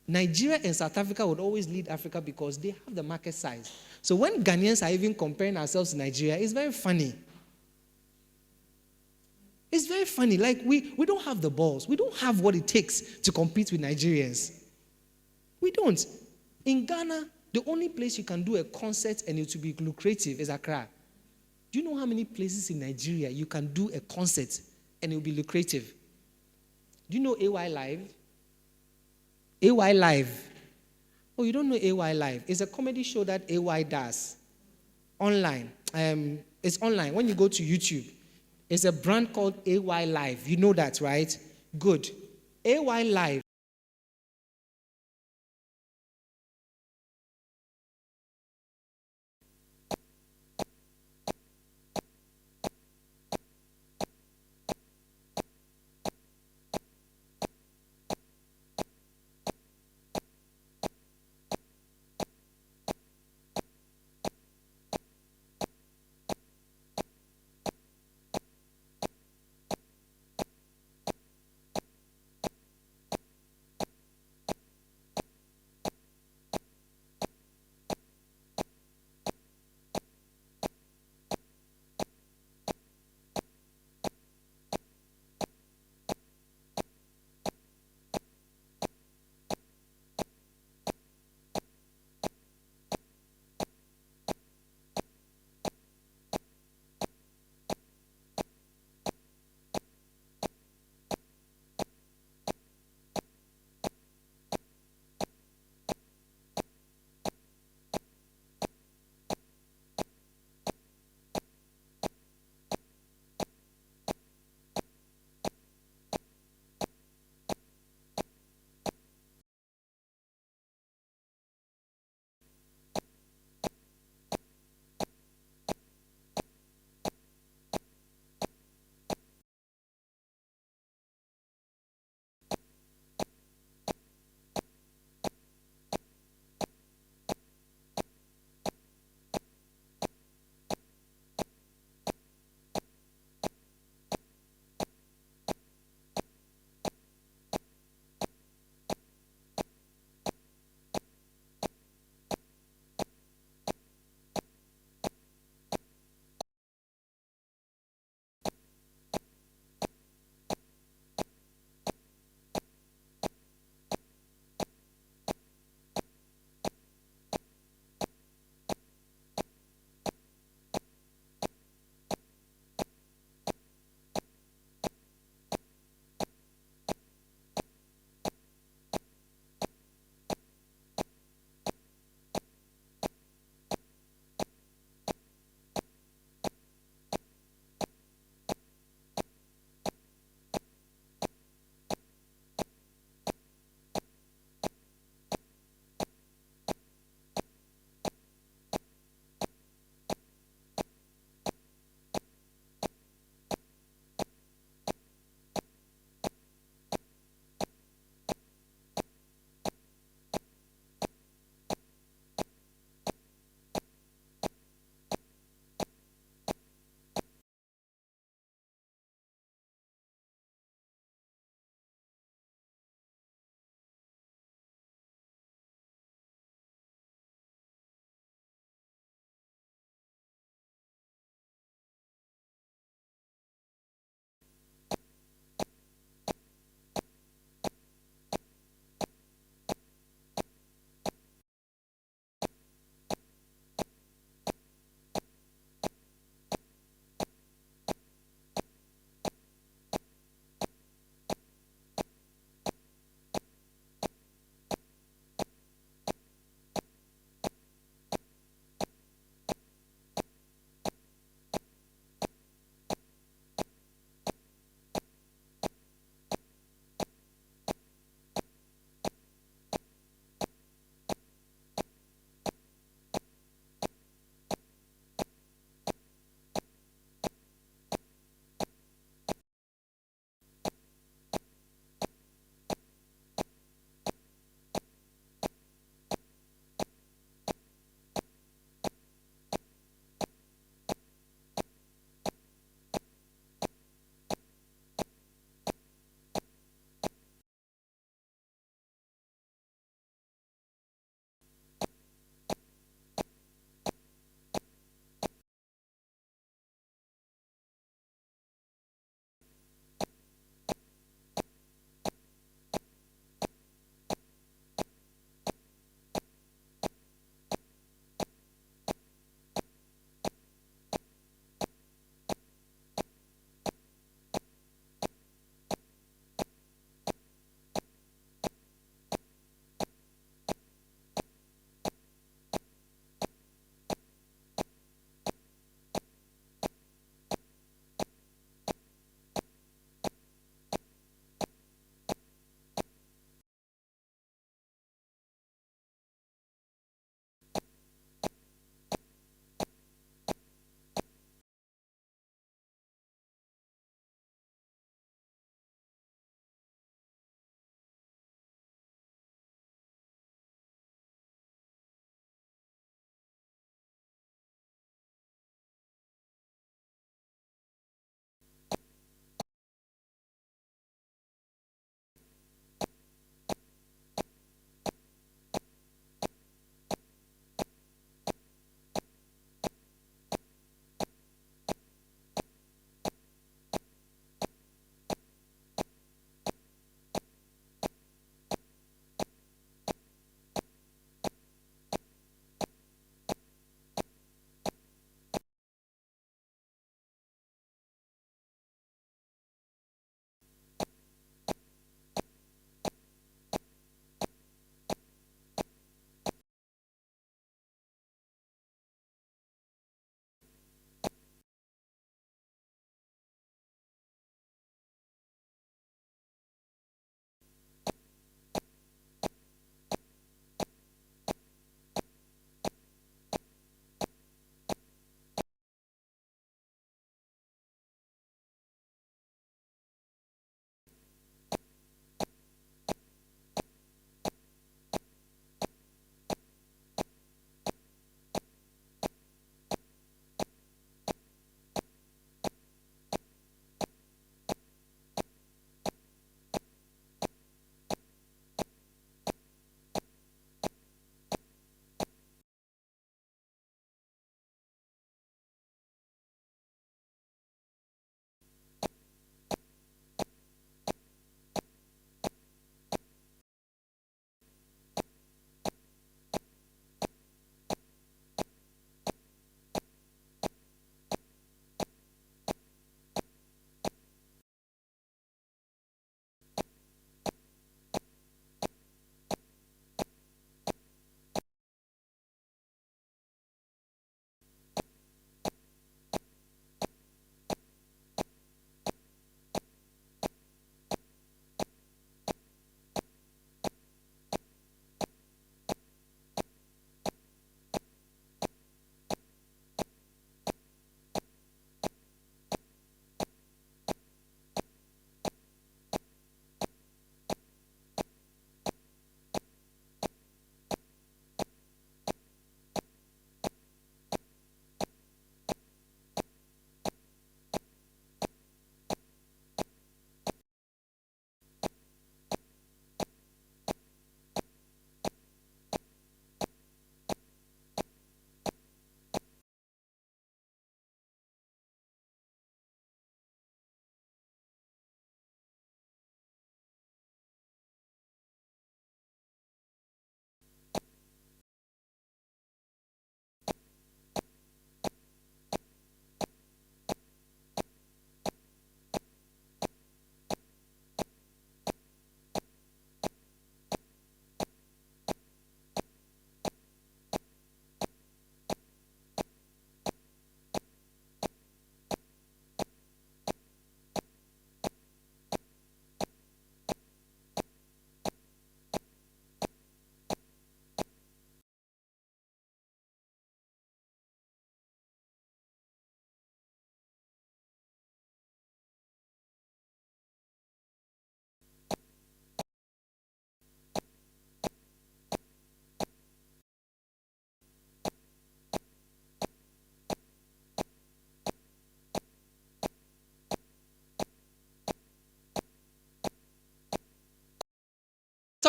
Nigeria and South Africa would always lead Africa because they have the market size. So when Ghanaians are even comparing ourselves to Nigeria, it's very funny. It's very funny. Like, we don't have the balls. We don't have what it takes to compete with Nigerians. We don't. In Ghana, the only place you can do a concert and it will be lucrative is Accra. Do you know how many places in Nigeria you can do a concert and it will be lucrative? Do you know AY Live? AY Live. Oh, you don't know AY Live? It's a comedy show that AY does. Online. It's online. When you go to YouTube, it's a brand called AY Live. You know that, right? Good. AY Live.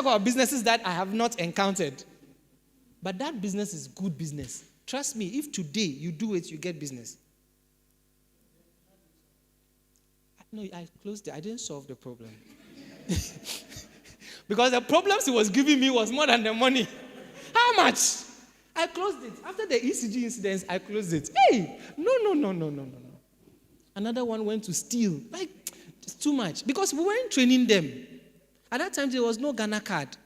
talk about businesses that I have not encountered. But that business is good business. Trust me, if today you do it, you get business. No, I closed it. I didn't solve the problem. Because the problems he was giving me was more than the money. How much? I closed it. After the ECG incidents, I closed it. Hey, no. Another one went to steal. Like, it's too much. Because we weren't training them. At that time, there was no Ghana card.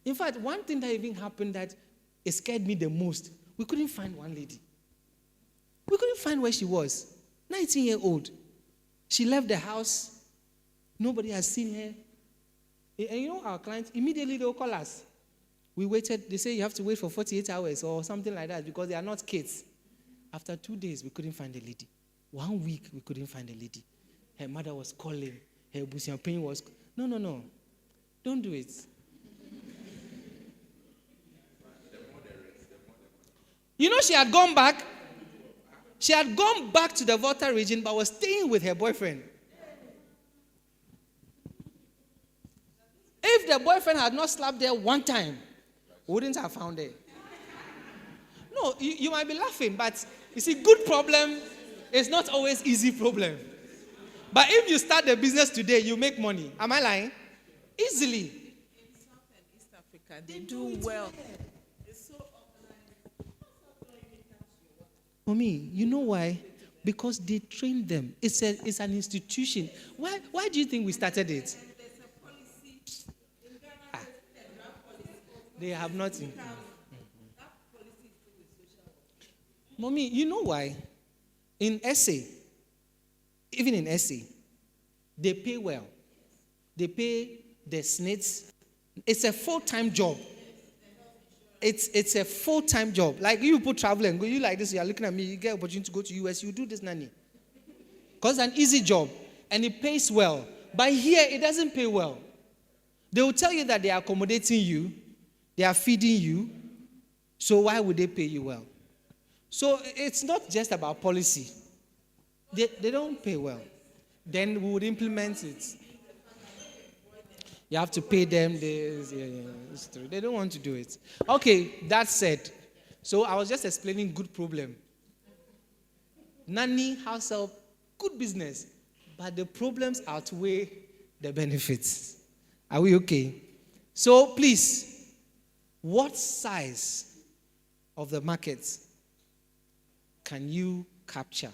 In fact, one thing that even happened that it scared me the most, we couldn't find one lady. We couldn't find where she was. 19-year-old. She left the house. Nobody has seen her. And you know our clients, immediately they'll call us. We waited. They say you have to wait for 48 hours or something like that because they are not kids. After 2 days, we couldn't find a lady. 1 week, we couldn't find a lady. Her mother was calling. Her busian pain was... No. Don't do it. You know, she had gone back. She had gone back to the Volta region, but was staying with her boyfriend. If the boyfriend had not slapped her one time, we wouldn't have found her. No, you might be laughing, but you see, good problem is not always easy problem. But if you start the business today, you make money. Am I lying? Easily. In South and East Africa, they do well. It's so organized. Mommy, you know why? Because they train them. It's an institution. Why do you think we started it? They have not. Mommy, you know why? In SA, even in SA, they pay well. They pay the SNITs. It's a full-time job. It's a full-time job. Like you people travel and go, you like this, you are looking at me, you get opportunity to go to US, you do this nanny. Because it's an easy job and it pays well. But here, it doesn't pay well. They will tell you that they are accommodating you, they are feeding you, so why would they pay you well? So it's not just about policy. They don't pay well. Then we would implement it. You have to pay them this. It's true. They don't want to do it. Okay, that said. So I was just explaining good problem. Nanny, house help, good business. But the problems outweigh the benefits. Are we okay? So please, what size of the market can you capture?